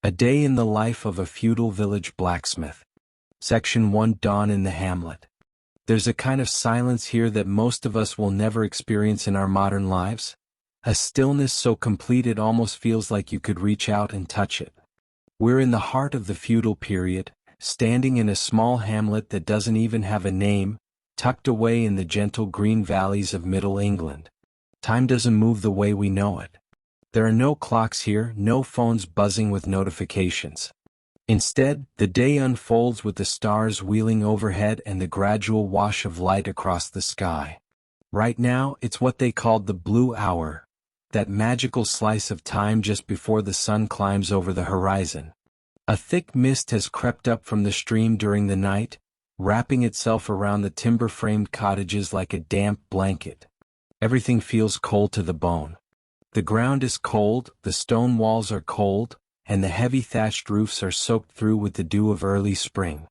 A Day in the Life of a Feudal Village Blacksmith. Section 1. Dawn in the Hamlet. There's a kind of silence here that most of us will never experience in our modern lives. A stillness so complete it almost feels like you could reach out and touch it. We're in the heart of the feudal period, standing in a small hamlet that doesn't even have a name, tucked away in the gentle green valleys of Middle England. Time doesn't move the way we know it. There are no clocks here, no phones buzzing with notifications. Instead, the day unfolds with the stars wheeling overhead and the gradual wash of light across the sky. Right now, it's what they called the blue hour, that magical slice of time just before the sun climbs over the horizon. A thick mist has crept up from the stream during the night, wrapping itself around the timber-framed cottages like a damp blanket. Everything feels cold to the bone. The ground is cold, the stone walls are cold, and the heavy thatched roofs are soaked through with the dew of early spring.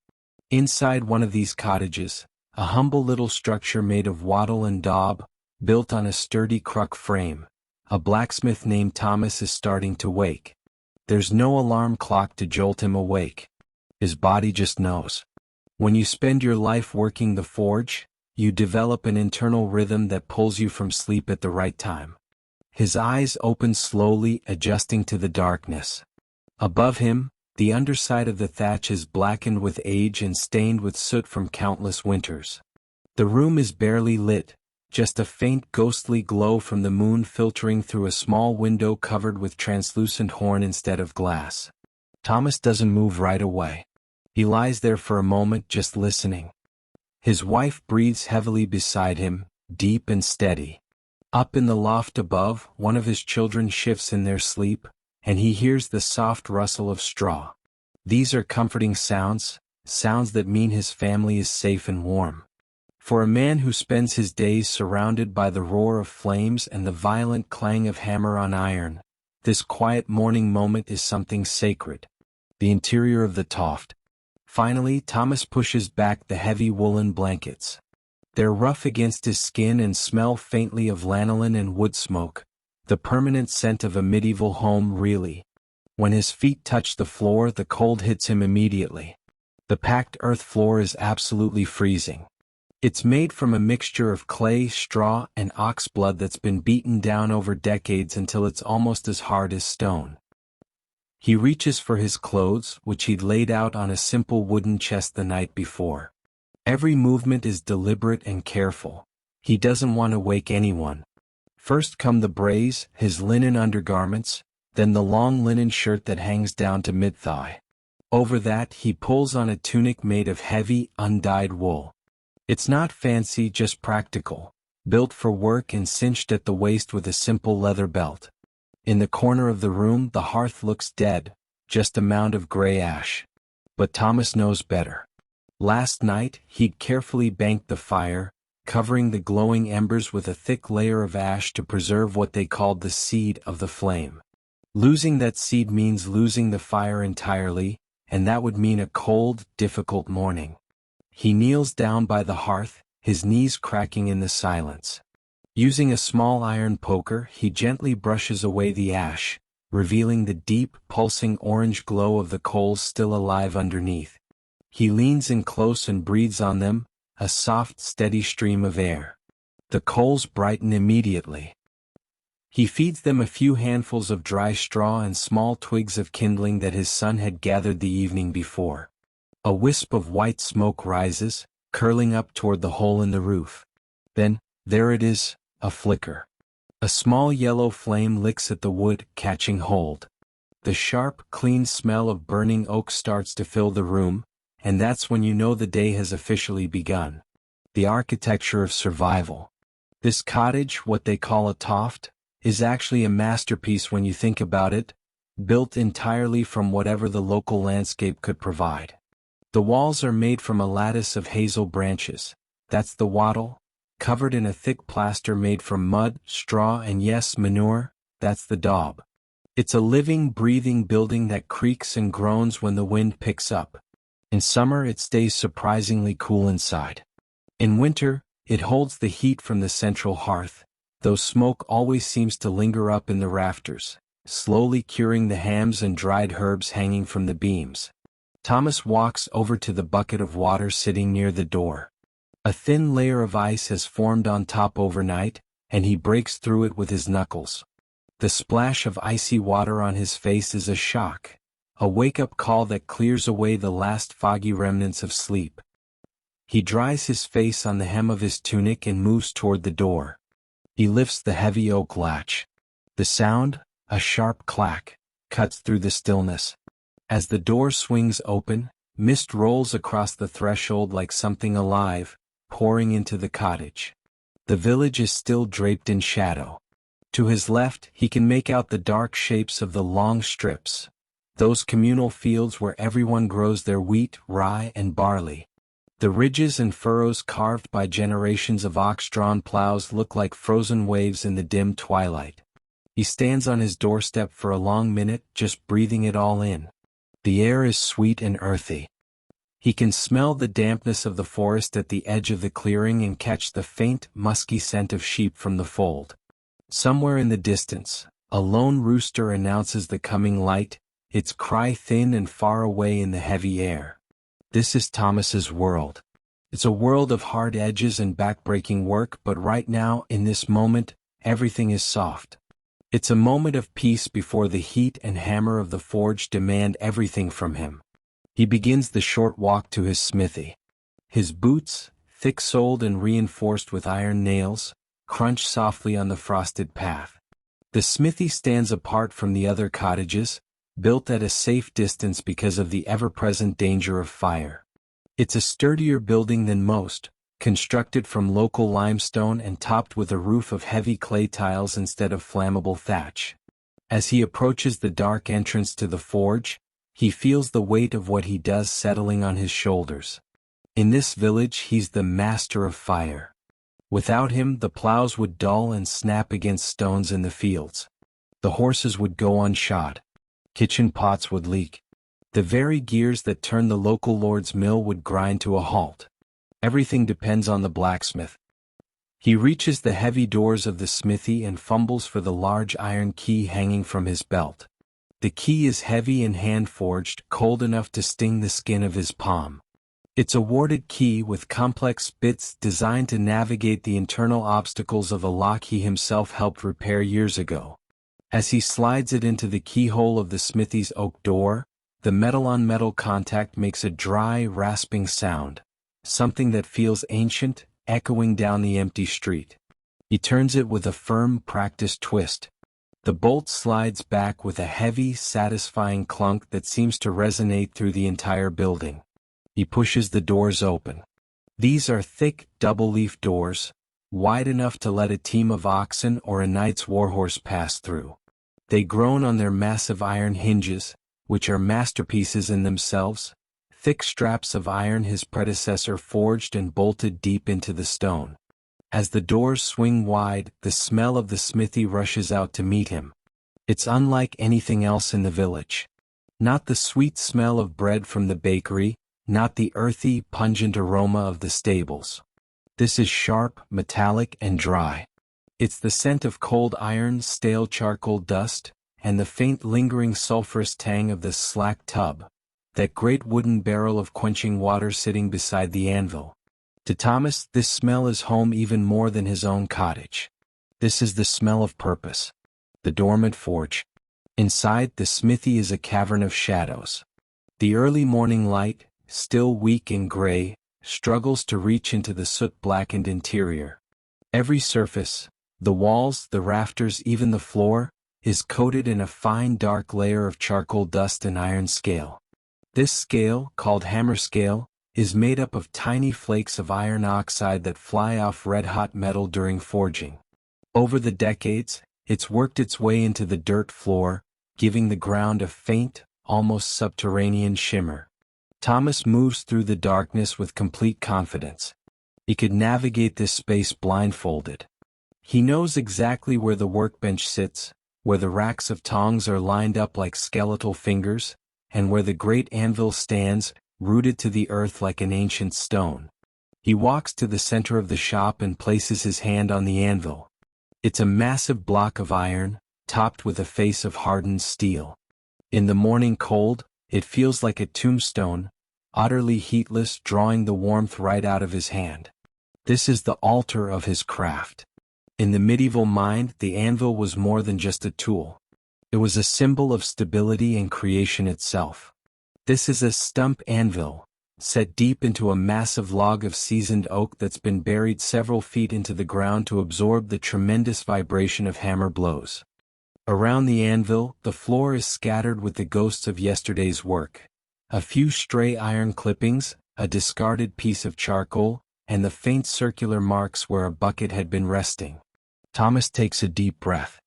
Inside one of these cottages, a humble little structure made of wattle and daub, built on a sturdy cruck frame, a blacksmith named Thomas is starting to wake. There's no alarm clock to jolt him awake. His body just knows. When you spend your life working the forge, you develop an internal rhythm that pulls you from sleep at the right time. His eyes open slowly, adjusting to the darkness. Above him, the underside of the thatch is blackened with age and stained with soot from countless winters. The room is barely lit, just a faint ghostly glow from the moon filtering through a small window covered with translucent horn instead of glass. Thomas doesn't move right away. He lies there for a moment just listening. His wife breathes heavily beside him, deep and steady. Up in the loft above, one of his children shifts in their sleep, and he hears the soft rustle of straw. These are comforting sounds, sounds that mean his family is safe and warm. For a man who spends his days surrounded by the roar of flames and the violent clang of hammer on iron, this quiet morning moment is something sacred. The interior of the toft. Finally, Thomas pushes back the heavy woolen blankets. They're rough against his skin and smell faintly of lanolin and wood smoke, the permanent scent of a medieval home really. When his feet touch the floor, the cold hits him immediately. The packed earth floor is absolutely freezing. It's made from a mixture of clay, straw, and ox blood that's been beaten down over decades until it's almost as hard as stone. He reaches for his clothes, which he'd laid out on a simple wooden chest the night before. Every movement is deliberate and careful. He doesn't want to wake anyone. First come the brace, his linen undergarments, then the long linen shirt that hangs down to mid-thigh. Over that he pulls on a tunic made of heavy, undyed wool. It's not fancy, just practical, built for work and cinched at the waist with a simple leather belt. In the corner of the room the hearth looks dead, just a mound of gray ash. But Thomas knows better. Last night, he'd carefully banked the fire, covering the glowing embers with a thick layer of ash to preserve what they called the seed of the flame. Losing that seed means losing the fire entirely, and that would mean a cold, difficult morning. He kneels down by the hearth, his knees cracking in the silence. Using a small iron poker, he gently brushes away the ash, revealing the deep, pulsing orange glow of the coals still alive underneath. He leans in close and breathes on them, a soft, steady stream of air. The coals brighten immediately. He feeds them a few handfuls of dry straw and small twigs of kindling that his son had gathered the evening before. A wisp of white smoke rises, curling up toward the hole in the roof. Then, there it is, a flicker. A small yellow flame licks at the wood, catching hold. The sharp, clean smell of burning oak starts to fill the room, and that's when you know the day has officially begun. The architecture of survival. This cottage, what they call a toft, is actually a masterpiece when you think about it, built entirely from whatever the local landscape could provide. The walls are made from a lattice of hazel branches, that's the wattle, covered in a thick plaster made from mud, straw and yes, manure, that's the daub. It's a living, breathing building that creaks and groans when the wind picks up. In summer it stays surprisingly cool inside. In winter, it holds the heat from the central hearth, though smoke always seems to linger up in the rafters, slowly curing the hams and dried herbs hanging from the beams. Thomas walks over to the bucket of water sitting near the door. A thin layer of ice has formed on top overnight, and he breaks through it with his knuckles. The splash of icy water on his face is a shock, a wake-up call that clears away the last foggy remnants of sleep. He dries his face on the hem of his tunic and moves toward the door. He lifts the heavy oak latch. The sound, a sharp clack, cuts through the stillness. As the door swings open, mist rolls across the threshold like something alive, pouring into the cottage. The village is still draped in shadow. To his left, he can make out the dark shapes of the long strips, those communal fields where everyone grows their wheat, rye, and barley. The ridges and furrows carved by generations of ox-drawn plows look like frozen waves in the dim twilight. He stands on his doorstep for a long minute, just breathing it all in. The air is sweet and earthy. He can smell the dampness of the forest at the edge of the clearing and catch the faint, musky scent of sheep from the fold. Somewhere in the distance, a lone rooster announces the coming light, its cry thin and far away in the heavy air. This is Thomas's world. It's a world of hard edges and backbreaking work, but right now, in this moment, everything is soft. It's a moment of peace before the heat and hammer of the forge demand everything from him. He begins the short walk to his smithy. His boots, thick-soled and reinforced with iron nails, crunch softly on the frosted path. The smithy stands apart from the other cottages, built at a safe distance because of the ever-present danger of fire. It's a sturdier building than most, constructed from local limestone and topped with a roof of heavy clay tiles instead of flammable thatch. As he approaches the dark entrance to the forge, he feels the weight of what he does settling on his shoulders. In this village, he's the master of fire. Without him, the plows would dull and snap against stones in the fields. The horses would go unshod. Kitchen pots would leak. The very gears that turn the local lord's mill would grind to a halt. Everything depends on the blacksmith. He reaches the heavy doors of the smithy and fumbles for the large iron key hanging from his belt. The key is heavy and hand-forged, cold enough to sting the skin of his palm. It's a warded key with complex bits designed to navigate the internal obstacles of a lock he himself helped repair years ago. As he slides it into the keyhole of the smithy's oak door, the metal-on-metal contact makes a dry, rasping sound, something that feels ancient, echoing down the empty street. He turns it with a firm, practiced twist. The bolt slides back with a heavy, satisfying clunk that seems to resonate through the entire building. He pushes the doors open. These are thick, double-leaf doors, wide enough to let a team of oxen or a knight's warhorse pass through. They groan on their massive iron hinges, which are masterpieces in themselves, thick straps of iron his predecessor forged and bolted deep into the stone. As the doors swing wide, the smell of the smithy rushes out to meet him. It's unlike anything else in the village. Not the sweet smell of bread from the bakery, not the earthy, pungent aroma of the stables. This is sharp, metallic, and dry. It's the scent of cold iron, stale charcoal dust, and the faint lingering sulphurous tang of the slack tub, that great wooden barrel of quenching water sitting beside the anvil. To Thomas, this smell is home even more than his own cottage. This is the smell of purpose. The dormant forge. Inside, the smithy is a cavern of shadows. The early morning light, still weak and gray, struggles to reach into the soot-blackened interior. Every surface, the walls, the rafters, even the floor, is coated in a fine dark layer of charcoal dust and iron scale. This scale, called hammer scale, is made up of tiny flakes of iron oxide that fly off red-hot metal during forging. Over the decades, it's worked its way into the dirt floor, giving the ground a faint, almost subterranean shimmer. Thomas moves through the darkness with complete confidence. He could navigate this space blindfolded. He knows exactly where the workbench sits, where the racks of tongs are lined up like skeletal fingers, and where the great anvil stands, rooted to the earth like an ancient stone. He walks to the center of the shop and places his hand on the anvil. It's a massive block of iron, topped with a face of hardened steel. In the morning cold, it feels like a tombstone, utterly heatless, drawing the warmth right out of his hand. This is the altar of his craft. In the medieval mind, the anvil was more than just a tool. It was a symbol of stability and creation itself. This is a stump anvil, set deep into a massive log of seasoned oak that's been buried several feet into the ground to absorb the tremendous vibration of hammer blows. Around the anvil, the floor is scattered with the ghosts of yesterday's work. A few stray iron clippings, a discarded piece of charcoal, and the faint circular marks where a bucket had been resting. Thomas takes a deep breath.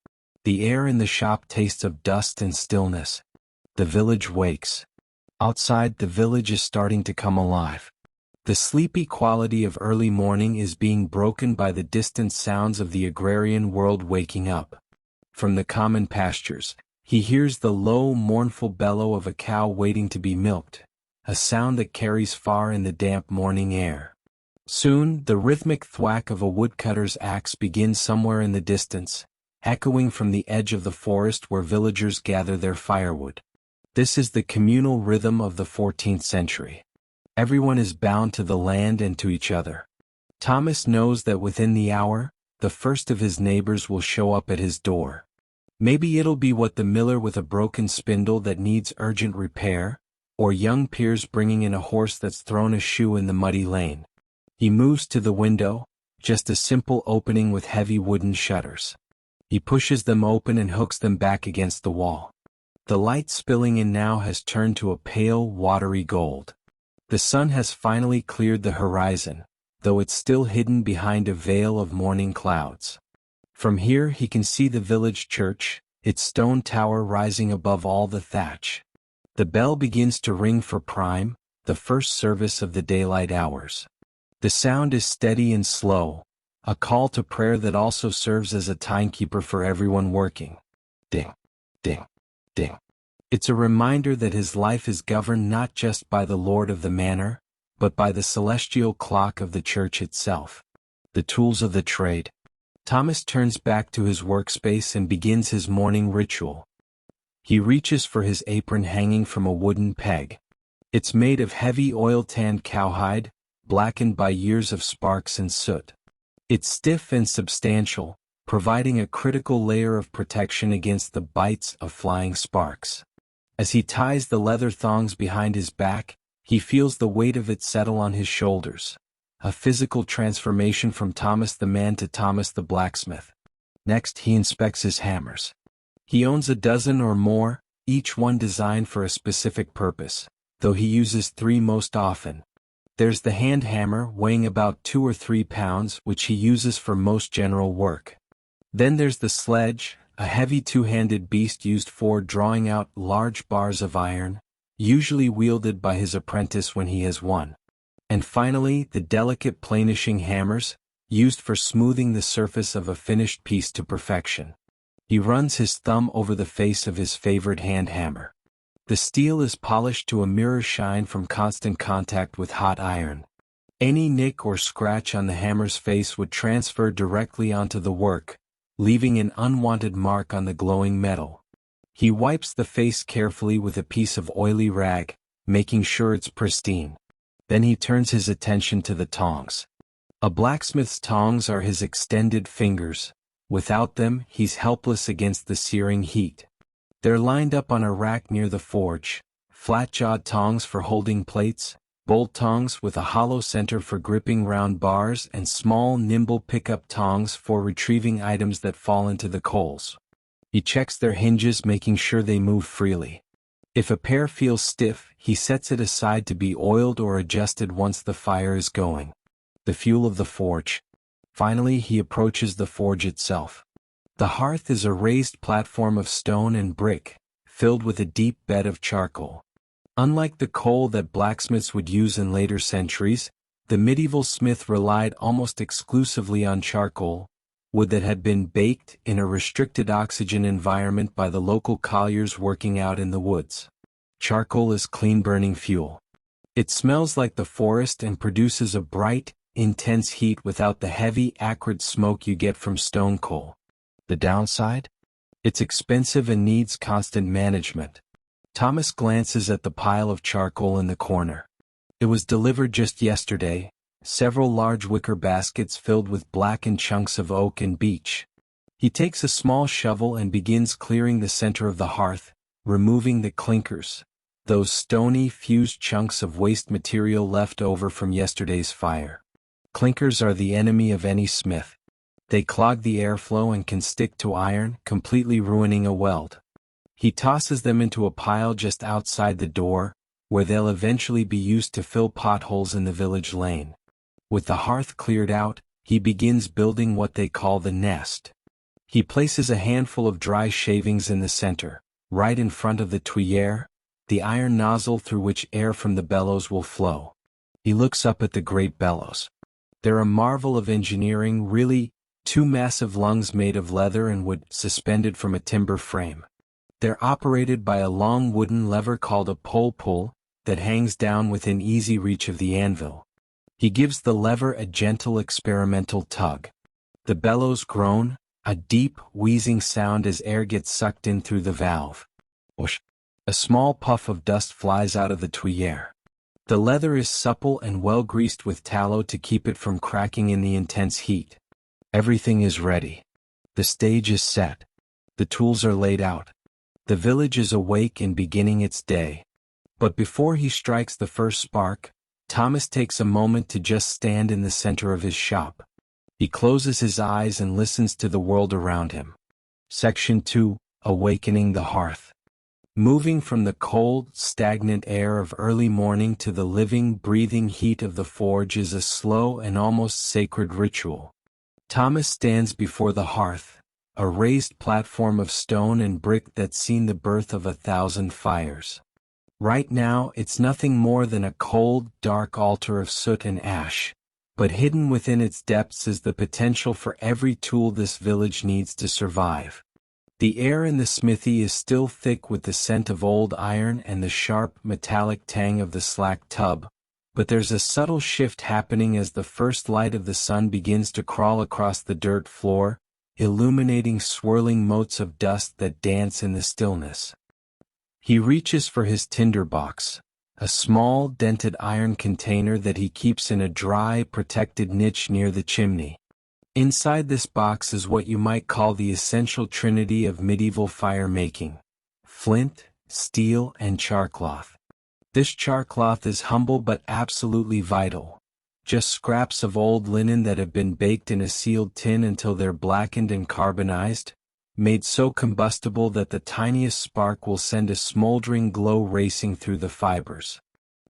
The air in the shop tastes of dust and stillness. The village wakes. Outside, the village is starting to come alive. The sleepy quality of early morning is being broken by the distant sounds of the agrarian world waking up. From the common pastures, he hears the low, mournful bellow of a cow waiting to be milked, a sound that carries far in the damp morning air. Soon, the rhythmic thwack of a woodcutter's axe begins somewhere in the distance, echoing from the edge of the forest where villagers gather their firewood. This is the communal rhythm of the 14th century. Everyone is bound to the land and to each other. Thomas knows that within the hour, the first of his neighbors will show up at his door. Maybe it'll be the miller with a broken spindle that needs urgent repair, or young Piers bringing in a horse that's thrown a shoe in the muddy lane. He moves to the window, just a simple opening with heavy wooden shutters. He pushes them open and hooks them back against the wall. The light spilling in now has turned to a pale, watery gold. The sun has finally cleared the horizon, though it's still hidden behind a veil of morning clouds. From here he can see the village church, its stone tower rising above all the thatch. The bell begins to ring for prime, the first service of the daylight hours. The sound is steady and slow, a call to prayer that also serves as a timekeeper for everyone working. Ding, ding, ding. It's a reminder that his life is governed not just by the lord of the manor, but by the celestial clock of the church itself. The tools of the trade. Thomas turns back to his workspace and begins his morning ritual. He reaches for his apron hanging from a wooden peg. It's made of heavy oil-tanned cowhide, blackened by years of sparks and soot. It's stiff and substantial, providing a critical layer of protection against the bites of flying sparks. As he ties the leather thongs behind his back, he feels the weight of it settle on his shoulders. A physical transformation from Thomas the man to Thomas the blacksmith. Next he inspects his hammers. He owns a dozen or more, each one designed for a specific purpose, though he uses 3 most often. There's the hand hammer weighing about 2 or 3 pounds which he uses for most general work. Then there's the sledge, a heavy 2-handed beast used for drawing out large bars of iron, usually wielded by his apprentice when he has one. And finally, the delicate planishing hammers, used for smoothing the surface of a finished piece to perfection. He runs his thumb over the face of his favorite hand hammer. The steel is polished to a mirror shine from constant contact with hot iron. Any nick or scratch on the hammer's face would transfer directly onto the work, leaving an unwanted mark on the glowing metal. He wipes the face carefully with a piece of oily rag, making sure it's pristine. Then he turns his attention to the tongs. A blacksmith's tongs are his extended fingers. Without them, he's helpless against the searing heat. They're lined up on a rack near the forge, flat-jawed tongs for holding plates, bolt tongs with a hollow center for gripping round bars, and small, nimble pickup tongs for retrieving items that fall into the coals. He checks their hinges, making sure they move freely. If a pair feels stiff, he sets it aside to be oiled or adjusted once the fire is going. The fuel of the forge. Finally, he approaches the forge itself. The hearth is a raised platform of stone and brick, filled with a deep bed of charcoal. Unlike the coal that blacksmiths would use in later centuries, the medieval smith relied almost exclusively on charcoal, wood that had been baked in a restricted oxygen environment by the local colliers working out in the woods. Charcoal is clean-burning fuel. It smells like the forest and produces a bright, intense heat without the heavy, acrid smoke you get from stone coal. The downside? It's expensive and needs constant management. Thomas glances at the pile of charcoal in the corner. It was delivered just yesterday, several large wicker baskets filled with blackened chunks of oak and beech. He takes a small shovel and begins clearing the center of the hearth, removing the clinkers, those stony, fused chunks of waste material left over from yesterday's fire. Clinkers are the enemy of any smith. They clog the airflow and can stick to iron, completely ruining a weld. He tosses them into a pile just outside the door, where they'll eventually be used to fill potholes in the village lane. With the hearth cleared out, he begins building what they call the nest. He places a handful of dry shavings in the center, right in front of the tuyere, the iron nozzle through which air from the bellows will flow. He looks up at the great bellows. They're a marvel of engineering, really, two massive lungs made of leather and wood suspended from a timber frame. They're operated by a long wooden lever called a pole pull that hangs down within easy reach of the anvil. He gives the lever a gentle experimental tug. The bellows groan, a deep, wheezing sound as air gets sucked in through the valve. Whoosh! A small puff of dust flies out of the tuyere. The leather is supple and well greased with tallow to keep it from cracking in the intense heat. Everything is ready. The stage is set. The tools are laid out. The village is awake and beginning its day. But before he strikes the first spark, Thomas takes a moment to just stand in the center of his shop. He closes his eyes and listens to the world around him. Section 2, Awakening the Hearth. Moving from the cold, stagnant air of early morning to the living, breathing heat of the forge is a slow and almost sacred ritual. Thomas stands before the hearth, a raised platform of stone and brick that's seen the birth of 1,000 fires. Right now, it's nothing more than a cold, dark altar of soot and ash, but hidden within its depths is the potential for every tool this village needs to survive. The air in the smithy is still thick with the scent of old iron and the sharp, metallic tang of the slack tub, but there's a subtle shift happening as the first light of the sun begins to crawl across the dirt floor, illuminating swirling motes of dust that dance in the stillness. He reaches for his tinder box, a small, dented iron container that he keeps in a dry, protected niche near the chimney. Inside this box is what you might call the essential trinity of medieval fire-making: flint, steel, and charcloth. This charcloth is humble but absolutely vital. Just scraps of old linen that have been baked in a sealed tin until they're blackened and carbonized, made so combustible that the tiniest spark will send a smoldering glow racing through the fibers.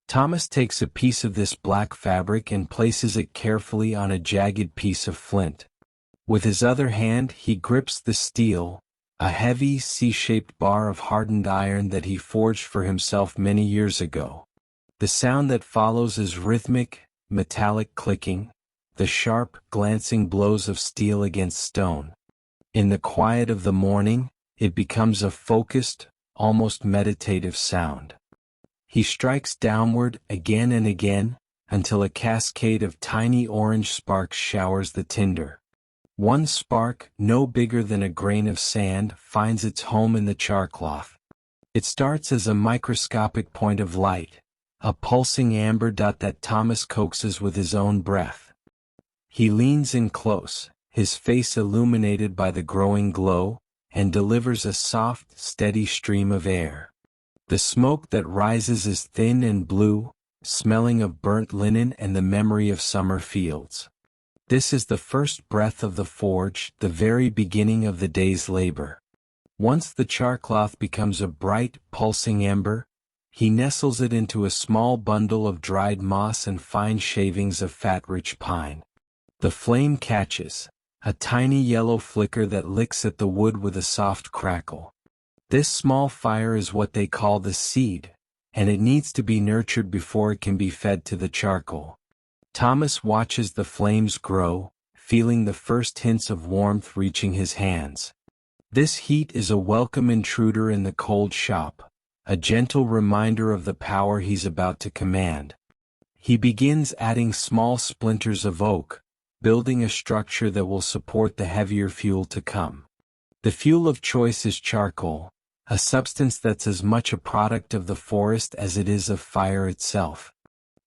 Thomas takes a piece of this black fabric and places it carefully on a jagged piece of flint. With his other hand he grips the steel, a heavy C-shaped bar of hardened iron that he forged for himself many years ago. The sound that follows is rhythmic, metallic clicking, the sharp, glancing blows of steel against stone. In the quiet of the morning, it becomes a focused, almost meditative sound. He strikes downward again and again, until a cascade of tiny orange sparks showers the tinder. One spark, no bigger than a grain of sand, finds its home in the charcloth. It starts as a microscopic point of light, a pulsing amber dot that Thomas coaxes with his own breath. He leans in close, his face illuminated by the growing glow, and delivers a soft, steady stream of air. The smoke that rises is thin and blue, smelling of burnt linen and the memory of summer fields. This is the first breath of the forge, the very beginning of the day's labor. Once the charcloth becomes a bright, pulsing ember, he nestles it into a small bundle of dried moss and fine shavings of fat-rich pine. The flame catches, a tiny yellow flicker that licks at the wood with a soft crackle. This small fire is what they call the seed, and it needs to be nurtured before it can be fed to the charcoal. Thomas watches the flames grow, feeling the first hints of warmth reaching his hands. This heat is a welcome intruder in the cold shop, a gentle reminder of the power he's about to command. He begins adding small splinters of oak, building a structure that will support the heavier fuel to come. The fuel of choice is charcoal, a substance that's as much a product of the forest as it is of fire itself.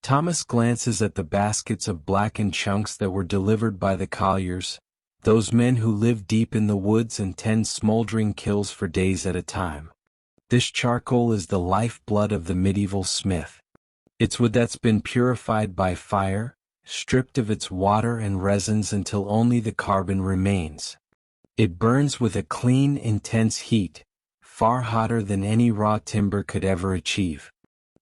Thomas glances at the baskets of blackened chunks that were delivered by the colliers, those men who live deep in the woods and tend smoldering kilns for days at a time. This charcoal is the lifeblood of the medieval smith. It's wood that's been purified by fire, stripped of its water and resins until only the carbon remains. It burns with a clean, intense heat, far hotter than any raw timber could ever achieve.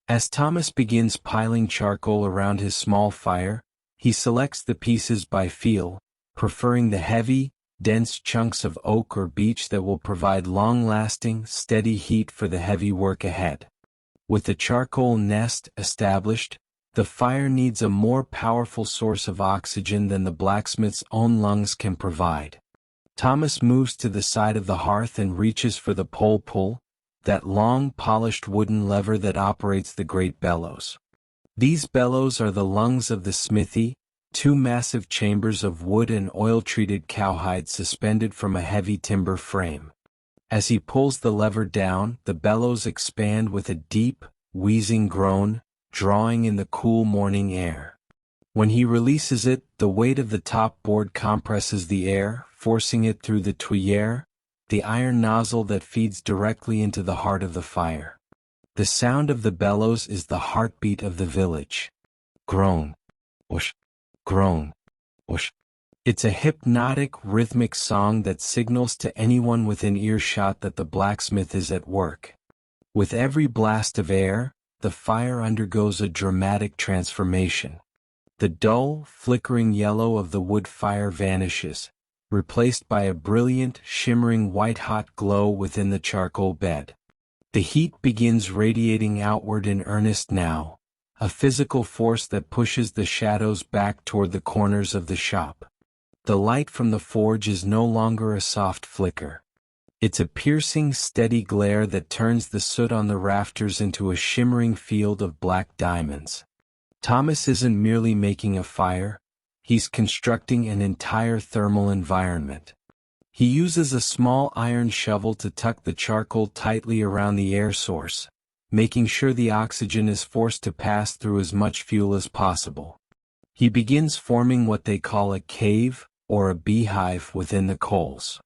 As Thomas begins piling charcoal around his small fire, he selects the pieces by feel, preferring the heavy, dense chunks of oak or beech that will provide long-lasting, steady heat for the heavy work ahead. With the charcoal nest established, the fire needs a more powerful source of oxygen than the blacksmith's own lungs can provide. Thomas moves to the side of the hearth and reaches for the pole pull, that long, polished wooden lever that operates the great bellows. These bellows are the lungs of the smithy, two massive chambers of wood and oil-treated cowhide suspended from a heavy timber frame. As he pulls the lever down, the bellows expand with a deep, wheezing groan, drawing in the cool morning air. When he releases it, the weight of the top board compresses the air, forcing it through the tuyere, the iron nozzle that feeds directly into the heart of the fire. The sound of the bellows is the heartbeat of the village. Groan. Whoosh. Groan. Whoosh. It's a hypnotic, rhythmic song that signals to anyone within earshot that the blacksmith is at work. With every blast of air, the fire undergoes a dramatic transformation. The dull, flickering yellow of the wood fire vanishes, replaced by a brilliant, shimmering white-hot glow within the charcoal bed. The heat begins radiating outward in earnest now, a physical force that pushes the shadows back toward the corners of the shop. The light from the forge is no longer a soft flicker. It's a piercing, steady glare that turns the soot on the rafters into a shimmering field of black diamonds. Thomas isn't merely making a fire, he's constructing an entire thermal environment. He uses a small iron shovel to tuck the charcoal tightly around the air source, making sure the oxygen is forced to pass through as much fuel as possible. He begins forming what they call a cave, or a beehive within the coals.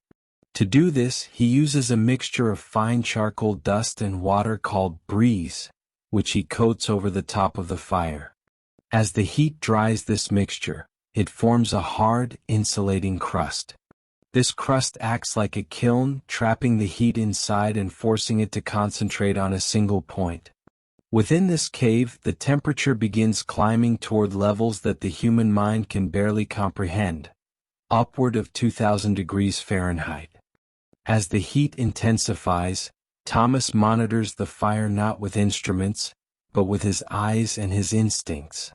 To do this, he uses a mixture of fine charcoal dust and water called breeze, which he coats over the top of the fire. As the heat dries this mixture, it forms a hard, insulating crust. This crust acts like a kiln, trapping the heat inside and forcing it to concentrate on a single point. Within this cave, the temperature begins climbing toward levels that the human mind can barely comprehend, upward of 2,000 degrees Fahrenheit. As the heat intensifies, Thomas monitors the fire not with instruments, but with his eyes and his instincts.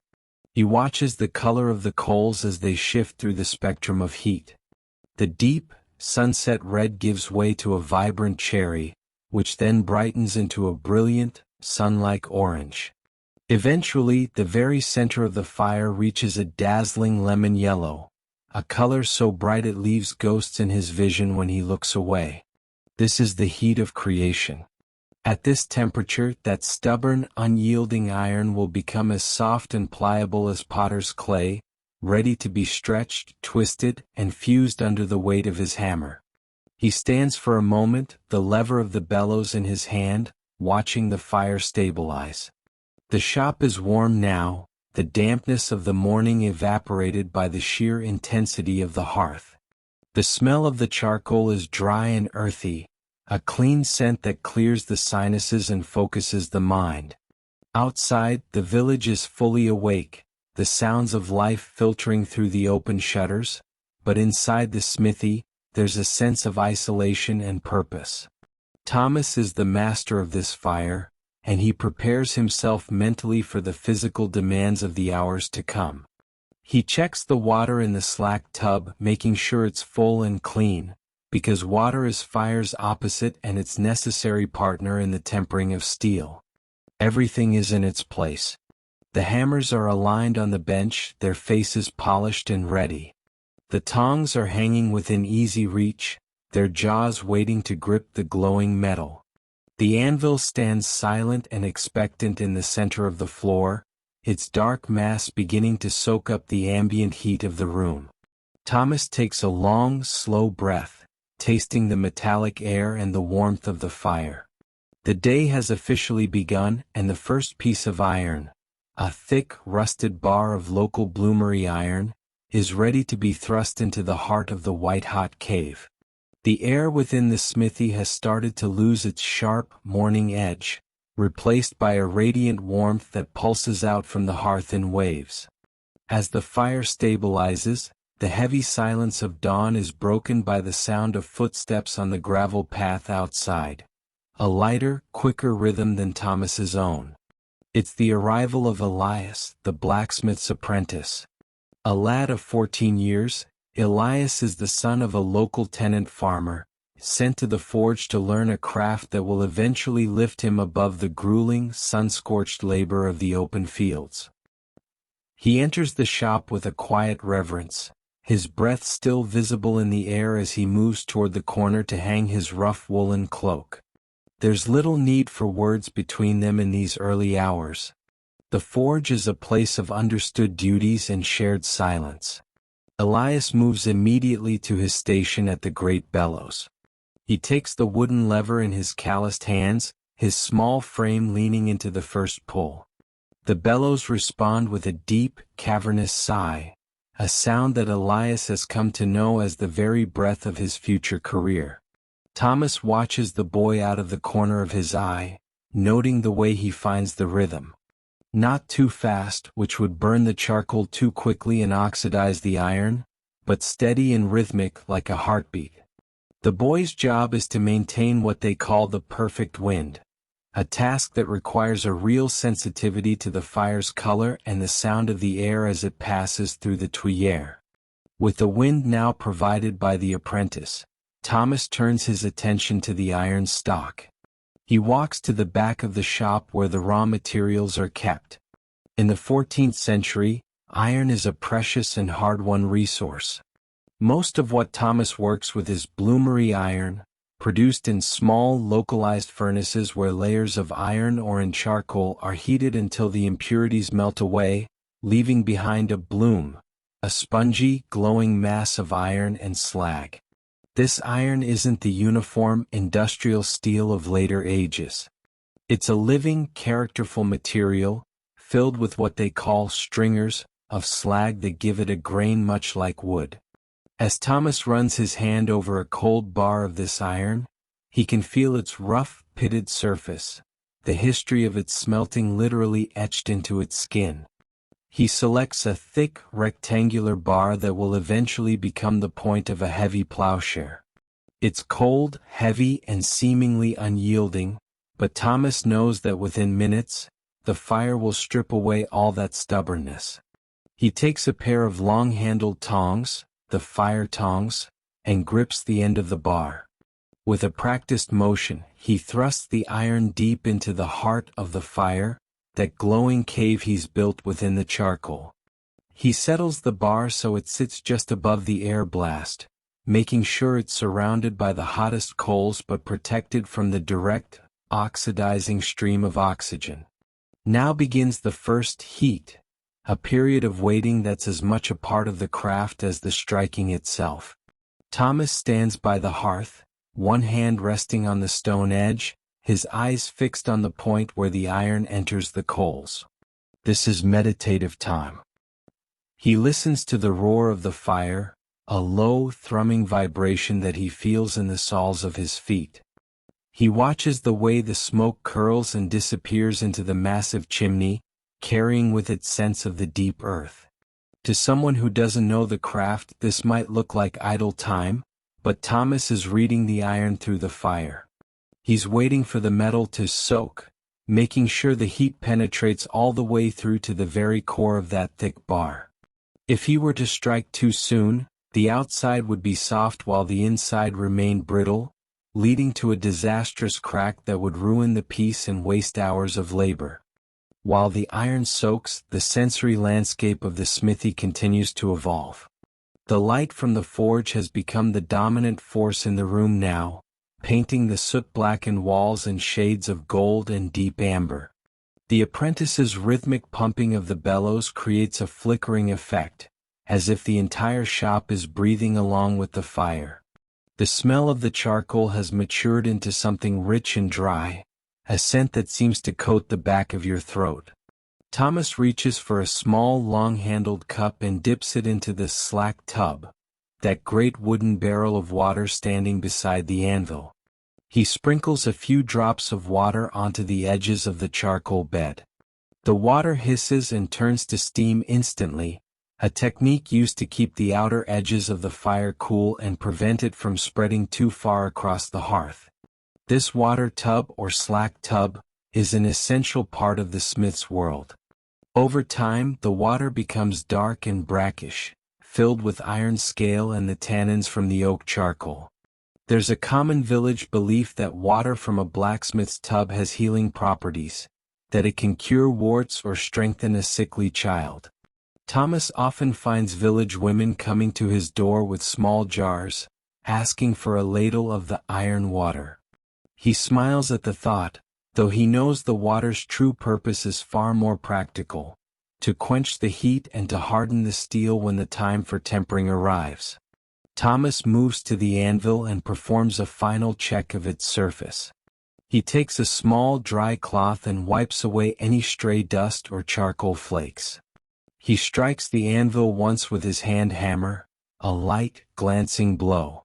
He watches the color of the coals as they shift through the spectrum of heat. The deep, sunset red gives way to a vibrant cherry, which then brightens into a brilliant, sun-like orange. Eventually, the very center of the fire reaches a dazzling lemon yellow, a color so bright it leaves ghosts in his vision when he looks away. This is the heat of creation. At this temperature, that stubborn, unyielding iron will become as soft and pliable as potter's clay, ready to be stretched, twisted, and fused under the weight of his hammer. He stands for a moment, the lever of the bellows in his hand, watching the fire stabilize. The shop is warm now, the dampness of the morning evaporated by the sheer intensity of the hearth. The smell of the charcoal is dry and earthy, a clean scent that clears the sinuses and focuses the mind. Outside, the village is fully awake, the sounds of life filtering through the open shutters, but inside the smithy, there's a sense of isolation and purpose. Thomas is the master of this fire, and he prepares himself mentally for the physical demands of the hours to come. He checks the water in the slack tub, making sure it's full and clean, because water is fire's opposite and its necessary partner in the tempering of steel. Everything is in its place. The hammers are aligned on the bench, their faces polished and ready. The tongs are hanging within easy reach, their jaws waiting to grip the glowing metal. The anvil stands silent and expectant in the center of the floor, its dark mass beginning to soak up the ambient heat of the room. Thomas takes a long, slow breath, tasting the metallic air and the warmth of the fire. The day has officially begun, and the first piece of iron, a thick, rusted bar of local Bloomery Iron, is ready to be thrust into the heart of the white-hot cave. The air within the smithy has started to lose its sharp, morning edge, replaced by a radiant warmth that pulses out from the hearth in waves. As the fire stabilizes, the heavy silence of dawn is broken by the sound of footsteps on the gravel path outside, a lighter, quicker rhythm than Thomas's own. It's the arrival of Elias, the blacksmith's apprentice. A lad of 14 years, Elias is the son of a local tenant farmer, sent to the forge to learn a craft that will eventually lift him above the grueling, sun-scorched labor of the open fields. He enters the shop with a quiet reverence, his breath still visible in the air as he moves toward the corner to hang his rough woolen cloak. There's little need for words between them in these early hours. The forge is a place of understood duties and shared silence. Elias moves immediately to his station at the great bellows. He takes the wooden lever in his calloused hands, his small frame leaning into the first pull. The bellows respond with a deep, cavernous sigh, a sound that Elias has come to know as the very breath of his future career. Thomas watches the boy out of the corner of his eye, noting the way he finds the rhythm. Not too fast, which would burn the charcoal too quickly and oxidize the iron, but steady and rhythmic like a heartbeat. The boy's job is to maintain what they call the perfect wind, a task that requires a real sensitivity to the fire's color and the sound of the air as it passes through the tuyere. With the wind now provided by the apprentice, Thomas turns his attention to the iron stock. He walks to the back of the shop where the raw materials are kept. In the 14th century, iron is a precious and hard-won resource. Most of what Thomas works with is Bloomery Iron, produced in small, localized furnaces where layers of iron or in charcoal are heated until the impurities melt away, leaving behind a bloom, a spongy, glowing mass of iron and slag. This iron isn't the uniform, industrial steel of later ages. It's a living, characterful material, filled with what they call stringers, of slag that give it a grain much like wood. As Thomas runs his hand over a cold bar of this iron, he can feel its rough, pitted surface, the history of its smelting literally etched into its skin. He selects a thick, rectangular bar that will eventually become the point of a heavy plowshare. It's cold, heavy, and seemingly unyielding, but Thomas knows that within minutes, the fire will strip away all that stubbornness. He takes a pair of long-handled tongs, the fire tongs, and grips the end of the bar. With a practiced motion, he thrusts the iron deep into the heart of the fire, that glowing cave he's built within the charcoal. He settles the bar so it sits just above the air blast, making sure it's surrounded by the hottest coals but protected from the direct, oxidizing stream of oxygen. Now begins the first heat, a period of waiting that's as much a part of the craft as the striking itself. Thomas stands by the hearth, one hand resting on the stone edge, his eyes fixed on the point where the iron enters the coals. This is meditative time. He listens to the roar of the fire, a low, thrumming vibration that he feels in the soles of his feet. He watches the way the smoke curls and disappears into the massive chimney, carrying with it sense of the deep earth. To someone who doesn't know the craft, this might look like idle time, but Thomas is reading the iron through the fire. He's waiting for the metal to soak, making sure the heat penetrates all the way through to the very core of that thick bar. If he were to strike too soon, the outside would be soft while the inside remained brittle, leading to a disastrous crack that would ruin the piece and waste hours of labor. While the iron soaks, the sensory landscape of the smithy continues to evolve. The light from the forge has become the dominant force in the room now, painting the soot-blackened walls in shades of gold and deep amber. The apprentice's rhythmic pumping of the bellows creates a flickering effect, as if the entire shop is breathing along with the fire. The smell of the charcoal has matured into something rich and dry, a scent that seems to coat the back of your throat. Thomas reaches for a small long-handled cup and dips it into the slack tub, that great wooden barrel of water standing beside the anvil. He sprinkles a few drops of water onto the edges of the charcoal bed. The water hisses and turns to steam instantly, a technique used to keep the outer edges of the fire cool and prevent it from spreading too far across the hearth. This water tub or slack tub is an essential part of the smith's world. Over time, the water becomes dark and brackish, filled with iron scale and the tannins from the oak charcoal. There's a common village belief that water from a blacksmith's tub has healing properties, that it can cure warts or strengthen a sickly child. Thomas often finds village women coming to his door with small jars, asking for a ladle of the iron water. He smiles at the thought, though he knows the water's true purpose is far more practical, to quench the heat and to harden the steel when the time for tempering arrives. Thomas moves to the anvil and performs a final check of its surface. He takes a small dry cloth and wipes away any stray dust or charcoal flakes. He strikes the anvil once with his hand hammer, a light, glancing blow.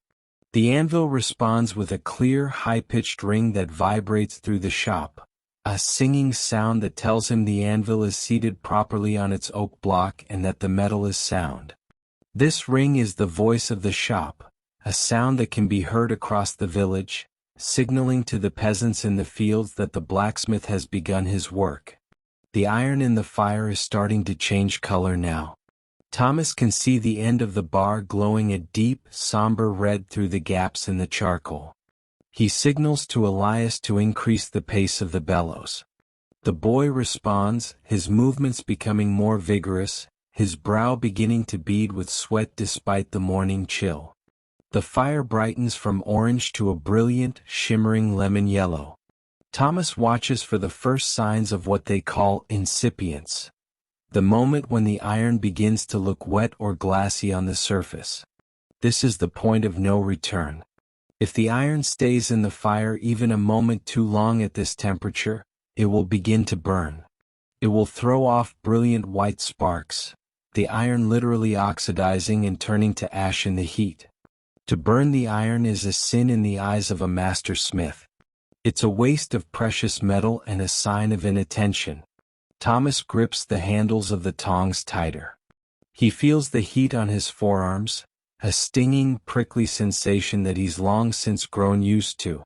The anvil responds with a clear, high-pitched ring that vibrates through the shop, a singing sound that tells him the anvil is seated properly on its oak block and that the metal is sound. This ring is the voice of the shop, a sound that can be heard across the village, signaling to the peasants in the fields that the blacksmith has begun his work. The iron in the fire is starting to change color now. Thomas can see the end of the bar glowing a deep, somber red through the gaps in the charcoal. He signals to Elias to increase the pace of the bellows. The boy responds, his movements becoming more vigorous, his brow beginning to bead with sweat despite the morning chill. The fire brightens from orange to a brilliant, shimmering lemon yellow. Thomas watches for the first signs of what they call incipience. The moment when the iron begins to look wet or glassy on the surface. This is the point of no return. If the iron stays in the fire even a moment too long at this temperature, it will begin to burn. It will throw off brilliant white sparks, the iron literally oxidizing and turning to ash in the heat. To burn the iron is a sin in the eyes of a master smith. It's a waste of precious metal and a sign of inattention. Thomas grips the handles of the tongs tighter. He feels the heat on his forearms, a stinging, prickly sensation that he's long since grown used to.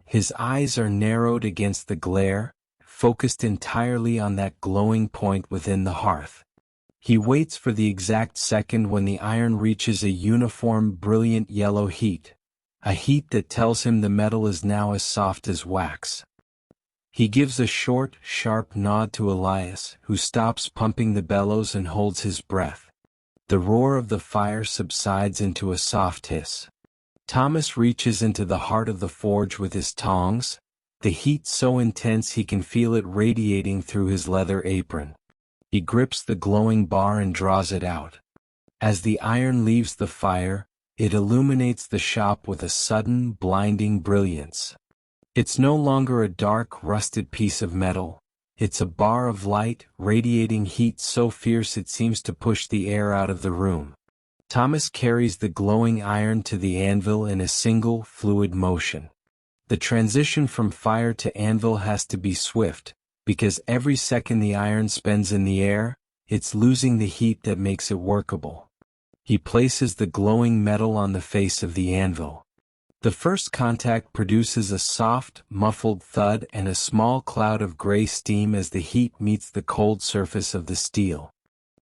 His eyes are narrowed against the glare, focused entirely on that glowing point within the hearth. He waits for the exact second when the iron reaches a uniform, brilliant yellow heat, a heat that tells him the metal is now as soft as wax. He gives a short, sharp nod to Elias, who stops pumping the bellows and holds his breath. The roar of the fire subsides into a soft hiss. Thomas reaches into the heart of the forge with his tongs, the heat so intense he can feel it radiating through his leather apron. He grips the glowing bar and draws it out. As the iron leaves the fire, it illuminates the shop with a sudden, blinding brilliance. It's no longer a dark, rusted piece of metal. It's a bar of light, radiating heat so fierce it seems to push the air out of the room. Thomas carries the glowing iron to the anvil in a single, fluid motion. The transition from fire to anvil has to be swift, because every second the iron spends in the air, it's losing the heat that makes it workable. He places the glowing metal on the face of the anvil. The first contact produces a soft, muffled thud and a small cloud of gray steam as the heat meets the cold surface of the steel.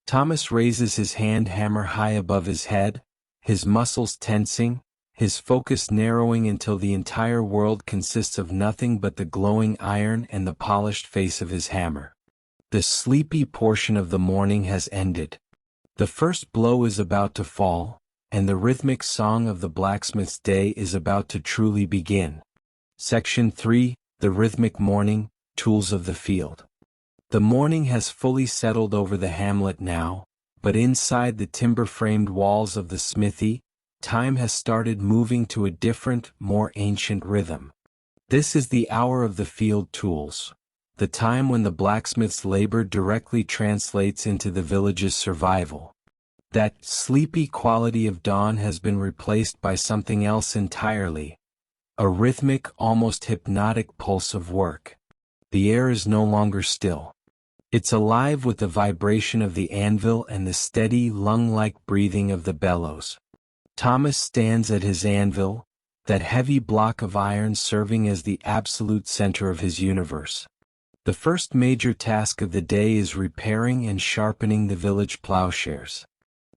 Thomas raises his hand hammer high above his head, his muscles tensing, his focus narrowing until the entire world consists of nothing but the glowing iron and the polished face of his hammer. The sleepy portion of the morning has ended. The first blow is about to fall, and the rhythmic song of the blacksmith's day is about to truly begin. Section 3, the Rhythmic Morning, Tools of the Field. The morning has fully settled over the hamlet now, but inside the timber-framed walls of the smithy, time has started moving to a different, more ancient rhythm. This is the hour of the field tools, the time when the blacksmith's labor directly translates into the village's survival. That sleepy quality of dawn has been replaced by something else entirely, a rhythmic, almost hypnotic pulse of work. The air is no longer still. It's alive with the vibration of the anvil and the steady, lung-like breathing of the bellows. Thomas stands at his anvil, that heavy block of iron serving as the absolute center of his universe. The first major task of the day is repairing and sharpening the village plowshares.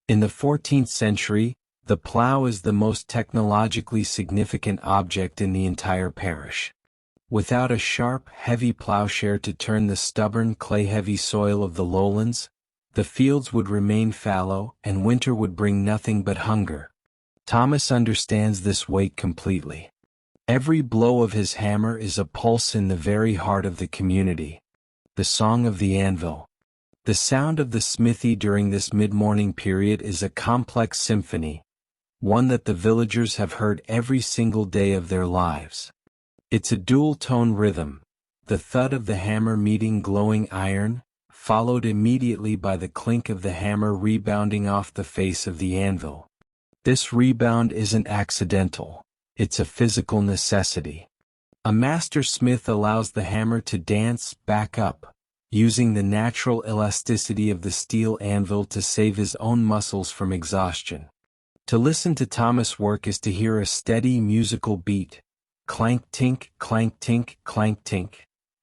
In the 14th century, the plow is the most technologically significant object in the entire parish. Without a sharp, heavy plowshare to turn the stubborn, clay-heavy soil of the lowlands, the fields would remain fallow and winter would bring nothing but hunger. Thomas understands this weight completely. Every blow of his hammer is a pulse in the very heart of the community. The song of the anvil. The sound of the smithy during this mid-morning period is a complex symphony, one that the villagers have heard every single day of their lives. It's a dual-tone rhythm, the thud of the hammer meeting glowing iron, followed immediately by the clink of the hammer rebounding off the face of the anvil. This rebound isn't accidental, it's a physical necessity. A master smith allows the hammer to dance back up, using the natural elasticity of the steel anvil to save his own muscles from exhaustion. To listen to Thomas work is to hear a steady musical beat, clank-tink, clank-tink, clank-tink,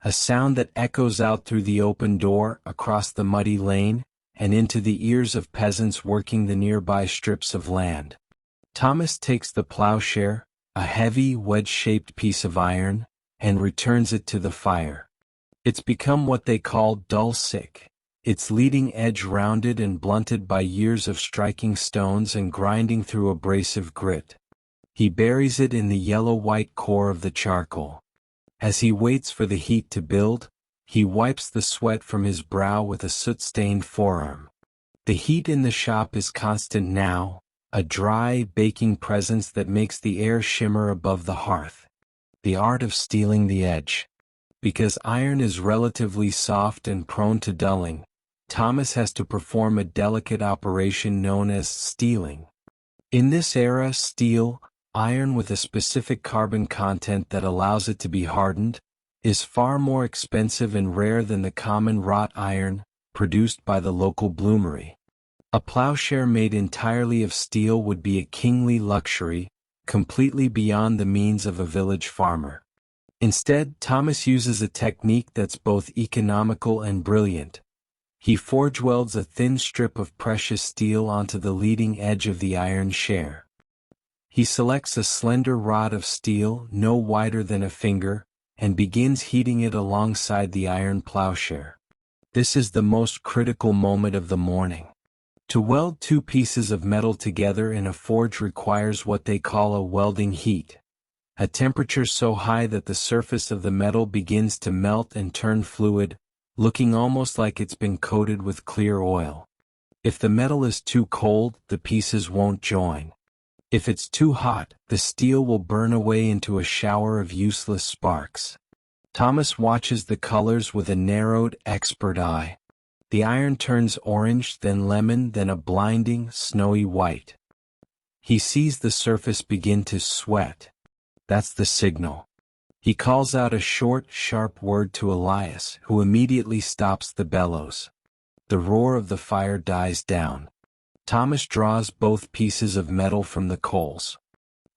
a sound that echoes out through the open door, across the muddy lane, and into the ears of peasants working the nearby strips of land. Thomas takes the plowshare, a heavy, wedge-shaped piece of iron, and returns it to the fire. It's become what they call dull-sick, its leading edge rounded and blunted by years of striking stones and grinding through abrasive grit. He buries it in the yellow-white core of the charcoal. As he waits for the heat to build, he wipes the sweat from his brow with a soot-stained forearm. The heat in the shop is constant now, a dry, baking presence that makes the air shimmer above the hearth. The art of steeling the edge. Because iron is relatively soft and prone to dulling, Thomas has to perform a delicate operation known as steeling. In this era, steel, iron with a specific carbon content that allows it to be hardened, is far more expensive and rare than the common wrought iron, produced by the local bloomery. A plowshare made entirely of steel would be a kingly luxury, completely beyond the means of a village farmer. Instead, Thomas uses a technique that's both economical and brilliant. He forge welds a thin strip of precious steel onto the leading edge of the iron share. He selects a slender rod of steel no wider than a finger, and begins heating it alongside the iron plowshare. This is the most critical moment of the morning. To weld two pieces of metal together in a forge requires what they call a welding heat, a temperature so high that the surface of the metal begins to melt and turn fluid, looking almost like it's been coated with clear oil. If the metal is too cold, the pieces won't join. If it's too hot, the steel will burn away into a shower of useless sparks. Thomas watches the colors with a narrowed, expert eye. The iron turns orange, then lemon, then a blinding, snowy white. He sees the surface begin to sweat. That's the signal. He calls out a short, sharp word to Elias, who immediately stops the bellows. The roar of the fire dies down. Thomas draws both pieces of metal from the coals.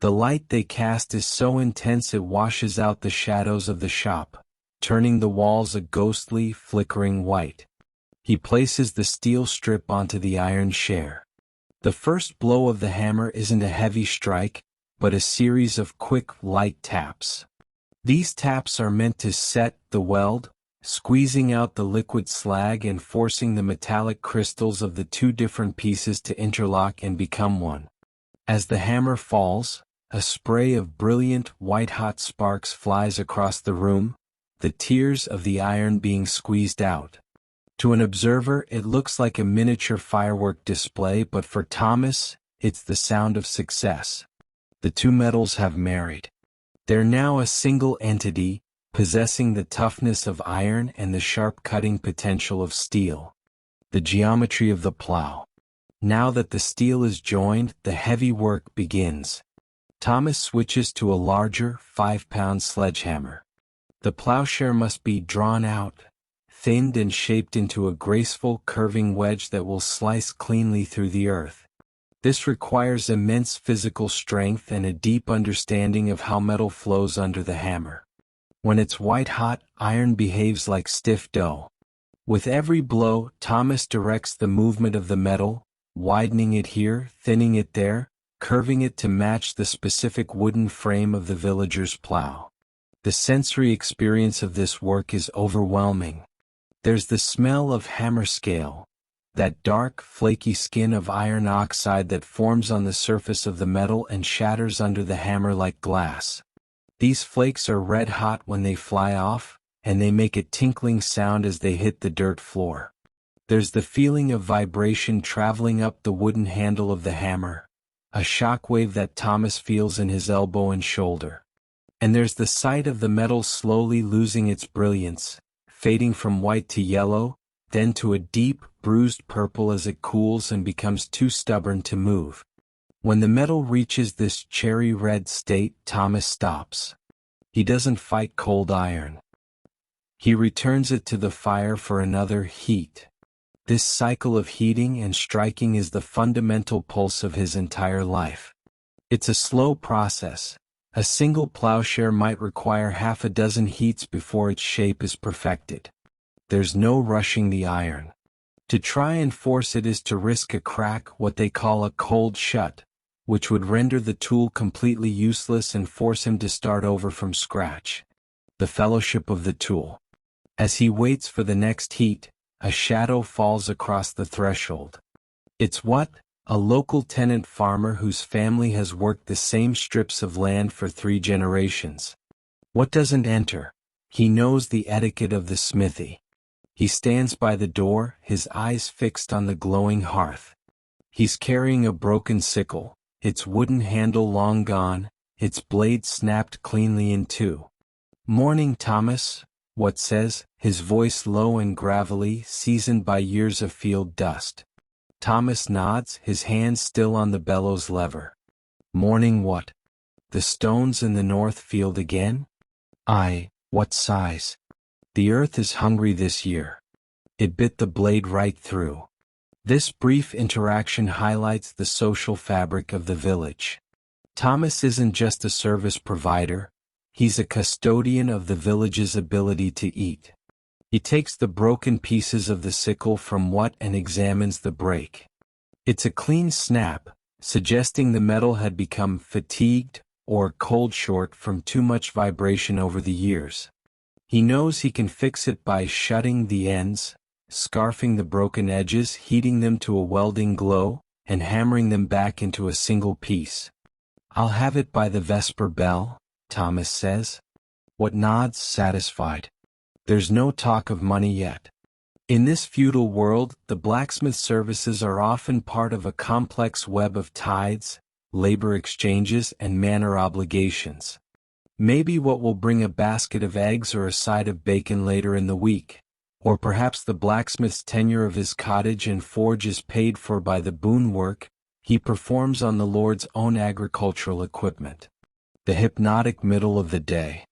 The light they cast is so intense it washes out the shadows of the shop, turning the walls a ghostly, flickering white. He places the steel strip onto the iron share. The first blow of the hammer isn't a heavy strike, but a series of quick, light taps. These taps are meant to set the weld, squeezing out the liquid slag and forcing the metallic crystals of the two different pieces to interlock and become one. As the hammer falls, a spray of brilliant white-hot sparks flies across the room, the tears of the iron being squeezed out. To an observer, it looks like a miniature firework display, but for Thomas, it's the sound of success. The two metals have married. They're now a single entity, possessing the toughness of iron and the sharp cutting potential of steel. The geometry of the plow. Now that the steel is joined, the heavy work begins. Thomas switches to a larger, 5-pound sledgehammer. The plowshare must be drawn out, thinned and shaped into a graceful, curving wedge that will slice cleanly through the earth. This requires immense physical strength and a deep understanding of how metal flows under the hammer. When it's white-hot, iron behaves like stiff dough. With every blow, Thomas directs the movement of the metal, widening it here, thinning it there, curving it to match the specific wooden frame of the villager's plow. The sensory experience of this work is overwhelming. There's the smell of hammer scale, that dark, flaky skin of iron oxide that forms on the surface of the metal and shatters under the hammer like glass. These flakes are red hot when they fly off, and they make a tinkling sound as they hit the dirt floor. There's the feeling of vibration traveling up the wooden handle of the hammer, a shockwave that Thomas feels in his elbow and shoulder. And there's the sight of the metal slowly losing its brilliance, fading from white to yellow, then to a deep, bruised purple as it cools and becomes too stubborn to move. When the metal reaches this cherry red state, Thomas stops. He doesn't fight cold iron. He returns it to the fire for another heat. This cycle of heating and striking is the fundamental pulse of his entire life. It's a slow process. A single plowshare might require half a dozen heats before its shape is perfected. There's no rushing the iron. To try and force it is to risk a crack, what they call a cold shut, which would render the tool completely useless and force him to start over from scratch. The fellowship of the tool. As he waits for the next heat, a shadow falls across the threshold. It's what? A local tenant farmer whose family has worked the same strips of land for 3 generations. What doesn't enter? He knows the etiquette of the smithy. He stands by the door, his eyes fixed on the glowing hearth. He's carrying a broken sickle, its wooden handle long gone, its blade snapped cleanly in two. "Morning, Thomas," What says, his voice low and gravelly, seasoned by years of field dust. Thomas nods, his hand still on the bellows lever. "Morning what? The stones in the north field again?" "Aye, what size? The earth is hungry this year." It bit the blade right through. This brief interaction highlights the social fabric of the village. Thomas isn't just a service provider, he's a custodian of the village's ability to eat. He takes the broken pieces of the sickle from what and examines the break. It's a clean snap, suggesting the metal had become fatigued or cold short from too much vibration over the years. He knows he can fix it by shutting the ends, scarfing the broken edges, heating them to a welding glow, and hammering them back into a single piece. "I'll have it by the vesper bell," Thomas says. What nods, satisfied. There's no talk of money yet. In this feudal world, the blacksmith services are often part of a complex web of tithes, labor exchanges, and manor obligations. Maybe what will bring a basket of eggs or a side of bacon later in the week, or perhaps the blacksmith's tenure of his cottage and forge is paid for by the boon work he performs on the Lord's own agricultural equipment. The hypnotic middle of the day.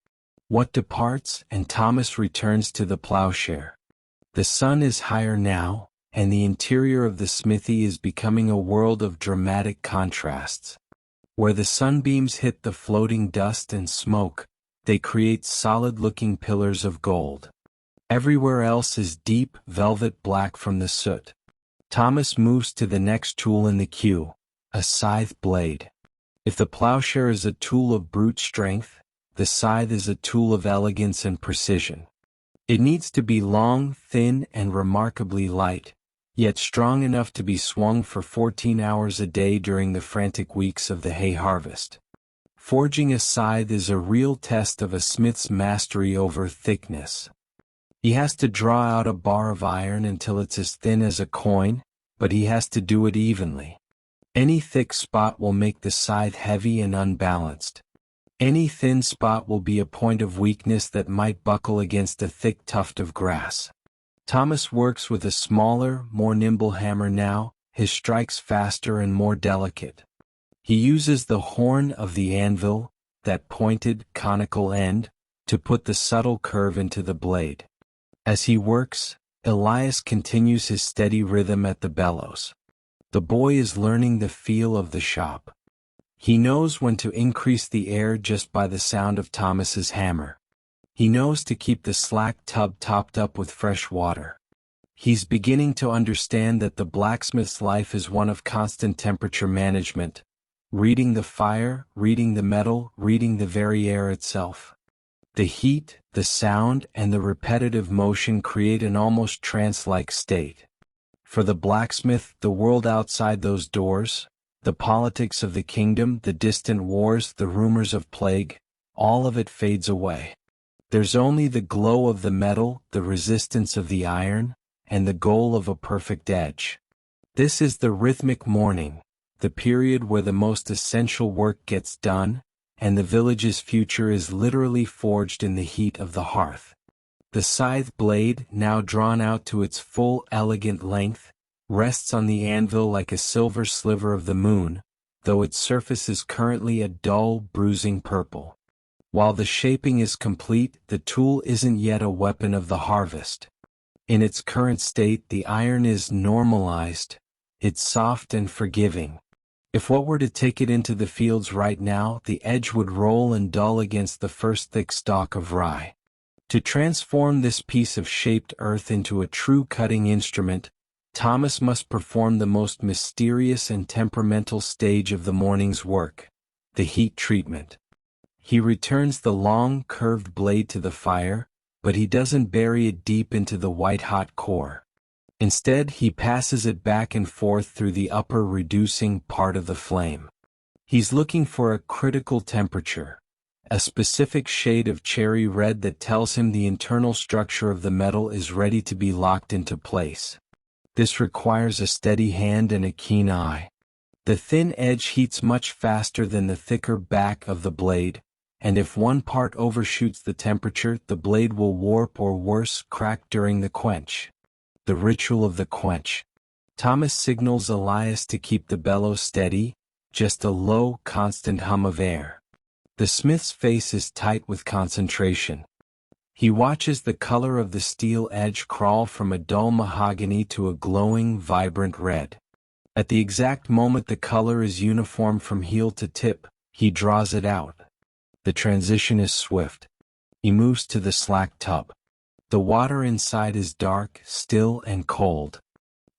What departs, and Thomas returns to the plowshare. The sun is higher now, and the interior of the smithy is becoming a world of dramatic contrasts. Where the sunbeams hit the floating dust and smoke, they create solid-looking pillars of gold. Everywhere else is deep, velvet black from the soot. Thomas moves to the next tool in the queue, a scythe blade. If the plowshare is a tool of brute strength, the scythe is a tool of elegance and precision. It needs to be long, thin, and remarkably light, yet strong enough to be swung for 14 hours a day during the frantic weeks of the hay harvest. Forging a scythe is a real test of a smith's mastery over thickness. He has to draw out a bar of iron until it's as thin as a coin, but he has to do it evenly. Any thick spot will make the scythe heavy and unbalanced. Any thin spot will be a point of weakness that might buckle against a thick tuft of grass. Thomas works with a smaller, more nimble hammer now, his strikes faster and more delicate. He uses the horn of the anvil, that pointed, conical end, to put the subtle curve into the blade. As he works, Elias continues his steady rhythm at the bellows. The boy is learning the feel of the shop. He knows when to increase the air just by the sound of Thomas's hammer. He knows to keep the slack tub topped up with fresh water. He's beginning to understand that the blacksmith's life is one of constant temperature management, reading the fire, reading the metal, reading the very air itself. The heat, the sound, and the repetitive motion create an almost trance-like state. For the blacksmith, the world outside those doors, the politics of the kingdom, the distant wars, the rumors of plague, all of it fades away. There's only the glow of the metal, the resistance of the iron, and the goal of a perfect edge. This is the rhythmic morning, the period where the most essential work gets done, and the village's future is literally forged in the heat of the hearth. The scythe blade, now drawn out to its full elegant length, rests on the anvil like a silver sliver of the moon, though its surface is currently a dull, bruising purple. While the shaping is complete, the tool isn't yet a weapon of the harvest. In its current state, the iron is normalized, it's soft and forgiving. If what were to take it into the fields right now, the edge would roll and dull against the first thick stalk of rye. To transform this piece of shaped earth into a true cutting instrument, Thomas must perform the most mysterious and temperamental stage of the morning's work, the heat treatment. He returns the long, curved blade to the fire, but he doesn't bury it deep into the white-hot core. Instead, he passes it back and forth through the upper reducing part of the flame. He's looking for a critical temperature, a specific shade of cherry red that tells him the internal structure of the metal is ready to be locked into place. This requires a steady hand and a keen eye. The thin edge heats much faster than the thicker back of the blade, and if one part overshoots the temperature, the blade will warp or worse, crack during the quench. The ritual of the quench. Thomas signals Elias to keep the bellows steady, just a low, constant hum of air. The smith's face is tight with concentration. He watches the color of the steel edge crawl from a dull mahogany to a glowing, vibrant red. At the exact moment the color is uniform from heel to tip, he draws it out. The transition is swift. He moves to the slack tub. The water inside is dark, still, and cold.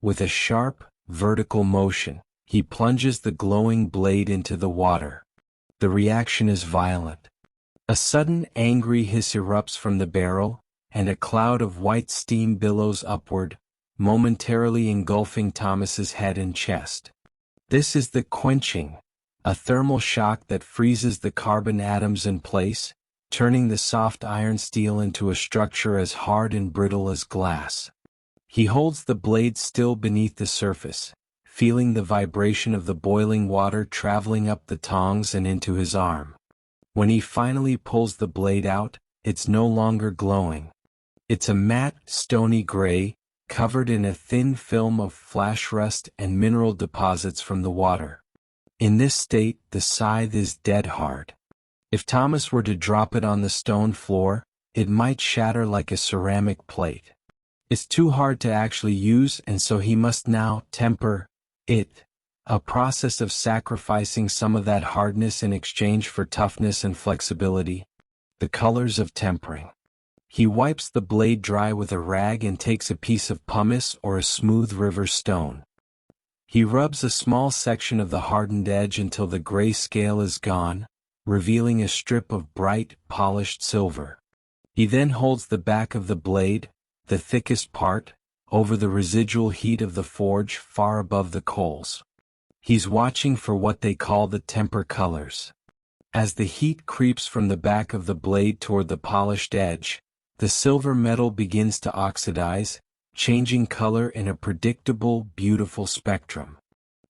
With a sharp, vertical motion, he plunges the glowing blade into the water. The reaction is violent. A sudden, angry hiss erupts from the barrel, and a cloud of white steam billows upward, momentarily engulfing Thomas's head and chest. This is the quenching, a thermal shock that freezes the carbon atoms in place, turning the soft iron steel into a structure as hard and brittle as glass. He holds the blade still beneath the surface, feeling the vibration of the boiling water traveling up the tongs and into his arm. When he finally pulls the blade out, it's no longer glowing. It's a matte, stony gray, covered in a thin film of flash rust and mineral deposits from the water. In this state, the scythe is dead hard. If Thomas were to drop it on the stone floor, it might shatter like a ceramic plate. It's too hard to actually use, and so he must now temper it, a process of sacrificing some of that hardness in exchange for toughness and flexibility. The colors of tempering. He wipes the blade dry with a rag and takes a piece of pumice or a smooth river stone. He rubs a small section of the hardened edge until the gray scale is gone, revealing a strip of bright, polished silver. He then holds the back of the blade, the thickest part, over the residual heat of the forge far above the coals. He's watching for what they call the temper colors. As the heat creeps from the back of the blade toward the polished edge, the silver metal begins to oxidize, changing color in a predictable, beautiful spectrum.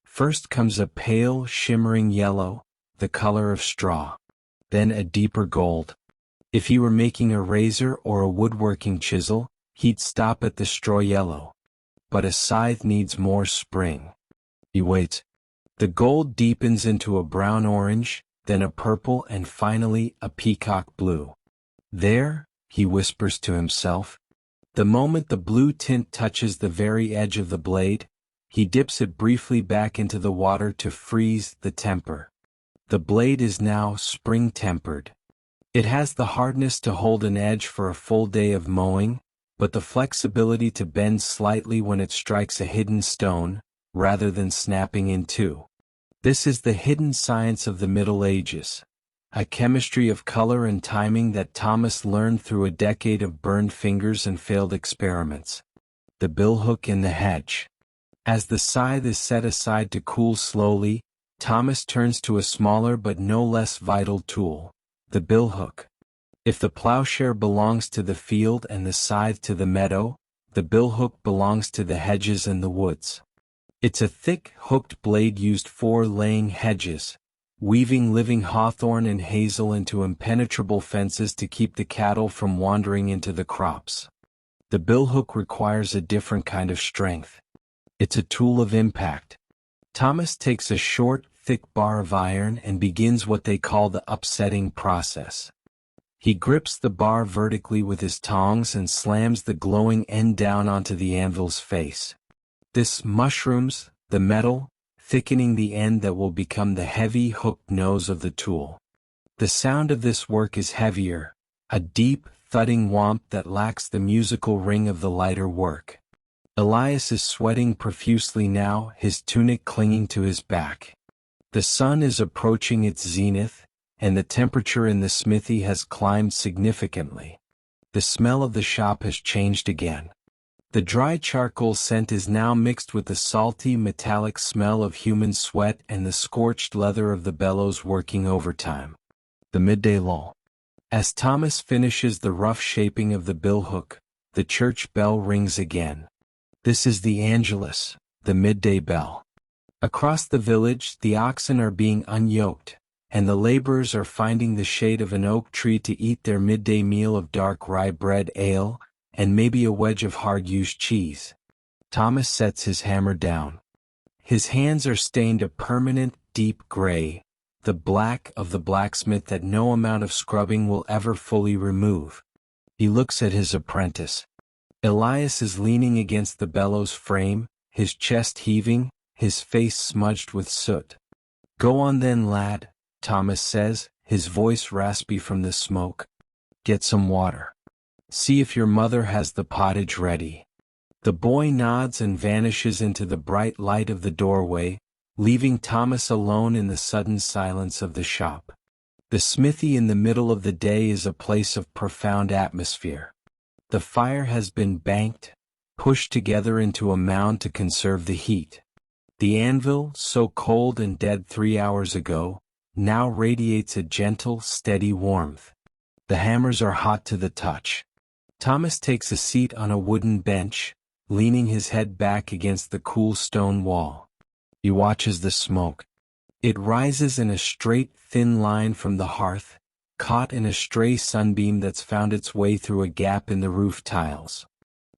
First comes a pale, shimmering yellow, the color of straw. Then a deeper gold. If he were making a razor or a woodworking chisel, he'd stop at the straw yellow. But a scythe needs more spring. He waits. The gold deepens into a brown orange, then a purple, and finally a peacock blue. There, he whispers to himself. The moment the blue tint touches the very edge of the blade, he dips it briefly back into the water to freeze the temper. The blade is now spring-tempered. It has the hardness to hold an edge for a full day of mowing, but the flexibility to bend slightly when it strikes a hidden stone, rather than snapping in two. This is the hidden science of the Middle Ages, a chemistry of color and timing that Thomas learned through a decade of burned fingers and failed experiments. The billhook in the hedge. As the scythe is set aside to cool slowly, Thomas turns to a smaller but no less vital tool, the billhook. If the plowshare belongs to the field and the scythe to the meadow, the billhook belongs to the hedges and the woods. It's a thick, hooked blade used for laying hedges, weaving living hawthorn and hazel into impenetrable fences to keep the cattle from wandering into the crops. The billhook requires a different kind of strength. It's a tool of impact. Thomas takes a short, thick bar of iron and begins what they call the upsetting process. He grips the bar vertically with his tongs and slams the glowing end down onto the anvil's face. This mushrooms the metal, thickening the end that will become the heavy hooked nose of the tool. The sound of this work is heavier, a deep, thudding whomp that lacks the musical ring of the lighter work. Elias is sweating profusely now, his tunic clinging to his back. The sun is approaching its zenith, and the temperature in the smithy has climbed significantly. The smell of the shop has changed again. The dry charcoal scent is now mixed with the salty metallic smell of human sweat and the scorched leather of the bellows working overtime. The midday lull. As Thomas finishes the rough shaping of the billhook, the church bell rings again. This is the Angelus, the midday bell. Across the village, the oxen are being unyoked, and the laborers are finding the shade of an oak tree to eat their midday meal of dark rye bread ale, and maybe a wedge of hard-used cheese. Thomas sets his hammer down. His hands are stained a permanent, deep gray, the black of the blacksmith that no amount of scrubbing will ever fully remove. He looks at his apprentice. Elias is leaning against the bellows frame, his chest heaving, his face smudged with soot. "Go on then, lad," Thomas says, his voice raspy from the smoke. "Get some water. See if your mother has the pottage ready." The boy nods and vanishes into the bright light of the doorway, leaving Thomas alone in the sudden silence of the shop. The smithy in the middle of the day is a place of profound atmosphere. The fire has been banked, pushed together into a mound to conserve the heat. The anvil, so cold and dead 3 hours ago, now radiates a gentle, steady warmth. The hammers are hot to the touch. Thomas takes a seat on a wooden bench, leaning his head back against the cool stone wall. He watches the smoke. It rises in a straight, thin line from the hearth, caught in a stray sunbeam that's found its way through a gap in the roof tiles.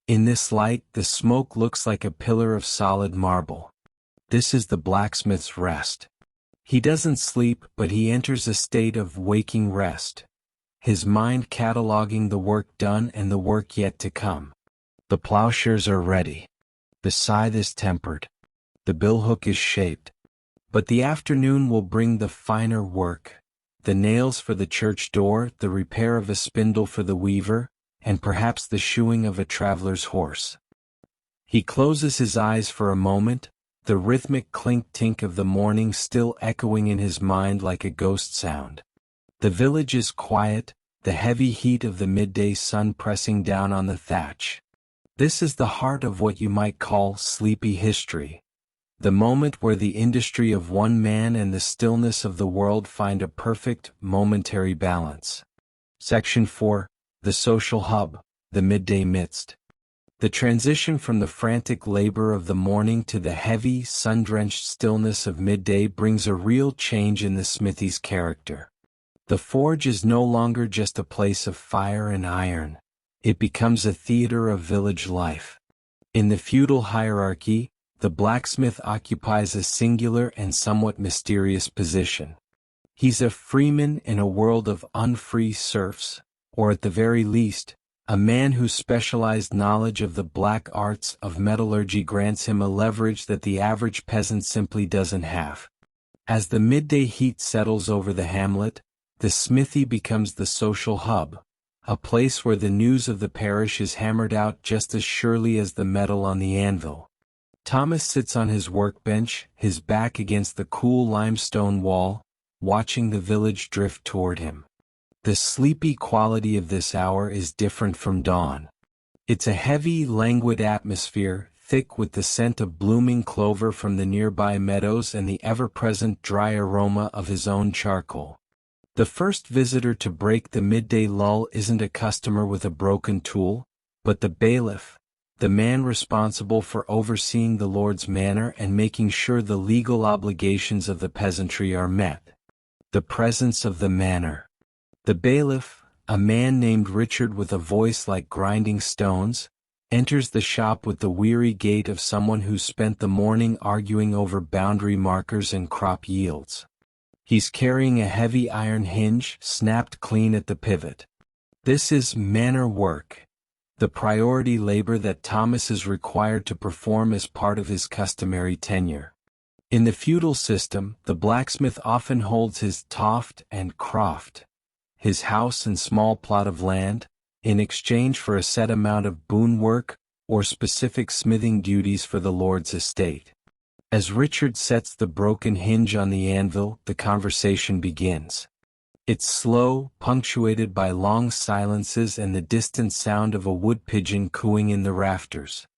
In this light, the smoke looks like a pillar of solid marble. This is the blacksmith's rest. He doesn't sleep, but he enters a state of waking rest, his mind cataloging the work done and the work yet to come. The plowshares are ready. The scythe is tempered. The billhook is shaped. But the afternoon will bring the finer work, the nails for the church door, the repair of a spindle for the weaver, and perhaps the shoeing of a traveler's horse. He closes his eyes for a moment, the rhythmic clink-tink of the morning still echoing in his mind like a ghost sound. The village is quiet, the heavy heat of the midday sun pressing down on the thatch. This is the heart of what you might call sleepy history. The moment where the industry of one man and the stillness of the world find a perfect, momentary balance. Section 4. The Social Hub, the Midday Midst. The transition from the frantic labor of the morning to the heavy, sun-drenched stillness of midday brings a real change in the smithy's character. The forge is no longer just a place of fire and iron. It becomes a theater of village life. In the feudal hierarchy, the blacksmith occupies a singular and somewhat mysterious position. He's a freeman in a world of unfree serfs, or at the very least, a man whose specialized knowledge of the black arts of metallurgy grants him a leverage that the average peasant simply doesn't have. As the midday heat settles over the hamlet, the smithy becomes the social hub, a place where the news of the parish is hammered out just as surely as the metal on the anvil. Thomas sits on his workbench, his back against the cool limestone wall, watching the village drift toward him. The sleepy quality of this hour is different from dawn. It's a heavy, languid atmosphere, thick with the scent of blooming clover from the nearby meadows and the ever-present dry aroma of his own charcoal. The first visitor to break the midday lull isn't a customer with a broken tool, but the bailiff, the man responsible for overseeing the Lord's manor and making sure the legal obligations of the peasantry are met. The presence of the manor. The bailiff, a man named Richard with a voice like grinding stones, enters the shop with the weary gait of someone who spent the morning arguing over boundary markers and crop yields. He's carrying a heavy iron hinge, snapped clean at the pivot. This is manor work, the priority labor that Thomas is required to perform as part of his customary tenure. In the feudal system, the blacksmith often holds his toft and croft, his house and small plot of land, in exchange for a set amount of boon work or specific smithing duties for the lord's estate. As Richard sets the broken hinge on the anvil, the conversation begins. It's slow, punctuated by long silences and the distant sound of a wood pigeon cooing in the rafters.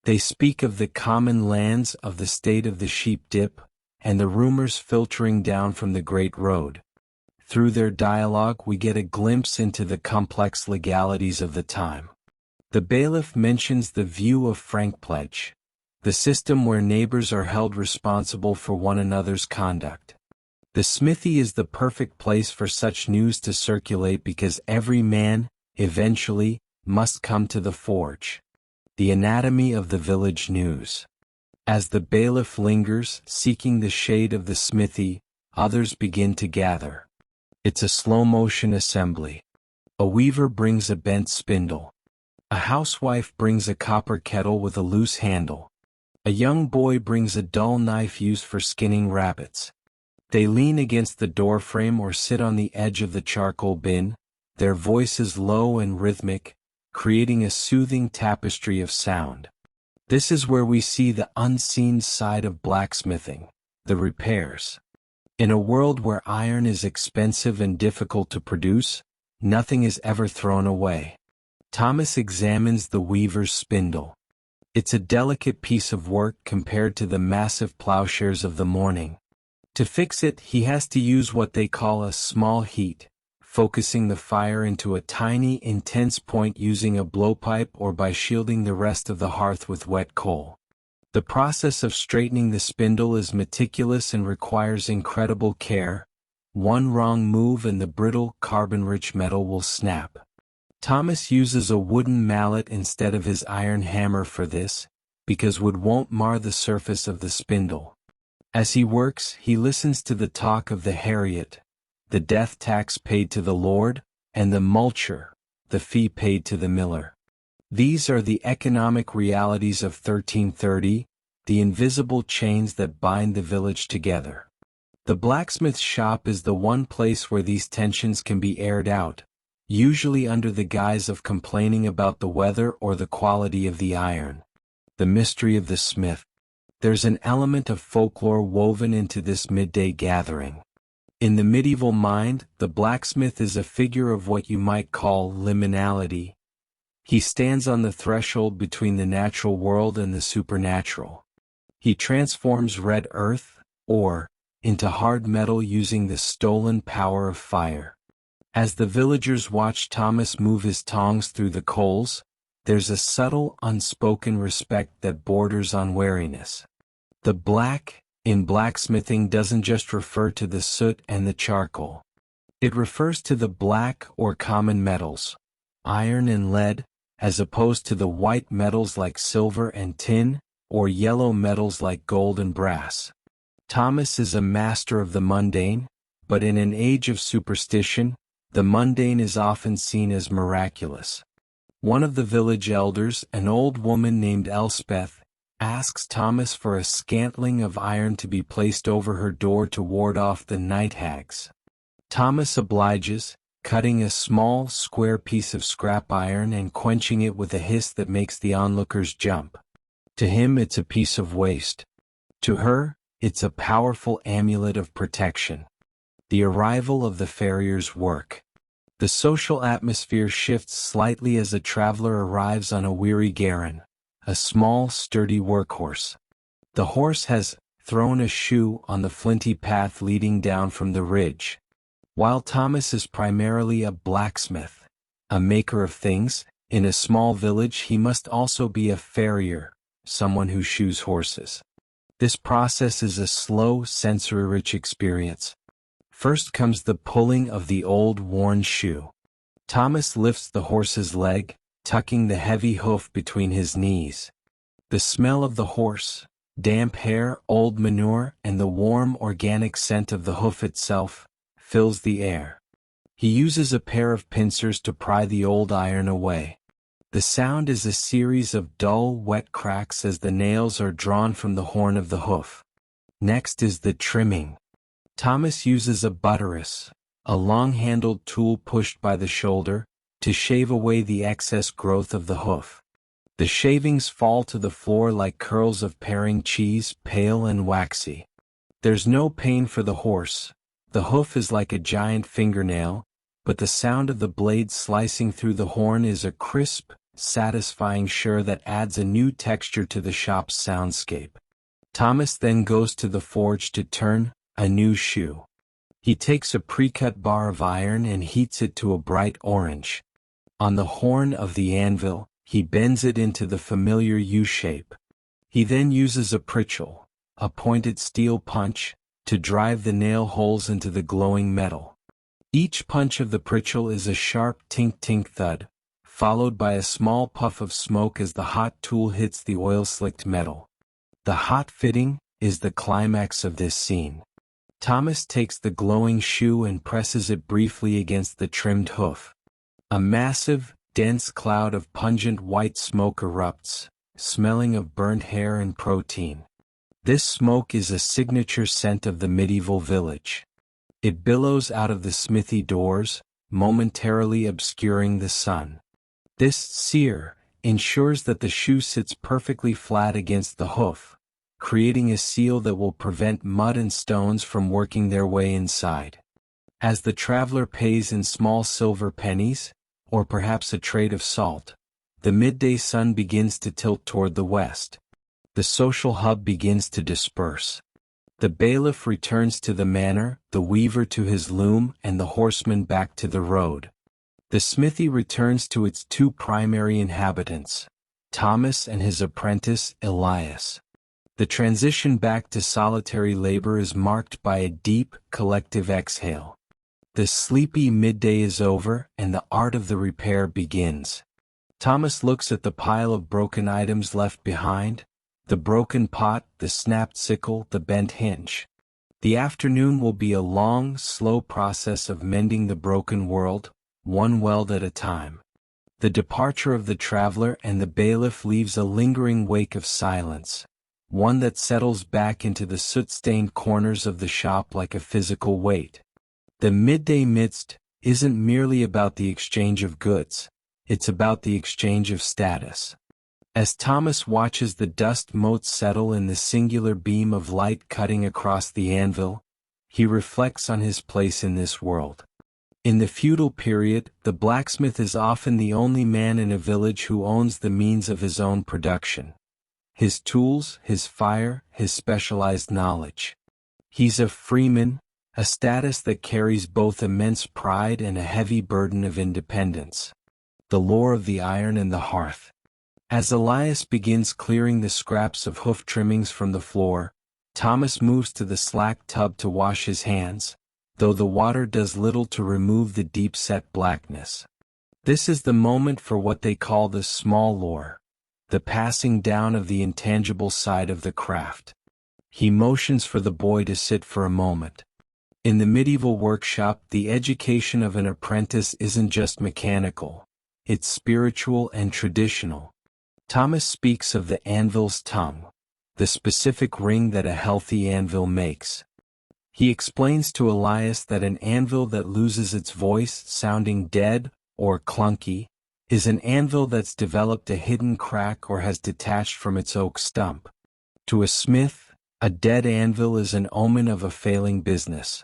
They speak of the common lands, of the state of the sheep dip, and the rumors filtering down from the great road. Through their dialogue we get a glimpse into the complex legalities of the time. The bailiff mentions the view of frankpledge, the system where neighbors are held responsible for one another's conduct. The smithy is the perfect place for such news to circulate because every man, eventually, must come to the forge. The anatomy of the village news. As the bailiff lingers, seeking the shade of the smithy, others begin to gather. It's a slow-motion assembly. A weaver brings a bent spindle. A housewife brings a copper kettle with a loose handle. A young boy brings a dull knife used for skinning rabbits. They lean against the doorframe or sit on the edge of the charcoal bin, their voices low and rhythmic, creating a soothing tapestry of sound. This is where we see the unseen side of blacksmithing, the repairs. In a world where iron is expensive and difficult to produce, nothing is ever thrown away. Thomas examines the weaver's spindle. It's a delicate piece of work compared to the massive plowshares of the morning. To fix it, he has to use what they call a small heat, focusing the fire into a tiny, intense point using a blowpipe or by shielding the rest of the hearth with wet coal. The process of straightening the spindle is meticulous and requires incredible care. One wrong move and the brittle, carbon-rich metal will snap. Thomas uses a wooden mallet instead of his iron hammer for this, because wood won't mar the surface of the spindle. As he works, he listens to the talk of the Harriet, the death tax paid to the Lord, and the multure, the fee paid to the miller. These are the economic realities of 1330, the invisible chains that bind the village together. The blacksmith's shop is the one place where these tensions can be aired out, usually under the guise of complaining about the weather or the quality of the iron. The mystery of the smith. There's an element of folklore woven into this midday gathering. In the medieval mind, the blacksmith is a figure of what you might call liminality, He stands on the threshold between the natural world and the supernatural. He transforms red earth, ore, into hard metal using the stolen power of fire. As the villagers watch Thomas move his tongs through the coals, there's a subtle, unspoken respect that borders on wariness. The black, in blacksmithing, doesn't just refer to the soot and the charcoal. It refers to the black or common metals, iron and lead, as opposed to the white metals like silver and tin, or yellow metals like gold and brass. Thomas is a master of the mundane, but in an age of superstition, the mundane is often seen as miraculous. One of the village elders, an old woman named Elspeth, asks Thomas for a scantling of iron to be placed over her door to ward off the night hags. Thomas obliges, cutting a small, square piece of scrap iron and quenching it with a hiss that makes the onlookers jump. To him it's a piece of waste. To her, it's a powerful amulet of protection. The arrival of the farrier's work. The social atmosphere shifts slightly as a traveler arrives on a weary garron, a small, sturdy workhorse. The horse has thrown a shoe on the flinty path leading down from the ridge. While Thomas is primarily a blacksmith, a maker of things, in a small village he must also be a farrier, someone who shoes horses. This process is a slow, sensory-rich experience. First comes the pulling of the old, worn shoe. Thomas lifts the horse's leg, tucking the heavy hoof between his knees. The smell of the horse, damp hair, old manure, and the warm, organic scent of the hoof itself fills the air. He uses a pair of pincers to pry the old iron away. The sound is a series of dull, wet cracks as the nails are drawn from the horn of the hoof. Next is the trimming. Thomas uses a buttress, a long-handled tool pushed by the shoulder, to shave away the excess growth of the hoof. The shavings fall to the floor like curls of paring cheese, pale and waxy. There's no pain for the horse. The hoof is like a giant fingernail, but the sound of the blade slicing through the horn is a crisp, satisfying shur that adds a new texture to the shop's soundscape. Thomas then goes to the forge to turn a new shoe. He takes a pre-cut bar of iron and heats it to a bright orange. On the horn of the anvil, he bends it into the familiar U-shape. He then uses a pritchel, a pointed steel punch, to drive the nail holes into the glowing metal. Each punch of the pritchel is a sharp tink-tink thud, followed by a small puff of smoke as the hot tool hits the oil-slicked metal. The hot fitting is the climax of this scene. Thomas takes the glowing shoe and presses it briefly against the trimmed hoof. A massive, dense cloud of pungent white smoke erupts, smelling of burnt hair and protein. This smoke is a signature scent of the medieval village. It billows out of the smithy doors, momentarily obscuring the sun. This sear ensures that the shoe sits perfectly flat against the hoof, creating a seal that will prevent mud and stones from working their way inside. As the traveler pays in small silver pennies, or perhaps a trade of salt, the midday sun begins to tilt toward the west. The social hub begins to disperse. The bailiff returns to the manor, the weaver to his loom, and the horseman back to the road. The smithy returns to its two primary inhabitants, Thomas and his apprentice, Elias. The transition back to solitary labor is marked by a deep, collective exhale. The sleepy midday is over, and the art of the repair begins. Thomas looks at the pile of broken items left behind, the broken pot, the snapped sickle, the bent hinge. The afternoon will be a long, slow process of mending the broken world, one weld at a time. The departure of the traveler and the bailiff leaves a lingering wake of silence, one that settles back into the soot-stained corners of the shop like a physical weight. The midday mist isn't merely about the exchange of goods, it's about the exchange of status. As Thomas watches the dust motes settle in the singular beam of light cutting across the anvil, he reflects on his place in this world. In the feudal period, the blacksmith is often the only man in a village who owns the means of his own production. His tools, his fire, his specialized knowledge. He's a freeman, a status that carries both immense pride and a heavy burden of independence. The lore of the iron and the hearth. As Elias begins clearing the scraps of hoof trimmings from the floor, Thomas moves to the slack tub to wash his hands, though the water does little to remove the deep-set blackness. This is the moment for what they call the small lore, the passing down of the intangible side of the craft. He motions for the boy to sit for a moment. In the medieval workshop, the education of an apprentice isn't just mechanical, it's spiritual and traditional. Thomas speaks of the anvil's tongue, the specific ring that a healthy anvil makes. He explains to Elias that an anvil that loses its voice, sounding dead or clunky, is an anvil that's developed a hidden crack or has detached from its oak stump. To a smith, a dead anvil is an omen of a failing business.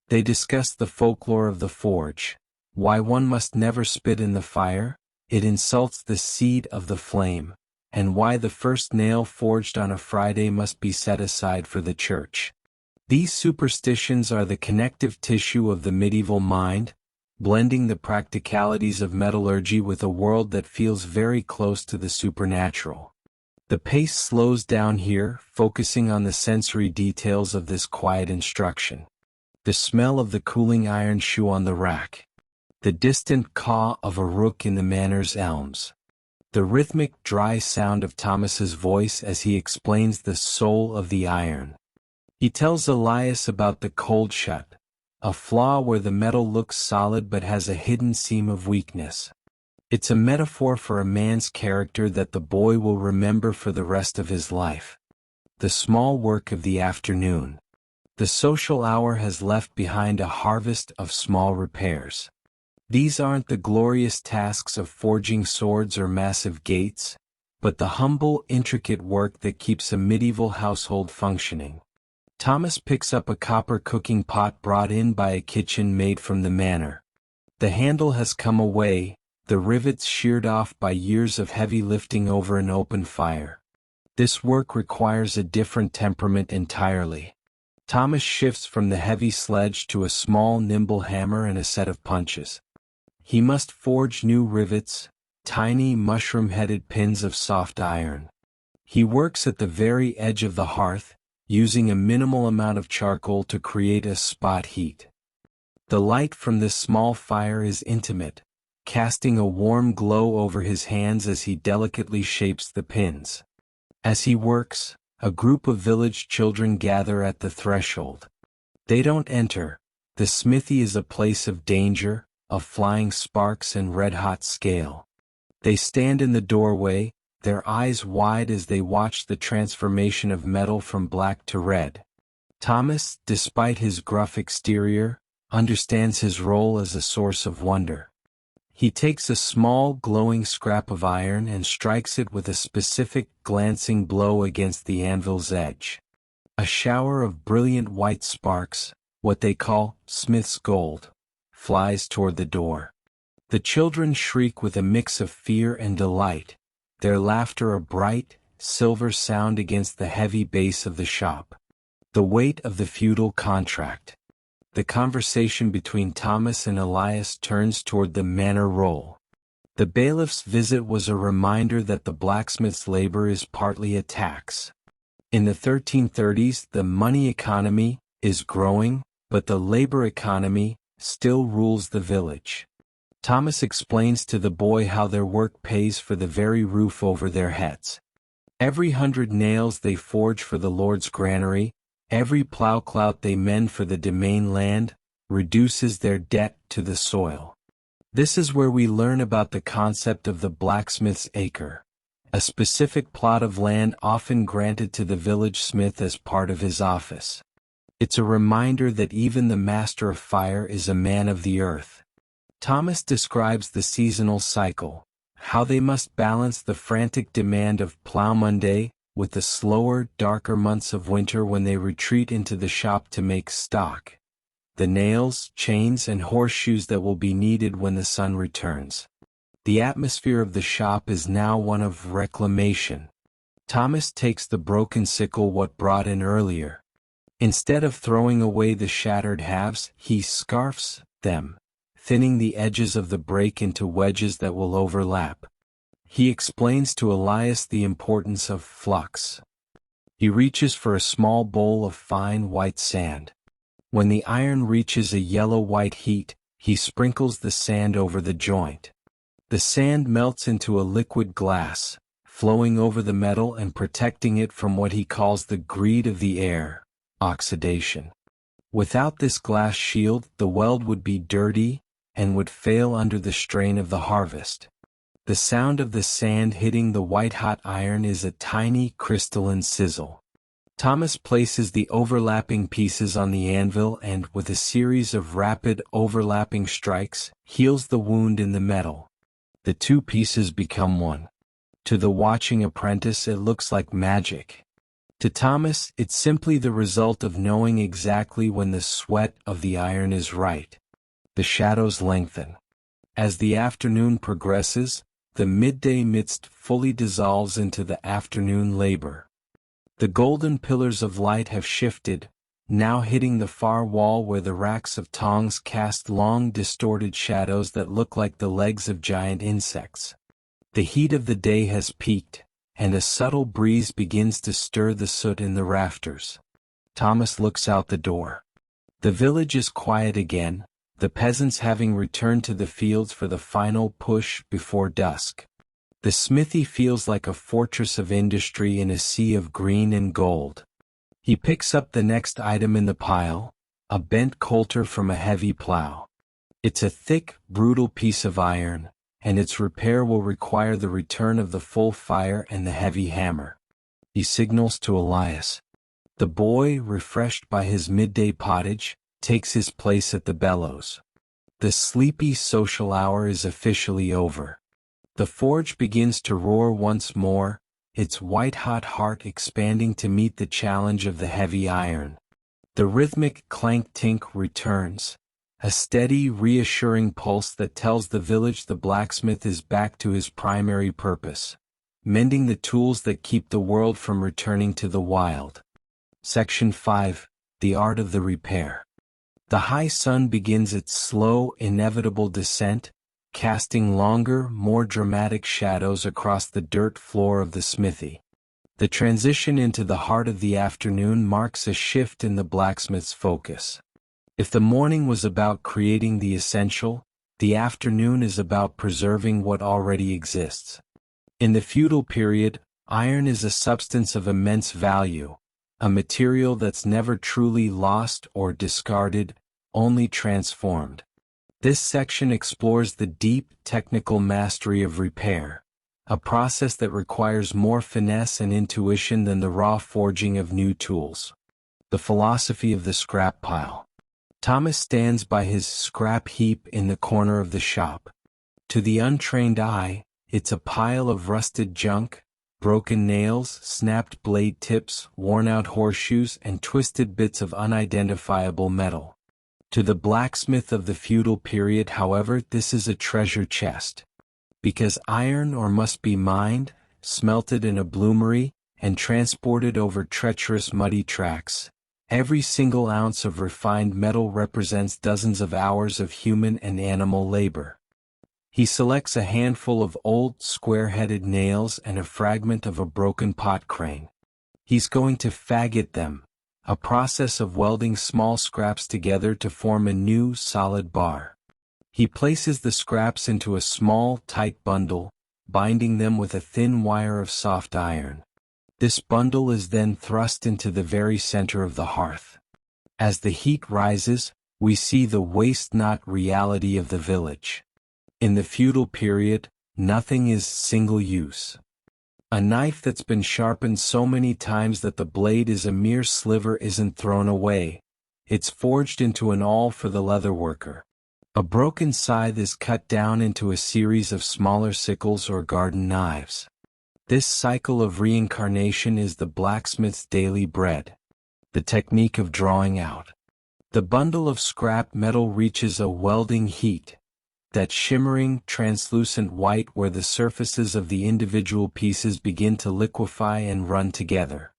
They discuss the folklore of the forge, why one must never spit in the fire, it insults the seed of the flame, and why the first nail forged on a Friday must be set aside for the church. These superstitions are the connective tissue of the medieval mind, blending the practicalities of metallurgy with a world that feels very close to the supernatural. The pace slows down here, focusing on the sensory details of this quiet instruction. The smell of the cooling iron shoe on the rack. The distant caw of a rook in the manor's elms. The rhythmic, dry sound of Thomas's voice as he explains the soul of the iron. He tells Elias about the cold shut, a flaw where the metal looks solid but has a hidden seam of weakness. It's a metaphor for a man's character that the boy will remember for the rest of his life. The small work of the afternoon. The social hour has left behind a harvest of small repairs. These aren't the glorious tasks of forging swords or massive gates, but the humble, intricate work that keeps a medieval household functioning. Thomas picks up a copper cooking pot brought in by a kitchen maid from the manor. The handle has come away, the rivets sheared off by years of heavy lifting over an open fire. This work requires a different temperament entirely. Thomas shifts from the heavy sledge to a small, nimble hammer and a set of punches. He must forge new rivets, tiny mushroom-headed pins of soft iron. He works at the very edge of the hearth, using a minimal amount of charcoal to create a spot heat. The light from this small fire is intimate, casting a warm glow over his hands as he delicately shapes the pins. As he works, a group of village children gather at the threshold. They don't enter. The smithy is a place of danger, of flying sparks and red-hot scale. They stand in the doorway, their eyes wide as they watch the transformation of metal from black to red. Thomas, despite his gruff exterior, understands his role as a source of wonder. He takes a small, glowing scrap of iron and strikes it with a specific, glancing blow against the anvil's edge. A shower of brilliant white sparks, what they call smith's gold, flies toward the door. The children shriek with a mix of fear and delight, their laughter a bright, silver sound against the heavy bass of the shop. The weight of the feudal contract. The conversation between Thomas and Elias turns toward the manor roll. The bailiff's visit was a reminder that the blacksmith's labor is partly a tax. In the 1330s, the money economy is growing, but the labor economy still rules the village. Thomas explains to the boy how their work pays for the very roof over their heads. Every 100 nails they forge for the Lord's granary, every plow clout they mend for the domain land, reduces their debt to the soil. This is where we learn about the concept of the blacksmith's acre, a specific plot of land often granted to the village smith as part of his office. It's a reminder that even the master of fire is a man of the earth. Thomas describes the seasonal cycle, how they must balance the frantic demand of Plough Monday with the slower, darker months of winter when they retreat into the shop to make stock. the nails, chains, and horseshoes that will be needed when the sun returns. The atmosphere of the shop is now one of reclamation. Thomas takes the broken sickle what brought in earlier. Instead of throwing away the shattered halves, he scarfs them, thinning the edges of the break into wedges that will overlap. He explains to Elias the importance of flux. He reaches for a small bowl of fine white sand. When the iron reaches a yellow-white heat, he sprinkles the sand over the joint. The sand melts into a liquid glass, flowing over the metal and protecting it from what he calls the greed of the air, oxidation. Without this glass shield, the weld would be dirty and would fail under the strain of the harvest. The sound of the sand hitting the white-hot iron is a tiny crystalline sizzle. Thomas places the overlapping pieces on the anvil and, with a series of rapid overlapping strikes, heals the wound in the metal. The two pieces become one. To the watching apprentice it looks like magic. To Thomas, it's simply the result of knowing exactly when the sweat of the iron is right. The shadows lengthen. As the afternoon progresses, the midday mist fully dissolves into the afternoon labor. The golden pillars of light have shifted, now hitting the far wall where the racks of tongs cast long distorted shadows that look like the legs of giant insects. The heat of the day has peaked, and a subtle breeze begins to stir the soot in the rafters. Thomas looks out the door. The village is quiet again, the peasants having returned to the fields for the final push before dusk. The smithy feels like a fortress of industry in a sea of green and gold. He picks up the next item in the pile, a bent coulter from a heavy plow. It's a thick, brutal piece of iron, and its repair will require the return of the full fire and the heavy hammer. He signals to Elias. The boy, refreshed by his midday pottage, takes his place at the bellows. The sleepy social hour is officially over. The forge begins to roar once more, its white-hot heart expanding to meet the challenge of the heavy iron. The rhythmic clank-tink returns, a steady, reassuring pulse that tells the village the blacksmith is back to his primary purpose, mending the tools that keep the world from returning to the wild. Section 5. The Art of the Repair. The high sun begins its slow, inevitable descent, casting longer, more dramatic shadows across the dirt floor of the smithy. The transition into the heart of the afternoon marks a shift in the blacksmith's focus. If the morning was about creating the essential, the afternoon is about preserving what already exists. In the feudal period, iron is a substance of immense value, a material that's never truly lost or discarded, only transformed. This section explores the deep, technical mastery of repair, a process that requires more finesse and intuition than the raw forging of new tools. The philosophy of the scrap pile. Thomas stands by his scrap heap in the corner of the shop. To the untrained eye, it's a pile of rusted junk, broken nails, snapped blade tips, worn-out horseshoes, and twisted bits of unidentifiable metal. To the blacksmith of the feudal period, however, this is a treasure chest. Because iron ore must be mined, smelted in a bloomery, and transported over treacherous muddy tracks, every single ounce of refined metal represents dozens of hours of human and animal labor. He selects a handful of old, square-headed nails and a fragment of a broken pot crane. He's going to faggot them, a process of welding small scraps together to form a new, solid bar. He places the scraps into a small, tight bundle, binding them with a thin wire of soft iron. This bundle is then thrust into the very center of the hearth. As the heat rises, we see the waste-not reality of the village. In the feudal period, nothing is single-use. A knife that's been sharpened so many times that the blade is a mere sliver isn't thrown away. It's forged into an awl for the leatherworker. A broken scythe is cut down into a series of smaller sickles or garden knives. This cycle of reincarnation is the blacksmith's daily bread. The technique of drawing out. The bundle of scrap metal reaches a welding heat, that shimmering, translucent white where the surfaces of the individual pieces begin to liquefy and run together.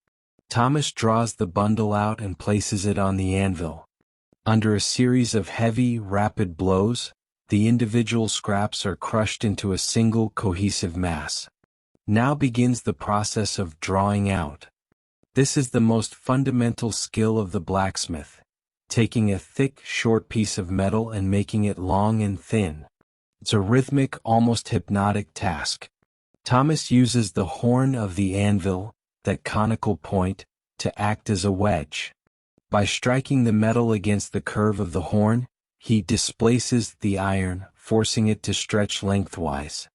Thomas draws the bundle out and places it on the anvil. Under a series of heavy, rapid blows, the individual scraps are crushed into a single cohesive mass. Now begins the process of drawing out. This is the most fundamental skill of the blacksmith, taking a thick, short piece of metal and making it long and thin. It's a rhythmic, almost hypnotic task. Thomas uses the horn of the anvil, that conical point, to act as a wedge. By striking the metal against the curve of the horn, he displaces the iron, forcing it to stretch lengthwise.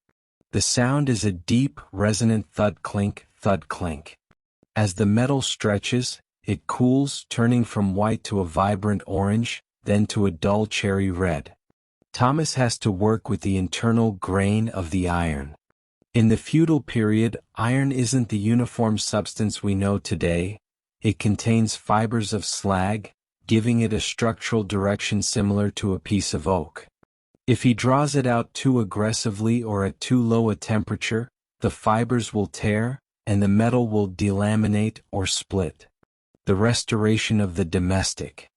The sound is a deep, resonant thud-clink, thud-clink. As the metal stretches, it cools, turning from white to a vibrant orange, then to a dull cherry red. Thomas has to work with the internal grain of the iron. In the feudal period, iron isn't the uniform substance we know today. It contains fibers of slag, giving it a structural direction similar to a piece of oak. If he draws it out too aggressively or at too low a temperature, the fibers will tear, and the metal will delaminate or split. The restoration of the domestic.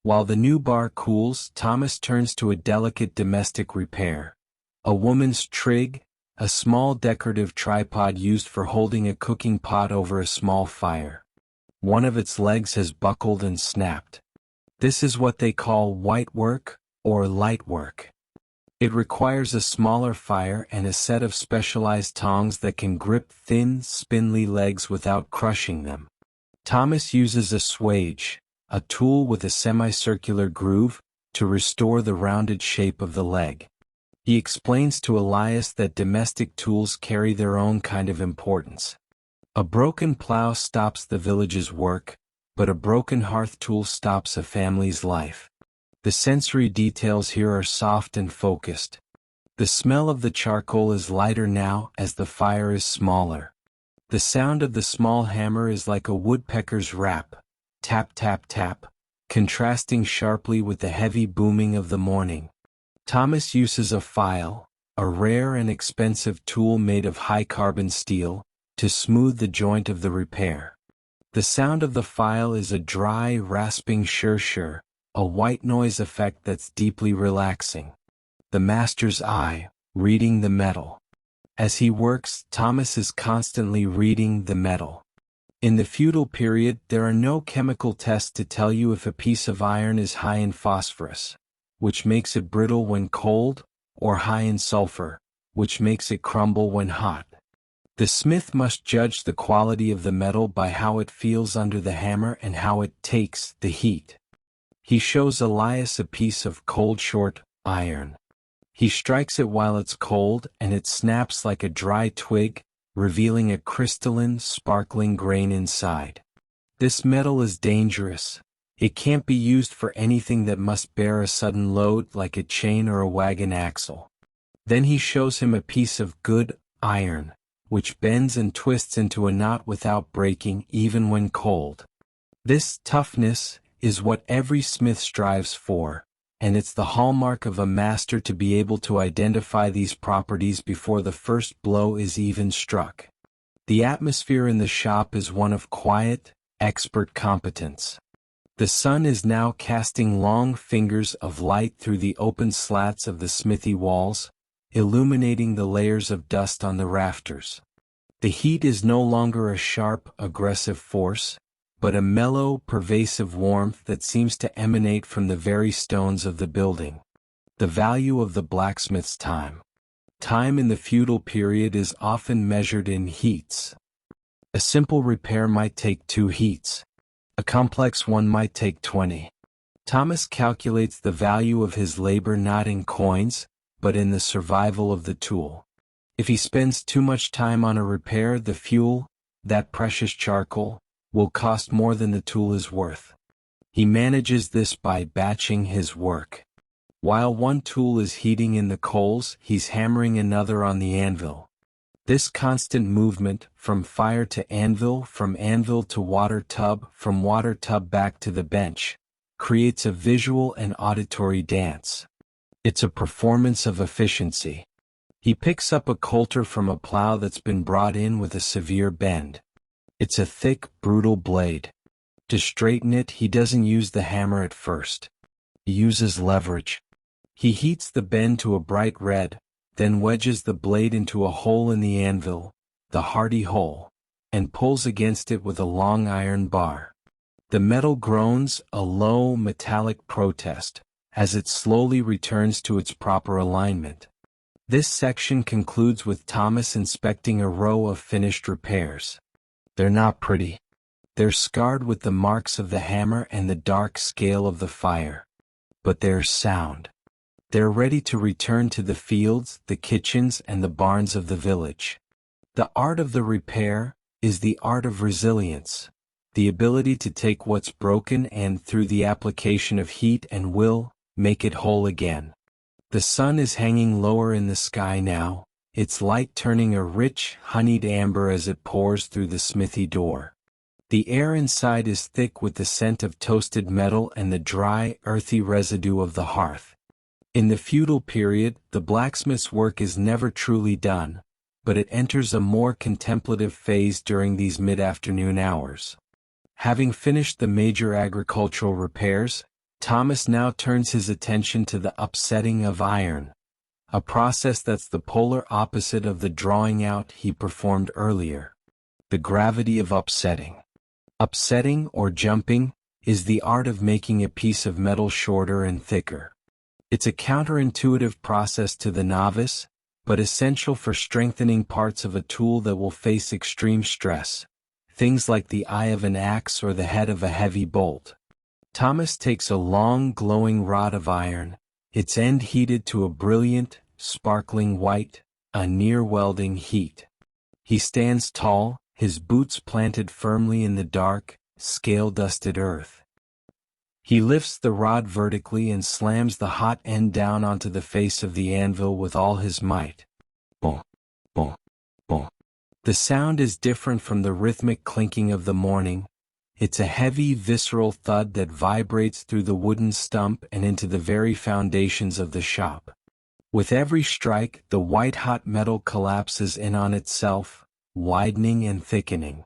While the new bar cools, Thomas turns to a delicate domestic repair. A woman's trig, a small decorative tripod used for holding a cooking pot over a small fire. One of its legs has buckled and snapped. This is what they call white work, or light work. It requires a smaller fire and a set of specialized tongs that can grip thin, spindly legs without crushing them. Thomas uses a swage, a tool with a semicircular groove, to restore the rounded shape of the leg. He explains to Elias that domestic tools carry their own kind of importance. A broken plow stops the village's work, but a broken hearth tool stops a family's life. The sensory details here are soft and focused. The smell of the charcoal is lighter now as the fire is smaller. The sound of the small hammer is like a woodpecker's rap, tap tap tap, contrasting sharply with the heavy booming of the morning. Thomas uses a file, a rare and expensive tool made of high-carbon steel, to smooth the joint of the repair. The sound of the file is a dry, rasping shur-shur, a white noise effect that's deeply relaxing. The master's eye, reading the metal. As he works, Thomas is constantly reading the metal. In the feudal period, there are no chemical tests to tell you if a piece of iron is high in phosphorus, which makes it brittle when cold, or high in sulfur, which makes it crumble when hot. The smith must judge the quality of the metal by how it feels under the hammer and how it takes the heat. He shows Elias a piece of cold short iron. He strikes it while it's cold and it snaps like a dry twig, revealing a crystalline, sparkling grain inside. This metal is dangerous. It can't be used for anything that must bear a sudden load like a chain or a wagon axle. Then he shows him a piece of good iron, which bends and twists into a knot without breaking even when cold. This toughness is what every smith strives for, and it's the hallmark of a master to be able to identify these properties before the first blow is even struck. The atmosphere in the shop is one of quiet, expert competence. The sun is now casting long fingers of light through the open slats of the smithy walls, illuminating the layers of dust on the rafters. The heat is no longer a sharp, aggressive force, but a mellow, pervasive warmth that seems to emanate from the very stones of the building. The value of the blacksmith's time. Time in the feudal period is often measured in heats. A simple repair might take 2 heats. A complex one might take 20. Thomas calculates the value of his labor not in coins, but in the survival of the tool. If he spends too much time on a repair, the fuel, that precious charcoal, will cost more than the tool is worth. He manages this by batching his work. While one tool is heating in the coals, he's hammering another on the anvil. This constant movement, from fire to anvil, from anvil to water tub, from water tub back to the bench, creates a visual and auditory dance. It's a performance of efficiency. He picks up a coulter from a plow that's been brought in with a severe bend. It's a thick, brutal blade. To straighten it, he doesn't use the hammer at first. He uses leverage. He heats the bend to a bright red, then wedges the blade into a hole in the anvil, the hardy hole, and pulls against it with a long iron bar. The metal groans a low, metallic protest, as it slowly returns to its proper alignment. This section concludes with Thomas inspecting a row of finished repairs. They're not pretty. They're scarred with the marks of the hammer and the dark scale of the fire. But they're sound. They're ready to return to the fields, the kitchens, and the barns of the village. The art of the repair is the art of resilience, the ability to take what's broken and, through the application of heat and will, make it whole again. The sun is hanging lower in the sky now, its light turning a rich, honeyed amber as it pours through the smithy door. The air inside is thick with the scent of toasted metal and the dry, earthy residue of the hearth. In the feudal period, the blacksmith's work is never truly done, but it enters a more contemplative phase during these mid-afternoon hours. Having finished the major agricultural repairs, Thomas now turns his attention to the upsetting of iron, a process that's the polar opposite of the drawing out he performed earlier. The gravity of upsetting. Upsetting, or jumping, is the art of making a piece of metal shorter and thicker. It's a counterintuitive process to the novice, but essential for strengthening parts of a tool that will face extreme stress, things like the eye of an axe or the head of a heavy bolt. Thomas takes a long, glowing rod of iron, its end heated to a brilliant, sparkling white, a near-welding heat. He stands tall, his boots planted firmly in the dark, scale-dusted earth. He lifts the rod vertically and slams the hot end down onto the face of the anvil with all his might. Boom, boom, boom. The sound is different from the rhythmic clinking of the morning. It's a heavy, visceral thud that vibrates through the wooden stump and into the very foundations of the shop. With every strike, the white-hot metal collapses in on itself, widening and thickening.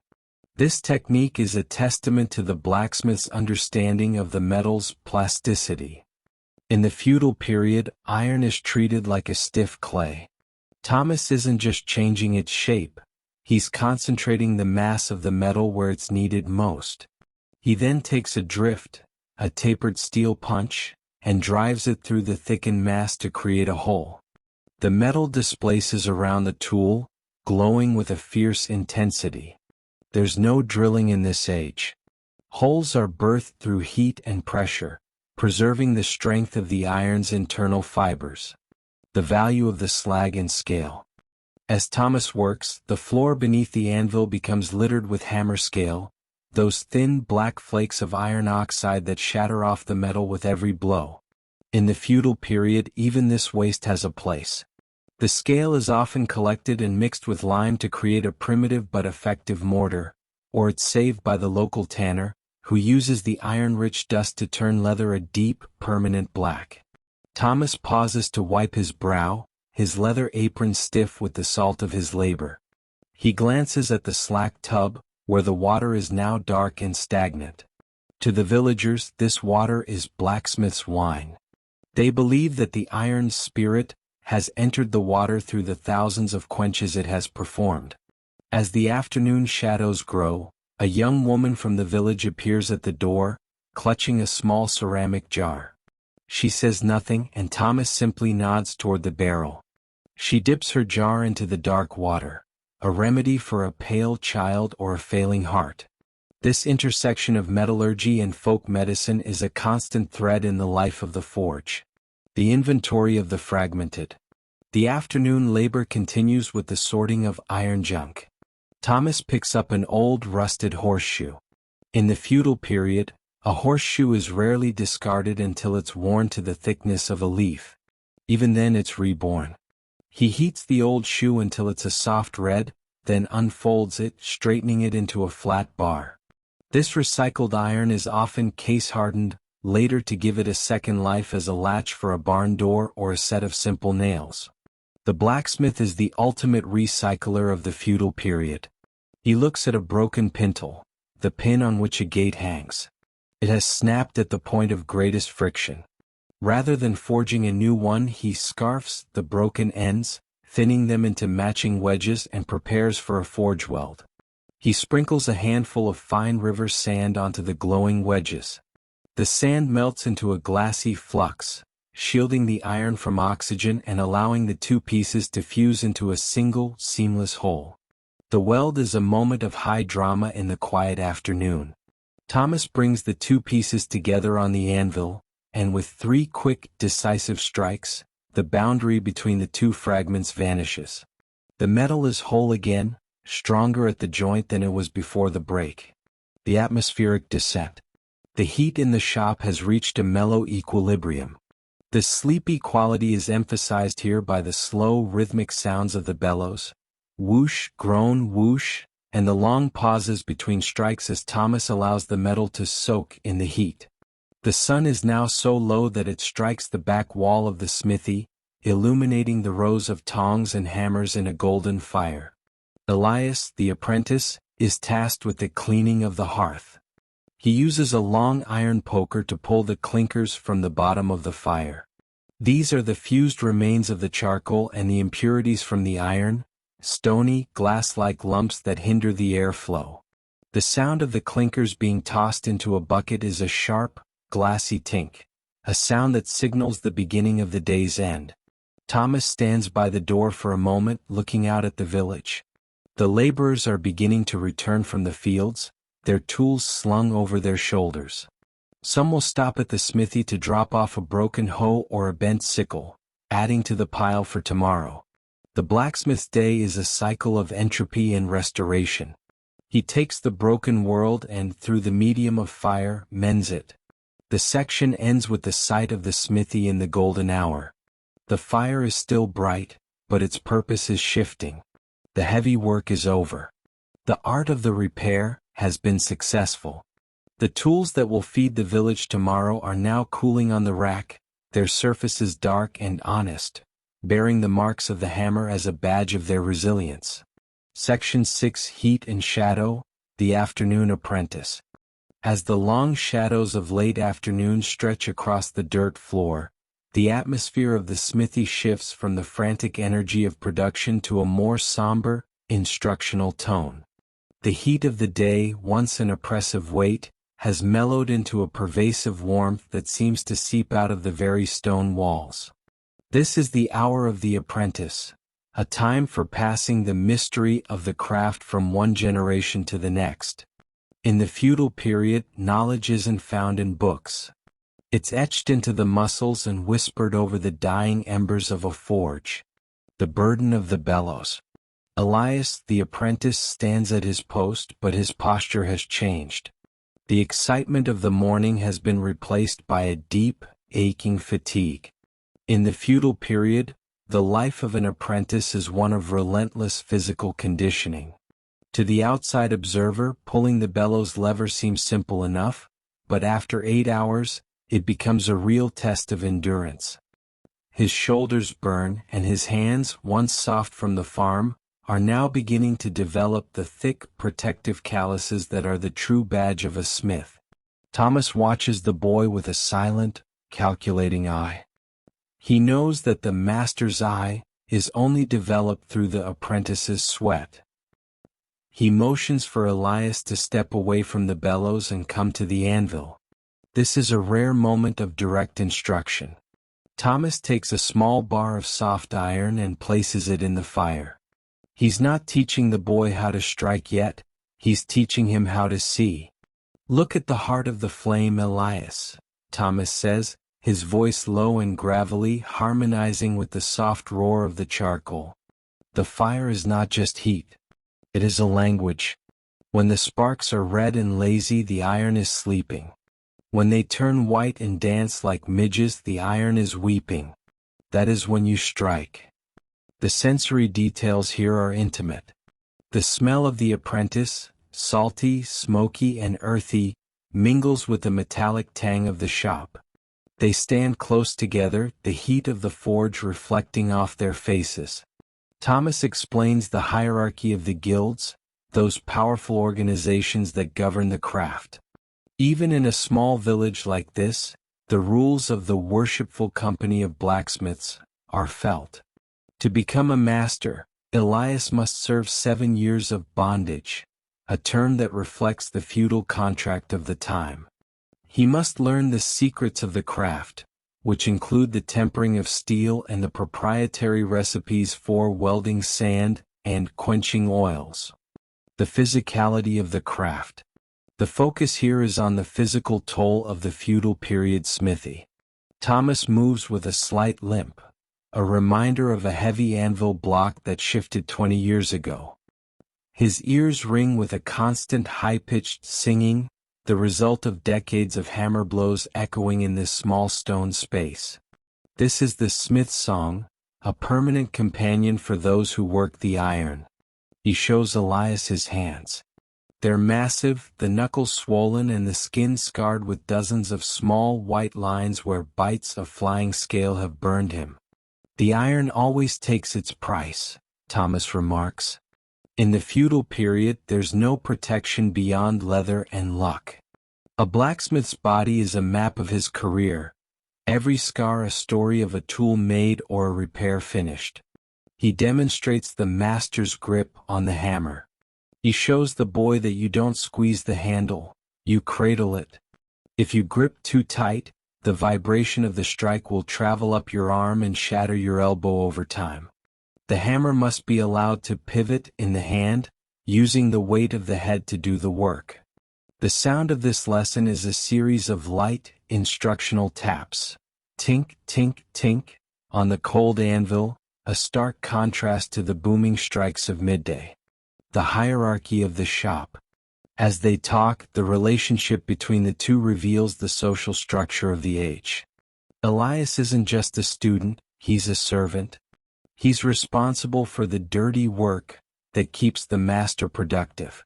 This technique is a testament to the blacksmith's understanding of the metal's plasticity. In the feudal period, iron is treated like a stiff clay. Thomas isn't just changing its shape, he's concentrating the mass of the metal where it's needed most. He then takes a drift, a tapered steel punch, and drives it through the thickened mass to create a hole. The metal displaces around the tool, glowing with a fierce intensity. There's no drilling in this age. Holes are birthed through heat and pressure, preserving the strength of the iron's internal fibers. The value of the slag and scale. As Thomas works, the floor beneath the anvil becomes littered with hammer scale, those thin black flakes of iron oxide that shatter off the metal with every blow. In the feudal period, even this waste has a place. The scale is often collected and mixed with lime to create a primitive but effective mortar, or it's saved by the local tanner, who uses the iron-rich dust to turn leather a deep, permanent black. Thomas pauses to wipe his brow, his leather apron stiff with the salt of his labor. He glances at the slack tub, where the water is now dark and stagnant. To the villagers, this water is blacksmith's wine. They believe that the iron's spirit has entered the water through the thousands of quenches it has performed. As the afternoon shadows grow, a young woman from the village appears at the door, clutching a small ceramic jar. She says nothing, and Thomas simply nods toward the barrel. She dips her jar into the dark water, a remedy for a pale child or a failing heart. This intersection of metallurgy and folk medicine is a constant thread in the life of the forge. The inventory of the fragmented. The afternoon labor continues with the sorting of iron junk. Thomas picks up an old rusted horseshoe. In the feudal period, a horseshoe is rarely discarded until it's worn to the thickness of a leaf. Even then it's reborn. He heats the old shoe until it's a soft red, then unfolds it, straightening it into a flat bar. This recycled iron is often case-hardened, later to give it a second life as a latch for a barn door or a set of simple nails. The blacksmith is the ultimate recycler of the feudal period. He looks at a broken pintle, the pin on which a gate hangs. It has snapped at the point of greatest friction. Rather than forging a new one, he scarfs the broken ends, thinning them into matching wedges, and prepares for a forge weld. He sprinkles a handful of fine river sand onto the glowing wedges. The sand melts into a glassy flux, shielding the iron from oxygen and allowing the two pieces to fuse into a single, seamless whole. The weld is a moment of high drama in the quiet afternoon. Thomas brings the two pieces together on the anvil, and with 3 quick, decisive strikes, the boundary between the two fragments vanishes. The metal is whole again, stronger at the joint than it was before the break. The atmospheric descent. The heat in the shop has reached a mellow equilibrium. The sleepy quality is emphasized here by the slow, rhythmic sounds of the bellows, whoosh, groan, whoosh, and the long pauses between strikes as Thomas allows the metal to soak in the heat. The sun is now so low that it strikes the back wall of the smithy, illuminating the rows of tongs and hammers in a golden fire. Elias, the apprentice, is tasked with the cleaning of the hearth. He uses a long iron poker to pull the clinkers from the bottom of the fire. These are the fused remains of the charcoal and the impurities from the iron, stony, glass-like lumps that hinder the airflow. The sound of the clinkers being tossed into a bucket is a sharp, glassy tink, a sound that signals the beginning of the day's end. Thomas stands by the door for a moment, looking out at the village. The laborers are beginning to return from the fields, their tools slung over their shoulders. Some will stop at the smithy to drop off a broken hoe or a bent sickle, adding to the pile for tomorrow. The blacksmith's day is a cycle of entropy and restoration. He takes the broken world and, through the medium of fire, mends it. The section ends with the sight of the smithy in the golden hour. The fire is still bright, but its purpose is shifting. The heavy work is over. The art of the repair has been successful. The tools that will feed the village tomorrow are now cooling on the rack, their surfaces dark and honest, bearing the marks of the hammer as a badge of their resilience. Section 6: Heat and Shadow, the Afternoon Apprentice. As the long shadows of late afternoon stretch across the dirt floor, the atmosphere of the smithy shifts from the frantic energy of production to a more somber, instructional tone. The heat of the day, once an oppressive weight, has mellowed into a pervasive warmth that seems to seep out of the very stone walls. This is the hour of the apprentice, a time for passing the mystery of the craft from one generation to the next. In the feudal period, knowledge isn't found in books. It's etched into the muscles and whispered over the dying embers of a forge. The burden of the bellows. Elias, the apprentice, stands at his post, but his posture has changed. The excitement of the morning has been replaced by a deep, aching fatigue. In the feudal period, the life of an apprentice is one of relentless physical conditioning. To the outside observer, pulling the bellows lever seems simple enough, but after 8 hours, it becomes a real test of endurance. His shoulders burn, and his hands, once soft from the farm, are now beginning to develop the thick, protective calluses that are the true badge of a smith. Thomas watches the boy with a silent, calculating eye. He knows that the master's eye is only developed through the apprentice's sweat. He motions for Elias to step away from the bellows and come to the anvil. This is a rare moment of direct instruction. Thomas takes a small bar of soft iron and places it in the fire. He's not teaching the boy how to strike yet, he's teaching him how to see. "Look at the heart of the flame, Elias," Thomas says, his voice low and gravelly, harmonizing with the soft roar of the charcoal. The fire is not just heat. It is a language. When the sparks are red and lazy, the iron is sleeping. When they turn white and dance like midges, the iron is weeping. That is when you strike. The sensory details here are intimate. The smell of the apprentice, salty, smoky, and earthy, mingles with the metallic tang of the shop. They stand close together, the heat of the forge reflecting off their faces. Thomas explains the hierarchy of the guilds, those powerful organizations that govern the craft. Even in a small village like this, the rules of the worshipful company of blacksmiths are felt. To become a master, Elias must serve 7 years of bondage, a term that reflects the feudal contract of the time. He must learn the secrets of the craft, which include the tempering of steel and the proprietary recipes for welding sand and quenching oils. The physicality of the craft. The focus here is on the physical toll of the feudal period smithy. Thomas moves with a slight limp, a reminder of a heavy anvil block that shifted 20 years ago. His ears ring with a constant high-pitched singing, the result of decades of hammer blows echoing in this small stone space. This is the smith's song, a permanent companion for those who work the iron. He shows Elias his hands. They're massive, the knuckles swollen and the skin scarred with dozens of small white lines where bites of flying scale have burned him. The iron always takes its price, Thomas remarks. In the feudal period, there's no protection beyond leather and luck. A blacksmith's body is a map of his career, every scar a story of a tool made or a repair finished. He demonstrates the master's grip on the hammer. He shows the boy that you don't squeeze the handle, you cradle it. If you grip too tight, the vibration of the strike will travel up your arm and shatter your elbow over time. The hammer must be allowed to pivot in the hand, using the weight of the head to do the work. The sound of this lesson is a series of light, instructional taps. Tink, tink, tink, on the cold anvil, a stark contrast to the booming strikes of midday. The hierarchy of the shop. As they talk, the relationship between the two reveals the social structure of the age. Elias isn't just a student, he's a servant. He's responsible for the dirty work that keeps the master productive.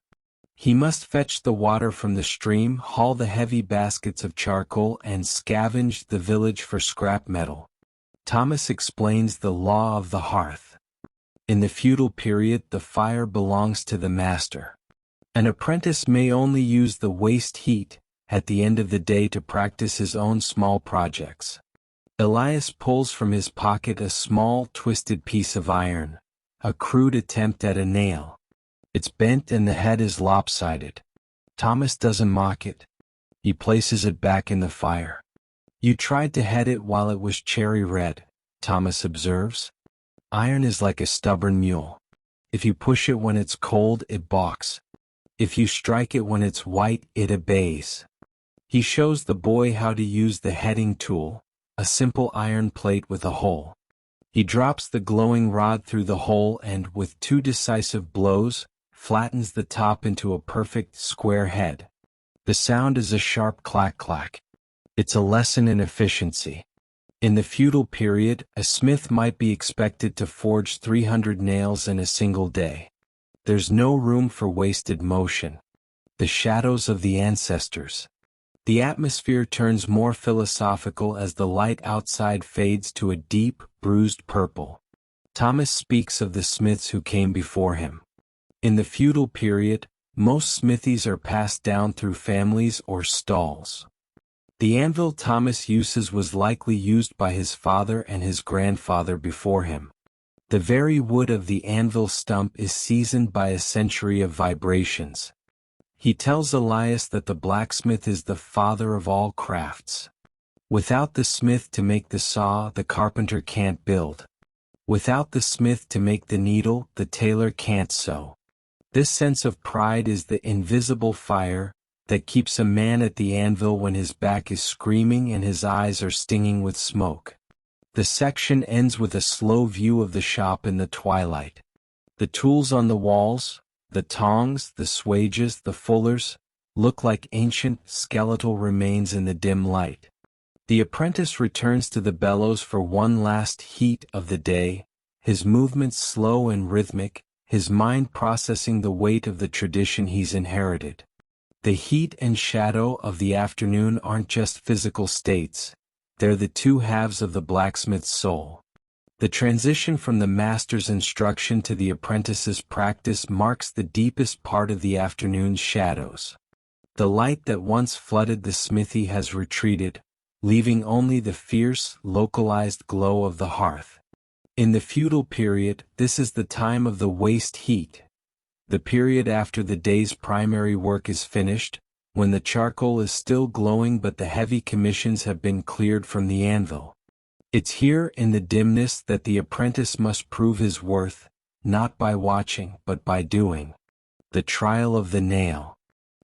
He must fetch the water from the stream, haul the heavy baskets of charcoal, and scavenge the village for scrap metal. Thomas explains the law of the hearth. In the feudal period, the fire belongs to the master. An apprentice may only use the waste heat at the end of the day to practice his own small projects. Elias pulls from his pocket a small, twisted piece of iron, a crude attempt at a nail. It's bent and the head is lopsided. Thomas doesn't mock it. He places it back in the fire. You tried to head it while it was cherry red, Thomas observes. Iron is like a stubborn mule. If you push it when it's cold, it balks. If you strike it when it's white, it obeys. He shows the boy how to use the heading tool, a simple iron plate with a hole. He drops the glowing rod through the hole and, with 2 decisive blows, flattens the top into a perfect square head. The sound is a sharp clack-clack. It's a lesson in efficiency. In the feudal period, a smith might be expected to forge 300 nails in a single day. There's no room for wasted motion. The shadows of the ancestors. The atmosphere turns more philosophical as the light outside fades to a deep, bruised purple. Thomas speaks of the smiths who came before him. In the feudal period, most smithies are passed down through families or stalls. The anvil Thomas uses was likely used by his father and his grandfather before him. The very wood of the anvil stump is seasoned by a century of vibrations. He tells Elias that the blacksmith is the father of all crafts. Without the smith to make the saw, the carpenter can't build. Without the smith to make the needle, the tailor can't sew. This sense of pride is the invisible fire that keeps a man at the anvil when his back is screaming and his eyes are stinging with smoke. The section ends with a slow view of the shop in the twilight. The tools on the walls, the tongs, the swages, the fullers, look like ancient, skeletal remains in the dim light. The apprentice returns to the bellows for one last heat of the day, his movements slow and rhythmic, his mind processing the weight of the tradition he's inherited. The heat and shadow of the afternoon aren't just physical states, they're the two halves of the blacksmith's soul. The transition from the master's instruction to the apprentice's practice marks the deepest part of the afternoon's shadows. The light that once flooded the smithy has retreated, leaving only the fierce, localized glow of the hearth. In the feudal period, this is the time of the waste heat, the period after the day's primary work is finished, when the charcoal is still glowing but the heavy commissions have been cleared from the anvil. It's here in the dimness that the apprentice must prove his worth, not by watching but by doing. The trial of the nail.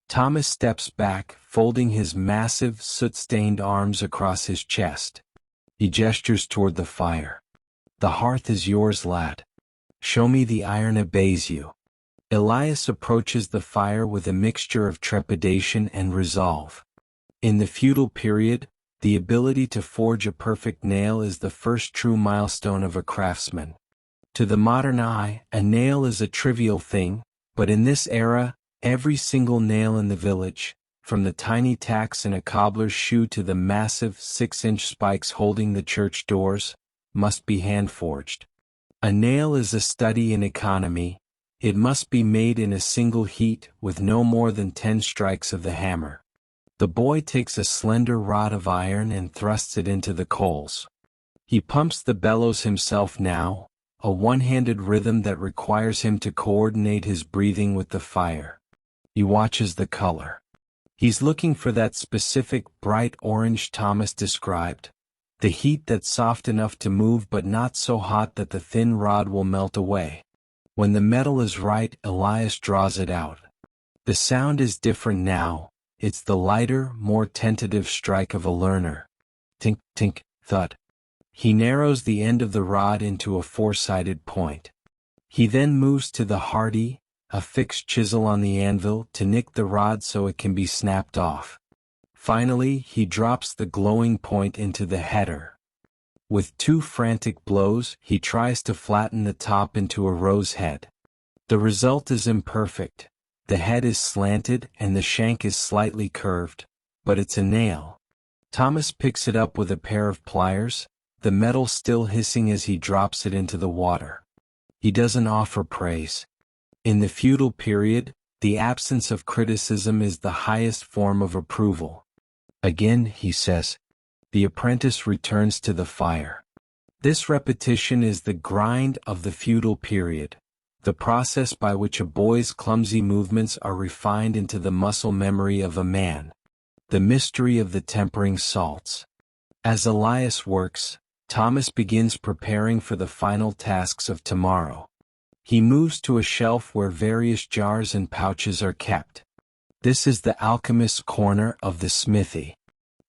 Thomas steps back, folding his massive, soot-stained arms across his chest. He gestures toward the fire. The hearth is yours, lad. Show me the iron obeys you. Elias approaches the fire with a mixture of trepidation and resolve. In the feudal period, the ability to forge a perfect nail is the first true milestone of a craftsman. To the modern eye, a nail is a trivial thing, but in this era, every single nail in the village, from the tiny tacks in a cobbler's shoe to the massive 6-inch spikes holding the church doors, must be hand-forged. A nail is a study in economy. It must be made in a single heat with no more than 10 strikes of the hammer. The boy takes a slender rod of iron and thrusts it into the coals. He pumps the bellows himself now, a one-handed rhythm that requires him to coordinate his breathing with the fire. He watches the color. He's looking for that specific bright orange Thomas described, the heat that's soft enough to move but not so hot that the thin rod will melt away. When the metal is right, Elias draws it out. The sound is different now. It's the lighter, more tentative strike of a learner. Tink, tink, thud. He narrows the end of the rod into a four-sided point. He then moves to the hardy, a fixed chisel on the anvil to nick the rod so it can be snapped off. Finally, he drops the glowing point into the header. With 2 frantic blows, he tries to flatten the top into a rose head. The result is imperfect. The head is slanted and the shank is slightly curved, but it's a nail. Thomas picks it up with a pair of pliers, the metal still hissing as he drops it into the water. He doesn't offer praise. In the feudal period, the absence of criticism is the highest form of approval. Again, he says. The apprentice returns to the fire. This repetition is the grind of the feudal period, the process by which a boy's clumsy movements are refined into the muscle memory of a man. The mystery of the tempering salts. As Elias works, Thomas begins preparing for the final tasks of tomorrow. He moves to a shelf where various jars and pouches are kept. This is the alchemist's corner of the smithy.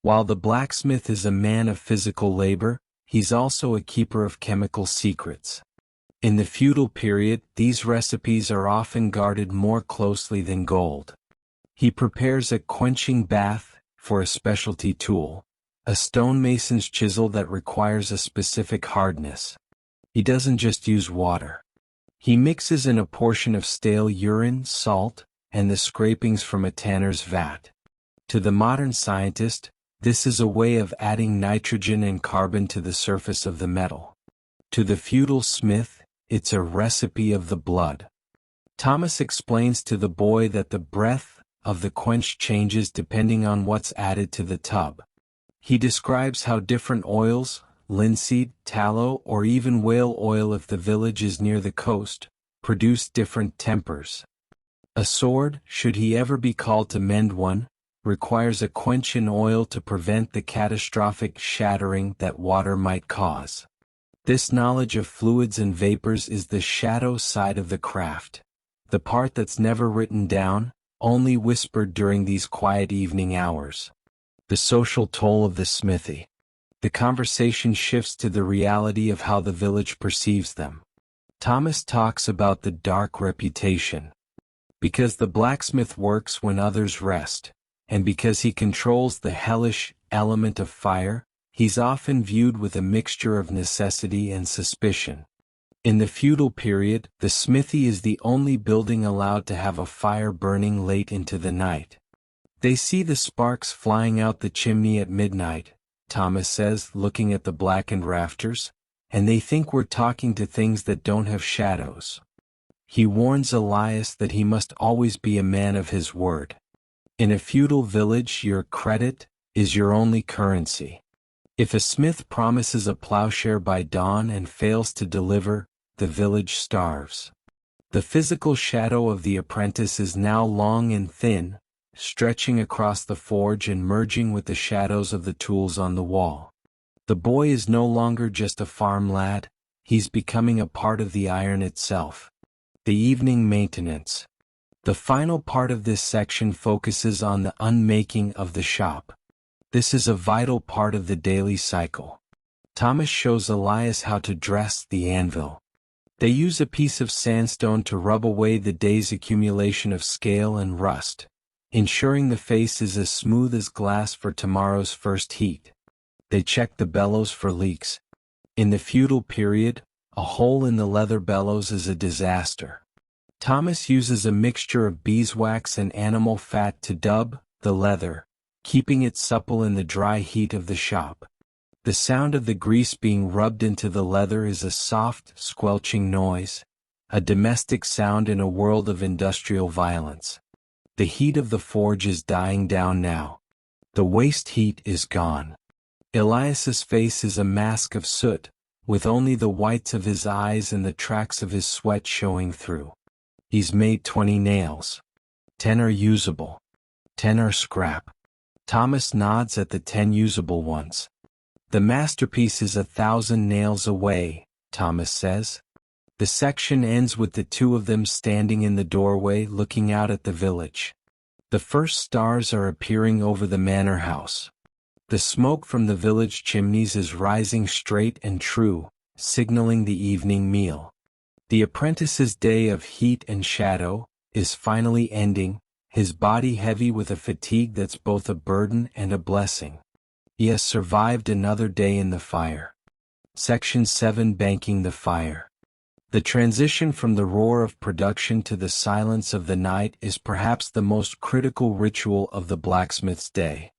While the blacksmith is a man of physical labor, he's also a keeper of chemical secrets. In the feudal period, these recipes are often guarded more closely than gold. He prepares a quenching bath for a specialty tool, a stonemason's chisel that requires a specific hardness. He doesn't just use water. He mixes in a portion of stale urine, salt, and the scrapings from a tanner's vat. To the modern scientist, this is a way of adding nitrogen and carbon to the surface of the metal. To the feudal smith, it's a recipe of the blood. Thomas explains to the boy that the breath of the quench changes depending on what's added to the tub. He describes how different oils, linseed, tallow, or even whale oil if the village is near the coast, produce different tempers. A sword, should he ever be called to mend one, requires a quench in oil to prevent the catastrophic shattering that water might cause. This knowledge of fluids and vapors is the shadow side of the craft, the part that's never written down, only whispered during these quiet evening hours. The social toll of the smithy. The conversation shifts to the reality of how the village perceives them. Thomas talks about the dark reputation. Because the blacksmith works when others rest, and because he controls the hellish element of fire, he's often viewed with a mixture of necessity and suspicion. In the feudal period, the smithy is the only building allowed to have a fire burning late into the night. They see the sparks flying out the chimney at midnight, Thomas says, looking at the blackened rafters, and they think we're talking to things that don't have shadows. He warns Elias that he must always be a man of his word. In a feudal village, your credit is your only currency. If a smith promises a plowshare by dawn and fails to deliver, the village starves. The physical shadow of the apprentice is now long and thin, stretching across the forge and merging with the shadows of the tools on the wall. The boy is no longer just a farm lad, he's becoming a part of the iron itself. The evening maintenance. The final part of this section focuses on the unmaking of the shop. This is a vital part of the daily cycle. Thomas shows Elias how to dress the anvil. They use a piece of sandstone to rub away the day's accumulation of scale and rust, ensuring the face is as smooth as glass for tomorrow's first heat. They check the bellows for leaks. In the feudal period, a hole in the leather bellows is a disaster. Thomas uses a mixture of beeswax and animal fat to dub the leather, keeping it supple in the dry heat of the shop. The sound of the grease being rubbed into the leather is a soft, squelching noise, a domestic sound in a world of industrial violence. The heat of the forge is dying down now. The waste heat is gone. Elias's face is a mask of soot, with only the whites of his eyes and the tracks of his sweat showing through. He's made 20 nails. 10 are usable. 10 are scrap. Thomas nods at the 10 usable ones. The masterpiece is 1,000 nails away, Thomas says. The section ends with the two of them standing in the doorway looking out at the village. The first stars are appearing over the manor house. The smoke from the village chimneys is rising straight and true, signaling the evening meal. The apprentice's day of heat and shadow is finally ending, his body heavy with a fatigue that's both a burden and a blessing. He has survived another day in the fire. Section 7, Banking the Fire. The transition from the roar of production to the silence of the night is perhaps the most critical ritual of the blacksmith's day.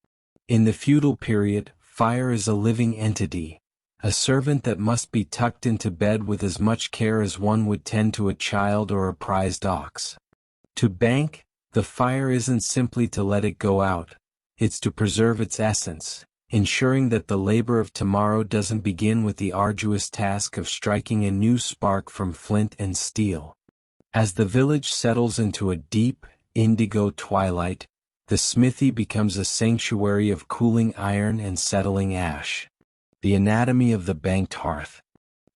In the feudal period, fire is a living entity, a servant that must be tucked into bed with as much care as one would tend to a child or a prized ox. To bank the fire isn't simply to let it go out, it's to preserve its essence, ensuring that the labor of tomorrow doesn't begin with the arduous task of striking a new spark from flint and steel. As the village settles into a deep, indigo twilight, the smithy becomes a sanctuary of cooling iron and settling ash. The anatomy of the banked hearth.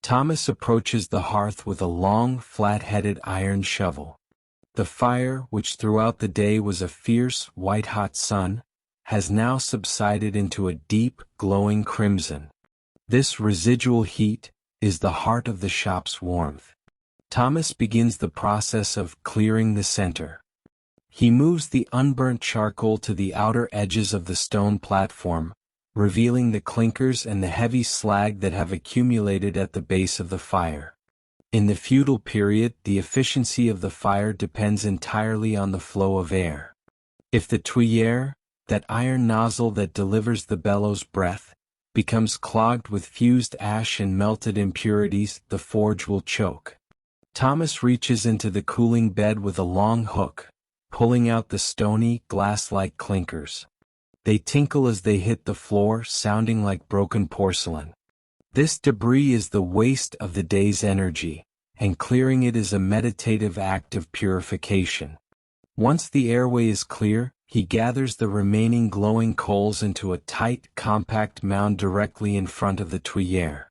Thomas approaches the hearth with a long, flat-headed iron shovel. The fire, which throughout the day was a fierce, white-hot sun, has now subsided into a deep, glowing crimson. This residual heat is the heart of the shop's warmth. Thomas begins the process of clearing the center. He moves the unburnt charcoal to the outer edges of the stone platform, revealing the clinkers and the heavy slag that have accumulated at the base of the fire. In the feudal period, the efficiency of the fire depends entirely on the flow of air. If the tuyere, that iron nozzle that delivers the bellows' breath, becomes clogged with fused ash and melted impurities, the forge will choke. Thomas reaches into the cooling bed with a long hook, pulling out the stony, glass-like clinkers. They tinkle as they hit the floor, sounding like broken porcelain. This debris is the waste of the day's energy, and clearing it is a meditative act of purification. Once the airway is clear, he gathers the remaining glowing coals into a tight, compact mound directly in front of the tuyere.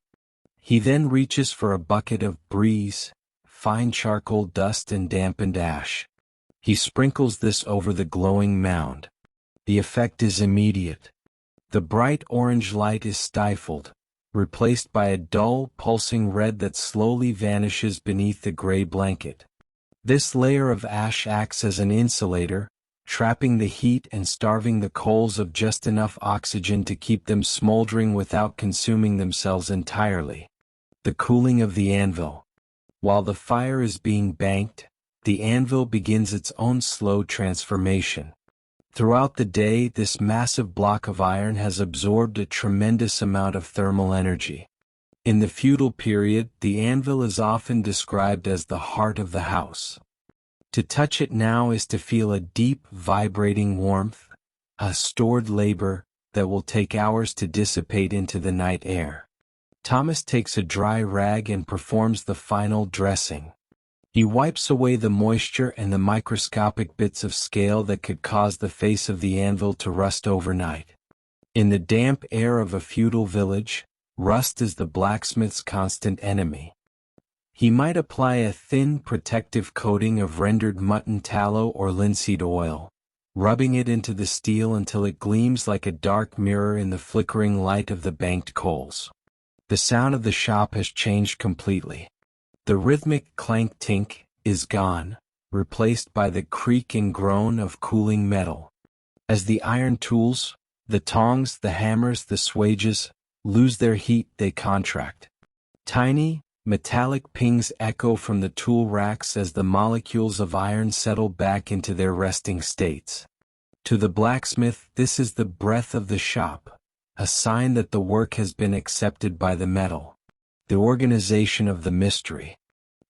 He then reaches for a bucket of brise, fine charcoal dust and dampened ash. He sprinkles this over the glowing mound. The effect is immediate. The bright orange light is stifled, replaced by a dull, pulsing red that slowly vanishes beneath the gray blanket. This layer of ash acts as an insulator, trapping the heat and starving the coals of just enough oxygen to keep them smoldering without consuming themselves entirely. The cooling of the anvil. While the fire is being banked, the anvil begins its own slow transformation. Throughout the day, this massive block of iron has absorbed a tremendous amount of thermal energy. In the feudal period, the anvil is often described as the heart of the house. To touch it now is to feel a deep, vibrating warmth, a stored labor that will take hours to dissipate into the night air. Thomas takes a dry rag and performs the final dressing. He wipes away the moisture and the microscopic bits of scale that could cause the face of the anvil to rust overnight. In the damp air of a feudal village, rust is the blacksmith's constant enemy. He might apply a thin protective coating of rendered mutton tallow or linseed oil, rubbing it into the steel until it gleams like a dark mirror in the flickering light of the banked coals. The sound of the shop has changed completely. The rhythmic clank-tink is gone, replaced by the creak and groan of cooling metal. As the iron tools, the tongs, the hammers, the swages, lose their heat, they contract. Tiny, metallic pings echo from the tool racks as the molecules of iron settle back into their resting states. To the blacksmith, this is the breath of the shop, a sign that the work has been accepted by the metal. The organization of the mystery.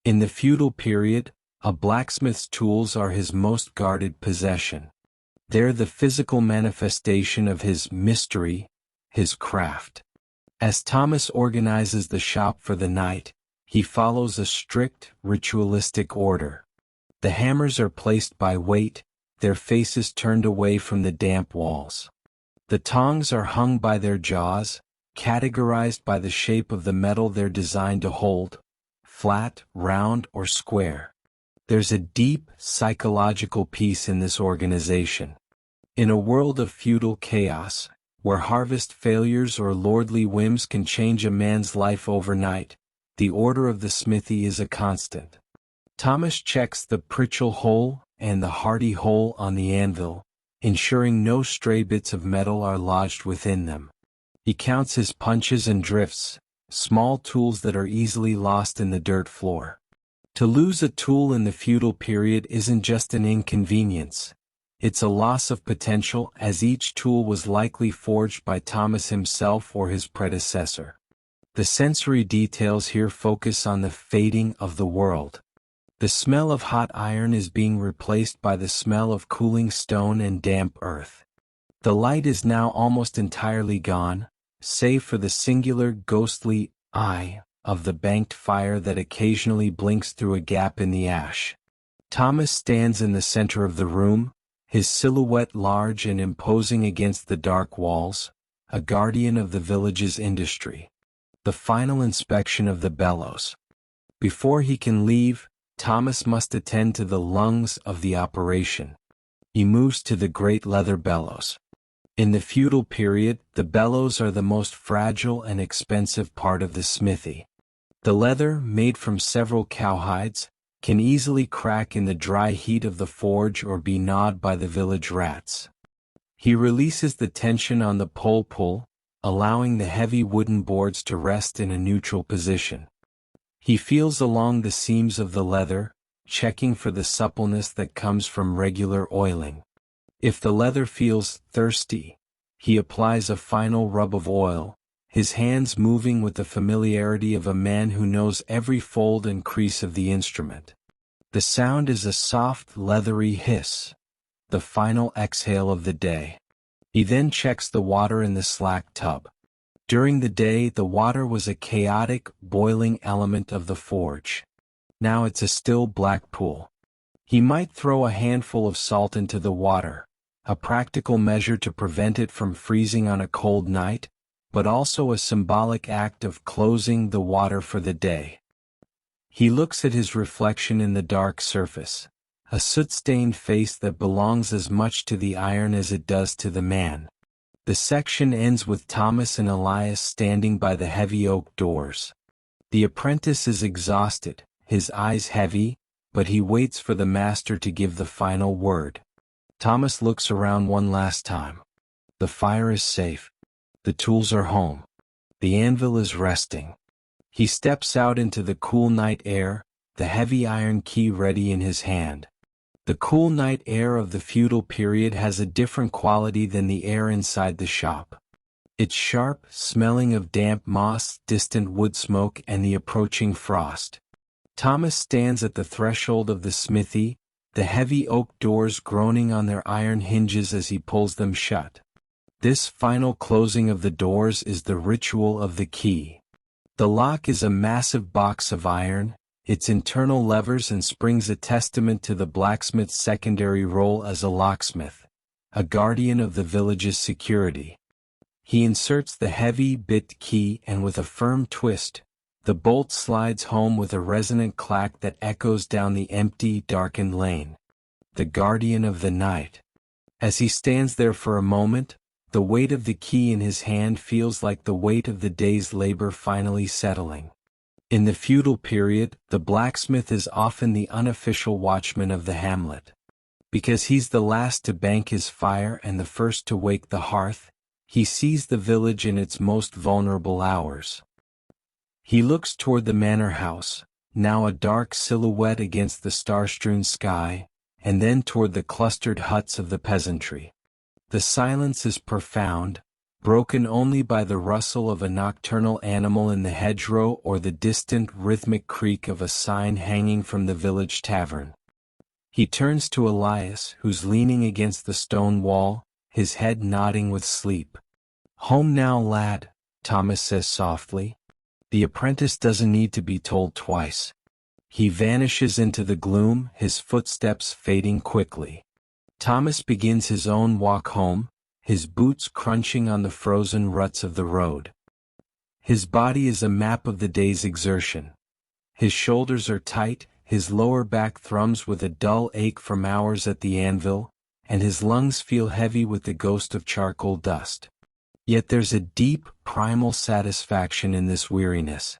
In the feudal period, a blacksmith's tools are his most guarded possession. They're the physical manifestation of his mystery, his craft. As Thomas organizes the shop for the night, he follows a strict, ritualistic order. The hammers are placed by weight, their faces turned away from the damp walls. The tongs are hung by their jaws, categorized by the shape of the metal they're designed to hold, flat, round, or square. There's a deep, psychological peace in this organization. In a world of feudal chaos, where harvest failures or lordly whims can change a man's life overnight, the order of the smithy is a constant. Thomas checks the Pritchell hole and the Hardy hole on the anvil, ensuring no stray bits of metal are lodged within them. He counts his punches and drifts, small tools that are easily lost in the dirt floor. To lose a tool in the feudal period isn't just an inconvenience. It's a loss of potential, as each tool was likely forged by Thomas himself or his predecessor. The sensory details here focus on the fading of the world. The smell of hot iron is being replaced by the smell of cooling stone and damp earth. The light is now almost entirely gone, save for the singular ghostly eye of the banked fire that occasionally blinks through a gap in the ash. Thomas stands in the center of the room, his silhouette large and imposing against the dark walls, a guardian of the village's industry. The final inspection of the bellows. Before he can leave, Thomas must attend to the lungs of the operation. He moves to the great leather bellows. In the feudal period, the bellows are the most fragile and expensive part of the smithy. The leather, made from several cowhides, can easily crack in the dry heat of the forge or be gnawed by the village rats. He releases the tension on the pole pull, allowing the heavy wooden boards to rest in a neutral position. He feels along the seams of the leather, checking for the suppleness that comes from regular oiling. If the leather feels thirsty, he applies a final rub of oil, his hands moving with the familiarity of a man who knows every fold and crease of the instrument. The sound is a soft, leathery hiss, the final exhale of the day. He then checks the water in the slack tub. During the day, the water was a chaotic, boiling element of the forge. Now it's a still black pool. He might throw a handful of salt into the water, a practical measure to prevent it from freezing on a cold night, but also a symbolic act of closing the water for the day. He looks at his reflection in the dark surface, a soot-stained face that belongs as much to the iron as it does to the man. The section ends with Thomas and Elias standing by the heavy oak doors. The apprentice is exhausted, his eyes heavy, but he waits for the master to give the final word. Thomas looks around one last time. The fire is safe. The tools are home. The anvil is resting. He steps out into the cool night air, the heavy iron key ready in his hand. The cool night air of the feudal period has a different quality than the air inside the shop. It's sharp, smelling of damp moss, distant wood smoke, and the approaching frost. Thomas stands at the threshold of the smithy, the heavy oak doors groaning on their iron hinges as he pulls them shut. This final closing of the doors is the ritual of the key. The lock is a massive box of iron, its internal levers and springs a testament to the blacksmith's secondary role as a locksmith, a guardian of the village's security. He inserts the heavy bit key and with a firm twist, the bolt slides home with a resonant clack that echoes down the empty, darkened lane. The guardian of the night. As he stands there for a moment, the weight of the key in his hand feels like the weight of the day's labor finally settling. In the feudal period, the blacksmith is often the unofficial watchman of the hamlet. Because he's the last to bank his fire and the first to wake the hearth, he sees the village in its most vulnerable hours. He looks toward the manor house, now a dark silhouette against the star-strewn sky, and then toward the clustered huts of the peasantry. The silence is profound, broken only by the rustle of a nocturnal animal in the hedgerow or the distant rhythmic creak of a sign hanging from the village tavern. He turns to Elias, who's leaning against the stone wall, his head nodding with sleep. "Home now, lad," Thomas says softly. The apprentice doesn't need to be told twice. He vanishes into the gloom, his footsteps fading quickly. Thomas begins his own walk home, his boots crunching on the frozen ruts of the road. His body is a map of the day's exertion. His shoulders are tight, his lower back thrums with a dull ache from hours at the anvil, and his lungs feel heavy with the ghost of charcoal dust. Yet there's a deep, primal satisfaction in this weariness.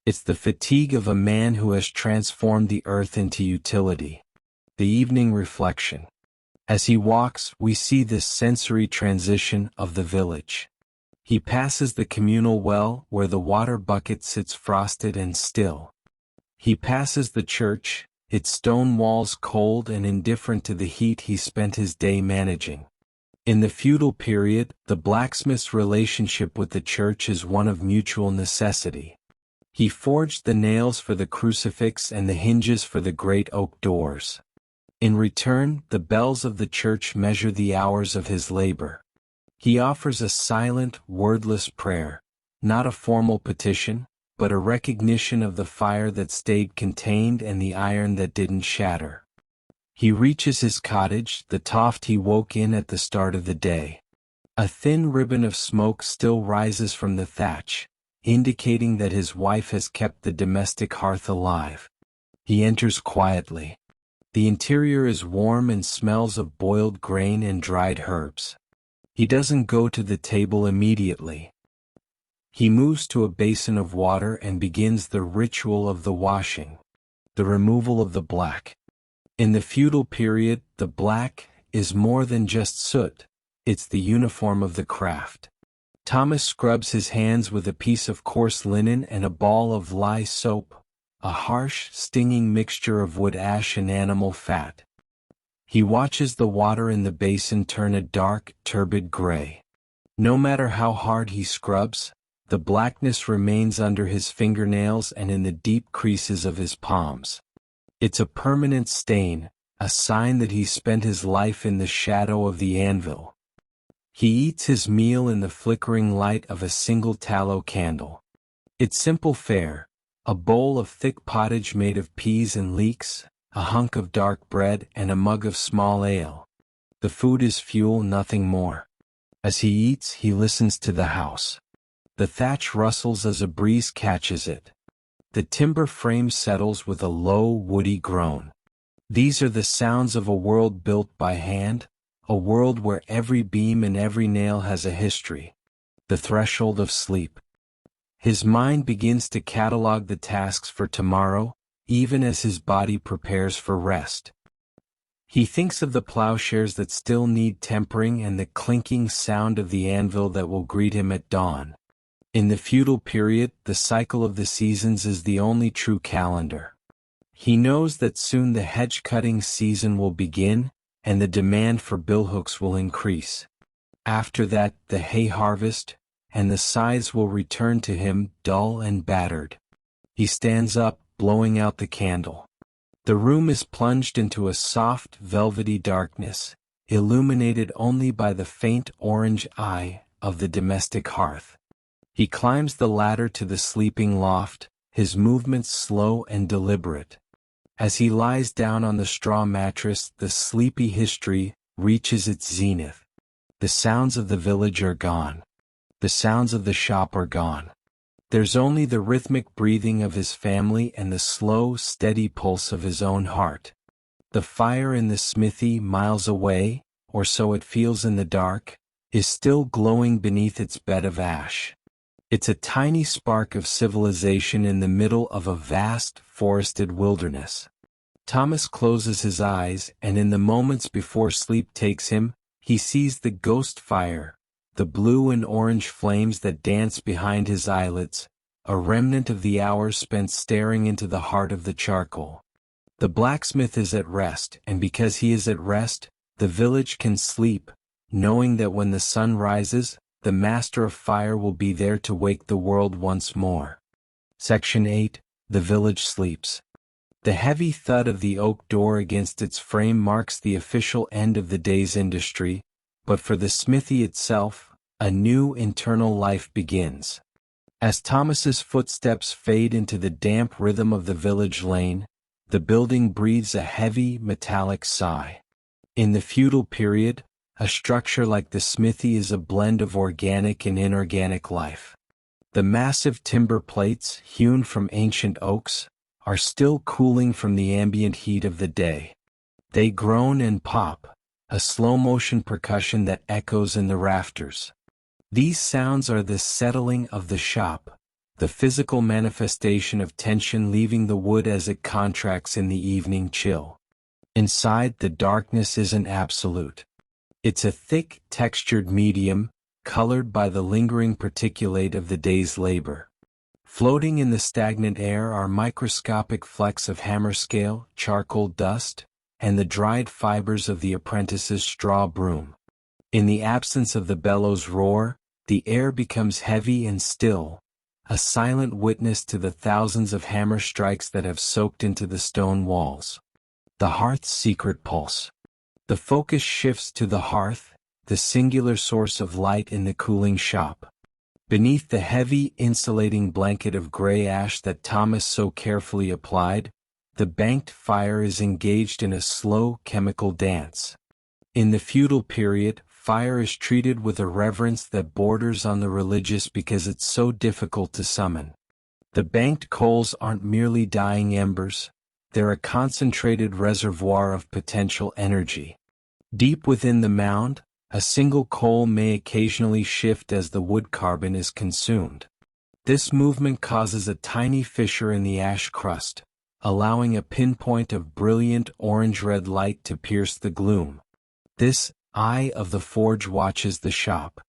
It's the fatigue of a man who has transformed the earth into utility. The evening reflection. As he walks, we see this sensory transition of the village. He passes the communal well where the water bucket sits frosted and still. He passes the church, its stone walls cold and indifferent to the heat he spent his day managing. In the feudal period, the blacksmith's relationship with the church is one of mutual necessity. He forged the nails for the crucifix and the hinges for the great oak doors. In return, the bells of the church measure the hours of his labor. He offers a silent, wordless prayer, not a formal petition, but a recognition of the fire that stayed contained and the iron that didn't shatter. He reaches his cottage, the toft he woke in at the start of the day. A thin ribbon of smoke still rises from the thatch, indicating that his wife has kept the domestic hearth alive. He enters quietly. The interior is warm and smells of boiled grain and dried herbs. He doesn't go to the table immediately. He moves to a basin of water and begins the ritual of the washing, the removal of the black. In the feudal period, the black is more than just soot, it's the uniform of the craft. Thomas scrubs his hands with a piece of coarse linen and a ball of lye soap, a harsh, stinging mixture of wood ash and animal fat. He watches the water in the basin turn a dark, turbid gray. No matter how hard he scrubs, the blackness remains under his fingernails and in the deep creases of his palms. It's a permanent stain, a sign that he spent his life in the shadow of the anvil. He eats his meal in the flickering light of a single tallow candle. It's simple fare. A bowl of thick pottage made of peas and leeks, a hunk of dark bread and a mug of small ale. The food is fuel, nothing more. As he eats, he listens to the house. The thatch rustles as a breeze catches it. The timber frame settles with a low, woody groan. These are the sounds of a world built by hand, a world where every beam and every nail has a history. The threshold of sleep. His mind begins to catalog the tasks for tomorrow, even as his body prepares for rest. He thinks of the plowshares that still need tempering and the clinking sound of the anvil that will greet him at dawn. In the feudal period, the cycle of the seasons is the only true calendar. He knows that soon the hedge cutting season will begin, and the demand for billhooks will increase. After that, the hay harvest, and the scythes will return to him dull and battered. He stands up, blowing out the candle. The room is plunged into a soft, velvety darkness, illuminated only by the faint orange eye of the domestic hearth. He climbs the ladder to the sleeping loft, his movements slow and deliberate. As he lies down on the straw mattress, the sleepy history reaches its zenith. The sounds of the village are gone. The sounds of the shop are gone. There's only the rhythmic breathing of his family and the slow, steady pulse of his own heart. The fire in the smithy miles away, or so it feels in the dark, is still glowing beneath its bed of ash. It's a tiny spark of civilization in the middle of a vast, forested wilderness. Thomas closes his eyes, and in the moments before sleep takes him, he sees the ghost fire, the blue and orange flames that dance behind his eyelids, a remnant of the hours spent staring into the heart of the charcoal. The blacksmith is at rest, and because he is at rest, the village can sleep, knowing that when the sun rises, the master of fire will be there to wake the world once more. Section 8. The village sleeps. The heavy thud of the oak door against its frame marks the official end of the day's industry, but for the smithy itself, a new internal life begins. As Thomas's footsteps fade into the damp rhythm of the village lane, the building breathes a heavy, metallic sigh. In the feudal period, a structure like the smithy is a blend of organic and inorganic life. The massive timber plates, hewn from ancient oaks, are still cooling from the ambient heat of the day. They groan and pop, a slow-motion percussion that echoes in the rafters. These sounds are the settling of the shop, the physical manifestation of tension leaving the wood as it contracts in the evening chill. Inside, the darkness isn't absolute. It's a thick, textured medium, colored by the lingering particulate of the day's labor. Floating in the stagnant air are microscopic flecks of hammer-scale, charcoal dust, and the dried fibers of the apprentice's straw broom. In the absence of the bellows' roar, the air becomes heavy and still, a silent witness to the thousands of hammer strikes that have soaked into the stone walls. The hearth's secret pulse. The focus shifts to the hearth, the singular source of light in the cooling shop. Beneath the heavy, insulating blanket of gray ash that Thomas so carefully applied, the banked fire is engaged in a slow chemical dance. In the feudal period, fire is treated with a reverence that borders on the religious because it's so difficult to summon. The banked coals aren't merely dying embers, they're a concentrated reservoir of potential energy. Deep within the mound, a single coal may occasionally shift as the wood carbon is consumed. This movement causes a tiny fissure in the ash crust, allowing a pinpoint of brilliant orange-red light to pierce the gloom. This eye of the forge watches the shop.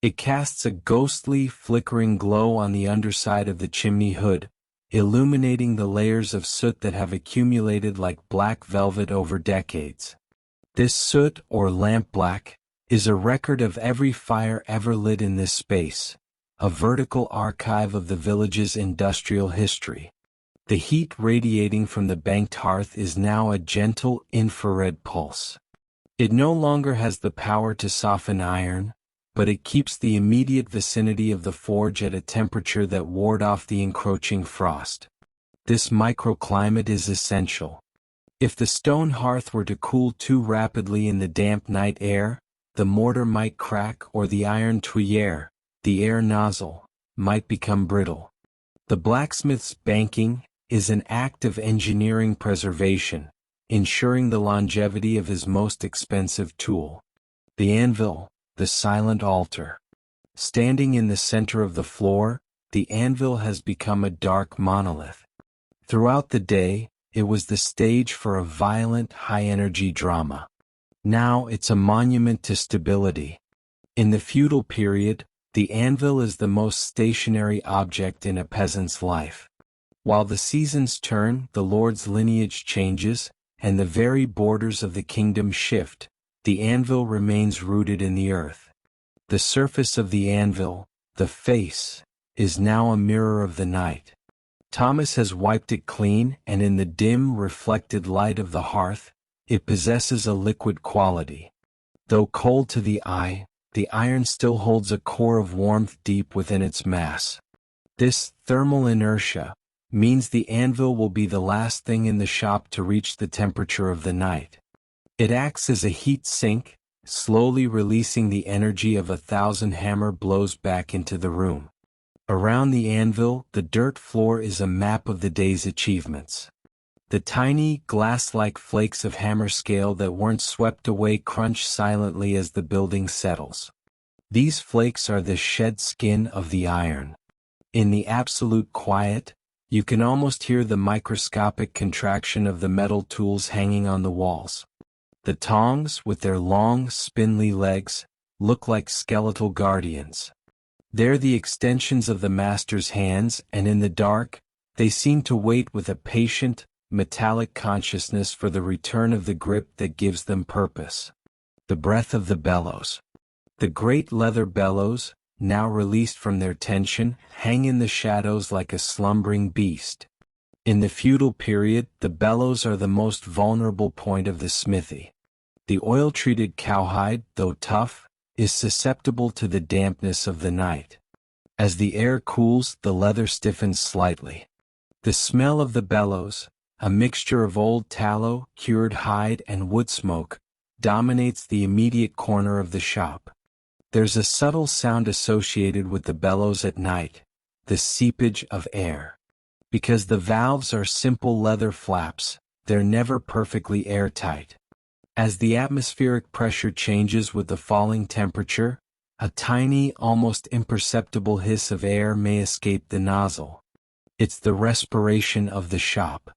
It casts a ghostly, flickering glow on the underside of the chimney hood, illuminating the layers of soot that have accumulated like black velvet over decades. This soot, or lampblack, is a record of every fire ever lit in this space, a vertical archive of the village's industrial history. The heat radiating from the banked hearth is now a gentle infrared pulse. It no longer has the power to soften iron, but it keeps the immediate vicinity of the forge at a temperature that ward off the encroaching frost. This microclimate is essential. If the stone hearth were to cool too rapidly in the damp night air, the mortar might crack or the iron tuyere, the air nozzle, might become brittle. The blacksmith's banking is an act of engineering preservation, ensuring the longevity of his most expensive tool. The anvil, the silent altar. Standing in the center of the floor, the anvil has become a dark monolith. Throughout the day, it was the stage for a violent, high-energy drama. Now it's a monument to stability. In the feudal period, the anvil is the most stationary object in a peasant's life. While the seasons turn, the Lord's lineage changes, and the very borders of the kingdom shift, the anvil remains rooted in the earth. The surface of the anvil, the face, is now a mirror of the night. Thomas has wiped it clean, and in the dim, reflected light of the hearth, it possesses a liquid quality. Though cold to the eye, the iron still holds a core of warmth deep within its mass. This thermal inertia means the anvil will be the last thing in the shop to reach the temperature of the night. It acts as a heat sink, slowly releasing the energy of 1,000 hammer blows back into the room. Around the anvil, the dirt floor is a map of the day's achievements. The tiny, glass-like flakes of hammer scale that weren't swept away crunch silently as the building settles. These flakes are the shed skin of the iron. In the absolute quiet, you can almost hear the microscopic contraction of the metal tools hanging on the walls. The tongs, with their long, spindly legs, look like skeletal guardians. They're the extensions of the master's hands, and in the dark, they seem to wait with a patient, metallic consciousness for the return of the grip that gives them purpose. The breath of the bellows. The great leather bellows, now released from their tension, hang in the shadows like a slumbering beast. In the feudal period, the bellows are the most vulnerable point of the smithy. The oil-treated cowhide, though tough, is susceptible to the dampness of the night. As the air cools, the leather stiffens slightly. The smell of the bellows, a mixture of old tallow, cured hide, and wood smoke, dominates the immediate corner of the shop. There's a subtle sound associated with the bellows at night, the seepage of air. Because the valves are simple leather flaps, they're never perfectly airtight. As the atmospheric pressure changes with the falling temperature, a tiny, almost imperceptible hiss of air may escape the nozzle. It's the respiration of the shop.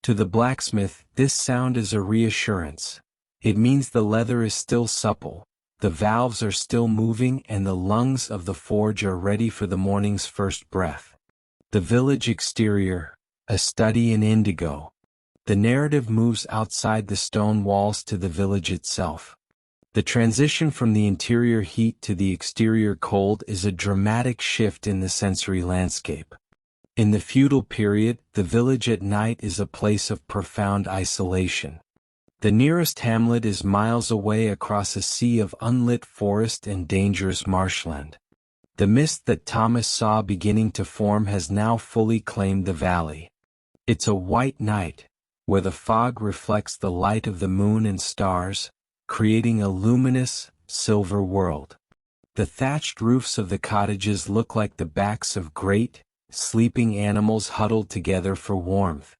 To the blacksmith, this sound is a reassurance. It means the leather is still supple, the valves are still moving, and the lungs of the forge are ready for the morning's first breath. The village exterior, a study in indigo. The narrative moves outside the stone walls to the village itself. The transition from the interior heat to the exterior cold is a dramatic shift in the sensory landscape. In the feudal period, the village at night is a place of profound isolation. The nearest hamlet is miles away across a sea of unlit forest and dangerous marshland. The mist that Thomas saw beginning to form has now fully claimed the valley. It's a white night, where the fog reflects the light of the moon and stars, creating a luminous, silver world. The thatched roofs of the cottages look like the backs of great, sleeping animals huddled together for warmth.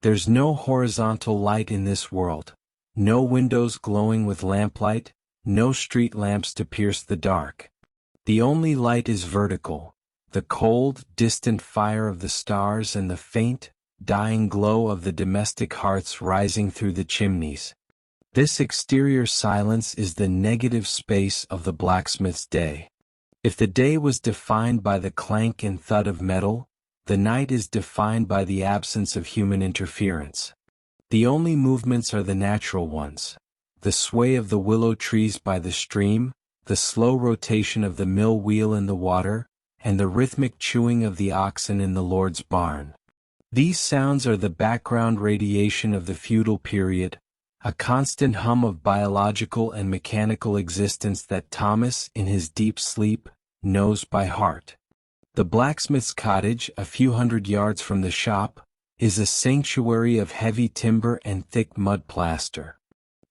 There's no horizontal light in this world, no windows glowing with lamplight, no street lamps to pierce the dark. The only light is vertical, the cold, distant fire of the stars and the faint, dying glow of the domestic hearths rising through the chimneys. This exterior silence is the negative space of the blacksmith's day. If the day was defined by the clank and thud of metal, the night is defined by the absence of human interference. The only movements are the natural ones: the sway of the willow trees by the stream, the slow rotation of the mill wheel in the water, and the rhythmic chewing of the oxen in the Lord's barn. These sounds are the background radiation of the feudal period, a constant hum of biological and mechanical existence that Thomas, in his deep sleep, knows by heart. The blacksmith's cottage, a few hundred yards from the shop, is a sanctuary of heavy timber and thick mud plaster.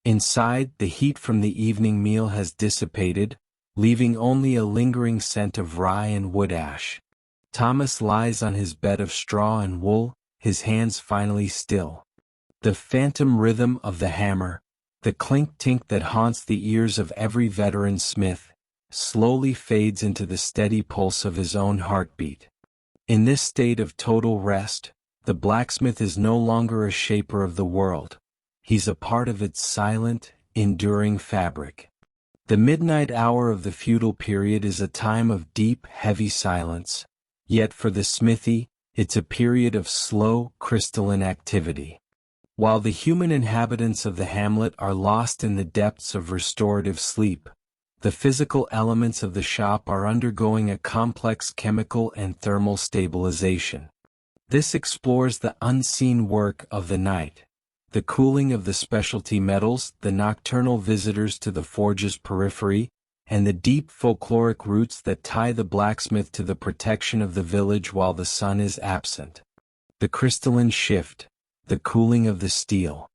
Inside, the heat from the evening meal has dissipated, leaving only a lingering scent of rye and wood ash. Thomas lies on his bed of straw and wool, his hands finally still. The phantom rhythm of the hammer, the clink-tink that haunts the ears of every veteran smith, slowly fades into the steady pulse of his own heartbeat. In this state of total rest, the blacksmith is no longer a shaper of the world. He's a part of its silent, enduring fabric. The midnight hour of the feudal period is a time of deep, heavy silence, yet for the smithy, it's a period of slow, crystalline activity. While the human inhabitants of the hamlet are lost in the depths of restorative sleep, the physical elements of the shop are undergoing a complex chemical and thermal stabilization. This explores the unseen work of the night, the cooling of the specialty metals, the nocturnal visitors to the forge's periphery, and the deep folkloric roots that tie the blacksmith to the protection of the village while the sun is absent. The crystalline shift, the cooling of the steel.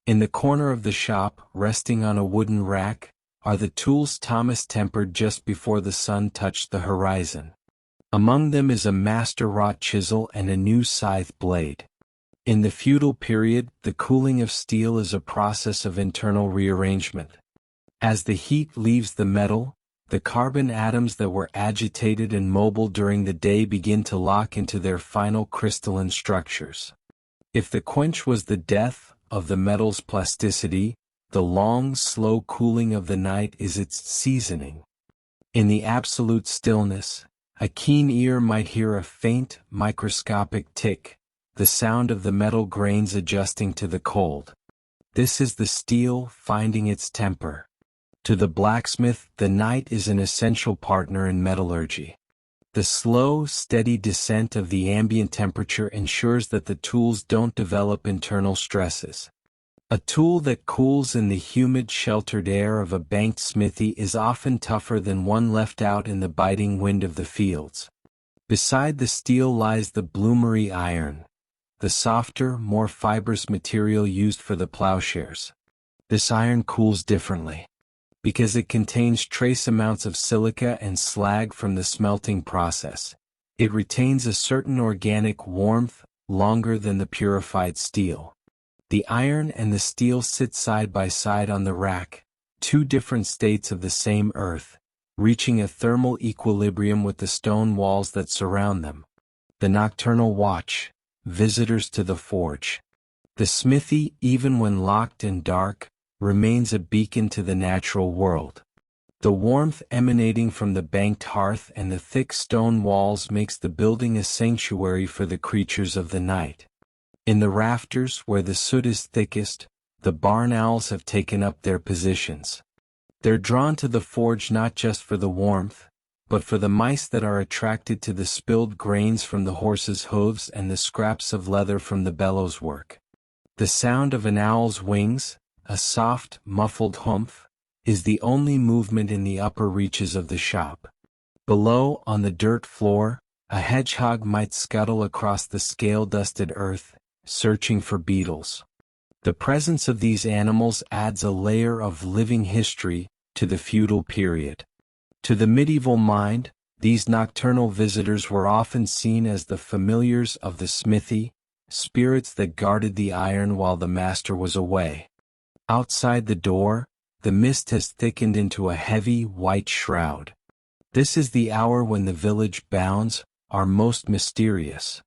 In the corner of the shop, resting on a wooden rack, are the tools Thomas tempered just before the sun touched the horizon. Among them is a master-wrought chisel and a new scythe blade. In the feudal period, the cooling of steel is a process of internal rearrangement. As the heat leaves the metal, the carbon atoms that were agitated and mobile during the day begin to lock into their final crystalline structures. If the quench was the death of the metal's plasticity, the long, slow cooling of the night is its seasoning. In the absolute stillness, a keen ear might hear a faint, microscopic tick, the sound of the metal grains adjusting to the cold. This is the steel finding its temper. To the blacksmith, the night is an essential partner in metallurgy. The slow, steady descent of the ambient temperature ensures that the tools don't develop internal stresses. A tool that cools in the humid, sheltered air of a banked smithy is often tougher than one left out in the biting wind of the fields. Beside the steel lies the Bloomery Iron, the softer, more fibrous material used for the plowshares. This iron cools differently. Because it contains trace amounts of silica and slag from the smelting process, it retains a certain organic warmth longer than the purified steel. The iron and the steel sit side by side on the rack, two different states of the same earth, reaching a thermal equilibrium with the stone walls that surround them. The nocturnal watch, visitors to the forge. The smithy, even when locked and dark, remains a beacon to the natural world. The warmth emanating from the banked hearth and the thick stone walls makes the building a sanctuary for the creatures of the night. In the rafters, where the soot is thickest, the barn owls have taken up their positions. They're drawn to the forge not just for the warmth, but for the mice that are attracted to the spilled grains from the horse's hooves and the scraps of leather from the bellows work. The sound of an owl's wings, a soft, muffled humph, is the only movement in the upper reaches of the shop. Below, on the dirt floor, a hedgehog might scuttle across the scale-dusted earth, searching for beetles. The presence of these animals adds a layer of living history to the feudal period. To the medieval mind, these nocturnal visitors were often seen as the familiars of the smithy, spirits that guarded the iron while the master was away. Outside the door, the mist has thickened into a heavy, white shroud. This is the hour when the village bounds are most mysterious.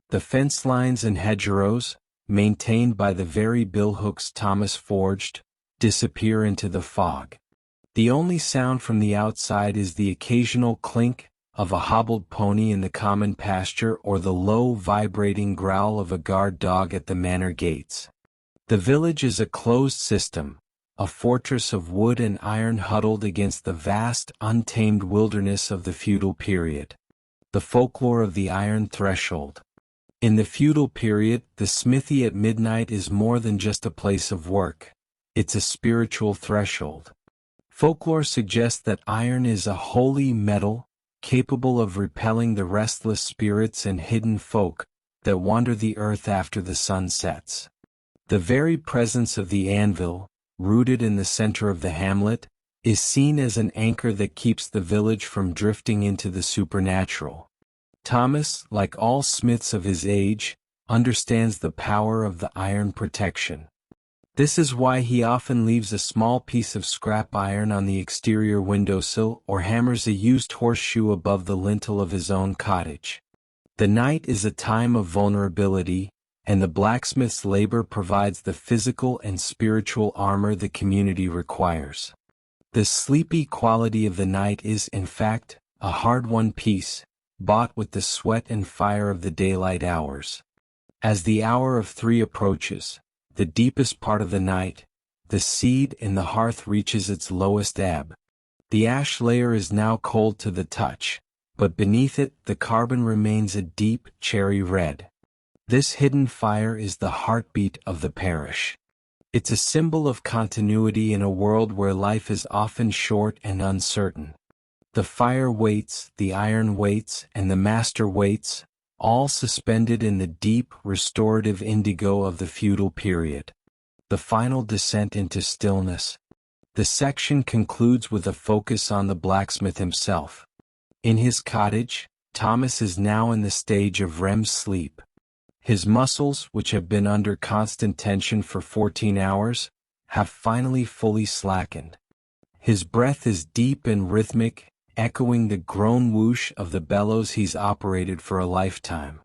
The fence lines and hedgerows, maintained by the very billhooks Thomas forged, disappear into the fog. The only sound from the outside is the occasional clink of a hobbled pony in the common pasture or the low, vibrating growl of a guard dog at the manor gates. The village is a closed system, a fortress of wood and iron huddled against the vast, untamed wilderness of the feudal period. The folklore of the iron threshold. In the feudal period, the smithy at midnight is more than just a place of work. It's a spiritual threshold. Folklore suggests that iron is a holy metal, capable of repelling the restless spirits and hidden folk that wander the earth after the sun sets. The very presence of the anvil, rooted in the center of the hamlet, is seen as an anchor that keeps the village from drifting into the supernatural. Thomas, like all smiths of his age, understands the power of the iron protection. This is why he often leaves a small piece of scrap iron on the exterior windowsill or hammers a used horseshoe above the lintel of his own cottage. The night is a time of vulnerability, and the blacksmith's labor provides the physical and spiritual armor the community requires. The sleepy quality of the night is, in fact, a hard-won peace, bought with the sweat and fire of the daylight hours. As the hour of 3 approaches, the deepest part of the night, the seed in the hearth reaches its lowest ebb. The ash layer is now cold to the touch, but beneath it the carbon remains a deep cherry red. This hidden fire is the heartbeat of the parish. It's a symbol of continuity in a world where life is often short and uncertain. The fire waits, the iron waits, and the master waits, all suspended in the deep, restorative indigo of the feudal period. The final descent into stillness. The section concludes with a focus on the blacksmith himself. In his cottage, Thomas is now in the stage of REM sleep. His muscles, which have been under constant tension for 14 hours, have finally fully slackened. His breath is deep and rhythmic, echoing the groan whoosh of the bellows he's operated for a lifetime.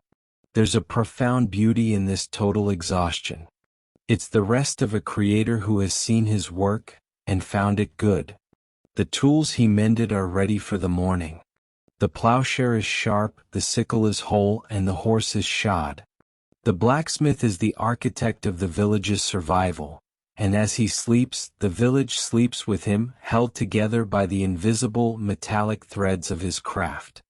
There's a profound beauty in this total exhaustion. It's the rest of a creator who has seen his work and found it good. The tools he mended are ready for the morning. The plowshare is sharp, the sickle is whole, and the horse is shod. The blacksmith is the architect of the village's survival, and as he sleeps, the village sleeps with him, held together by the invisible, metallic threads of his craft.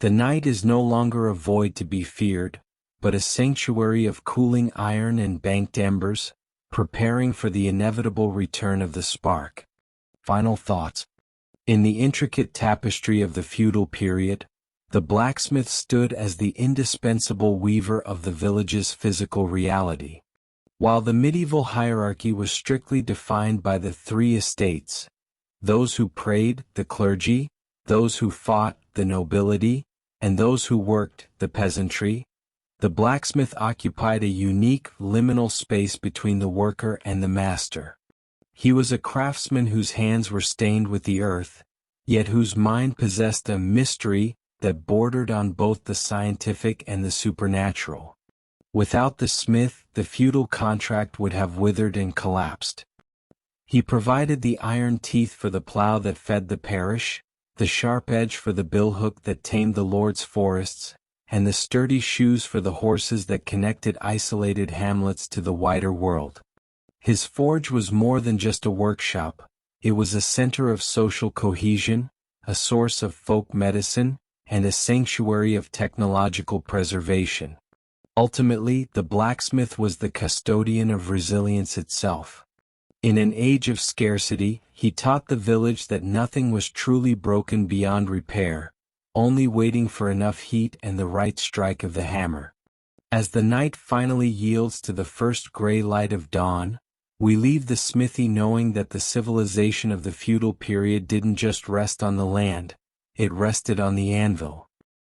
The night is no longer a void to be feared, but a sanctuary of cooling iron and banked embers, preparing for the inevitable return of the spark. Final thoughts. In the intricate tapestry of the feudal period, the blacksmith stood as the indispensable weaver of the village's physical reality. While the medieval hierarchy was strictly defined by the 3 estates, those who prayed, the clergy, those who fought, the nobility, and those who worked, the peasantry, the blacksmith occupied a unique, liminal space between the worker and the master. He was a craftsman whose hands were stained with the earth, yet whose mind possessed a mystery that bordered on both the scientific and the supernatural. Without the smith, the feudal contract would have withered and collapsed. He provided the iron teeth for the plow that fed the parish, the sharp edge for the billhook that tamed the lord's forests, and the sturdy shoes for the horses that connected isolated hamlets to the wider world. His forge was more than just a workshop, it was a center of social cohesion, a source of folk medicine, and a sanctuary of technological preservation. Ultimately, the blacksmith was the custodian of resilience itself. In an age of scarcity, he taught the village that nothing was truly broken beyond repair, only waiting for enough heat and the right strike of the hammer. As the night finally yields to the first gray light of dawn, we leave the smithy knowing that the civilization of the feudal period didn't just rest on the land, it rested on the anvil.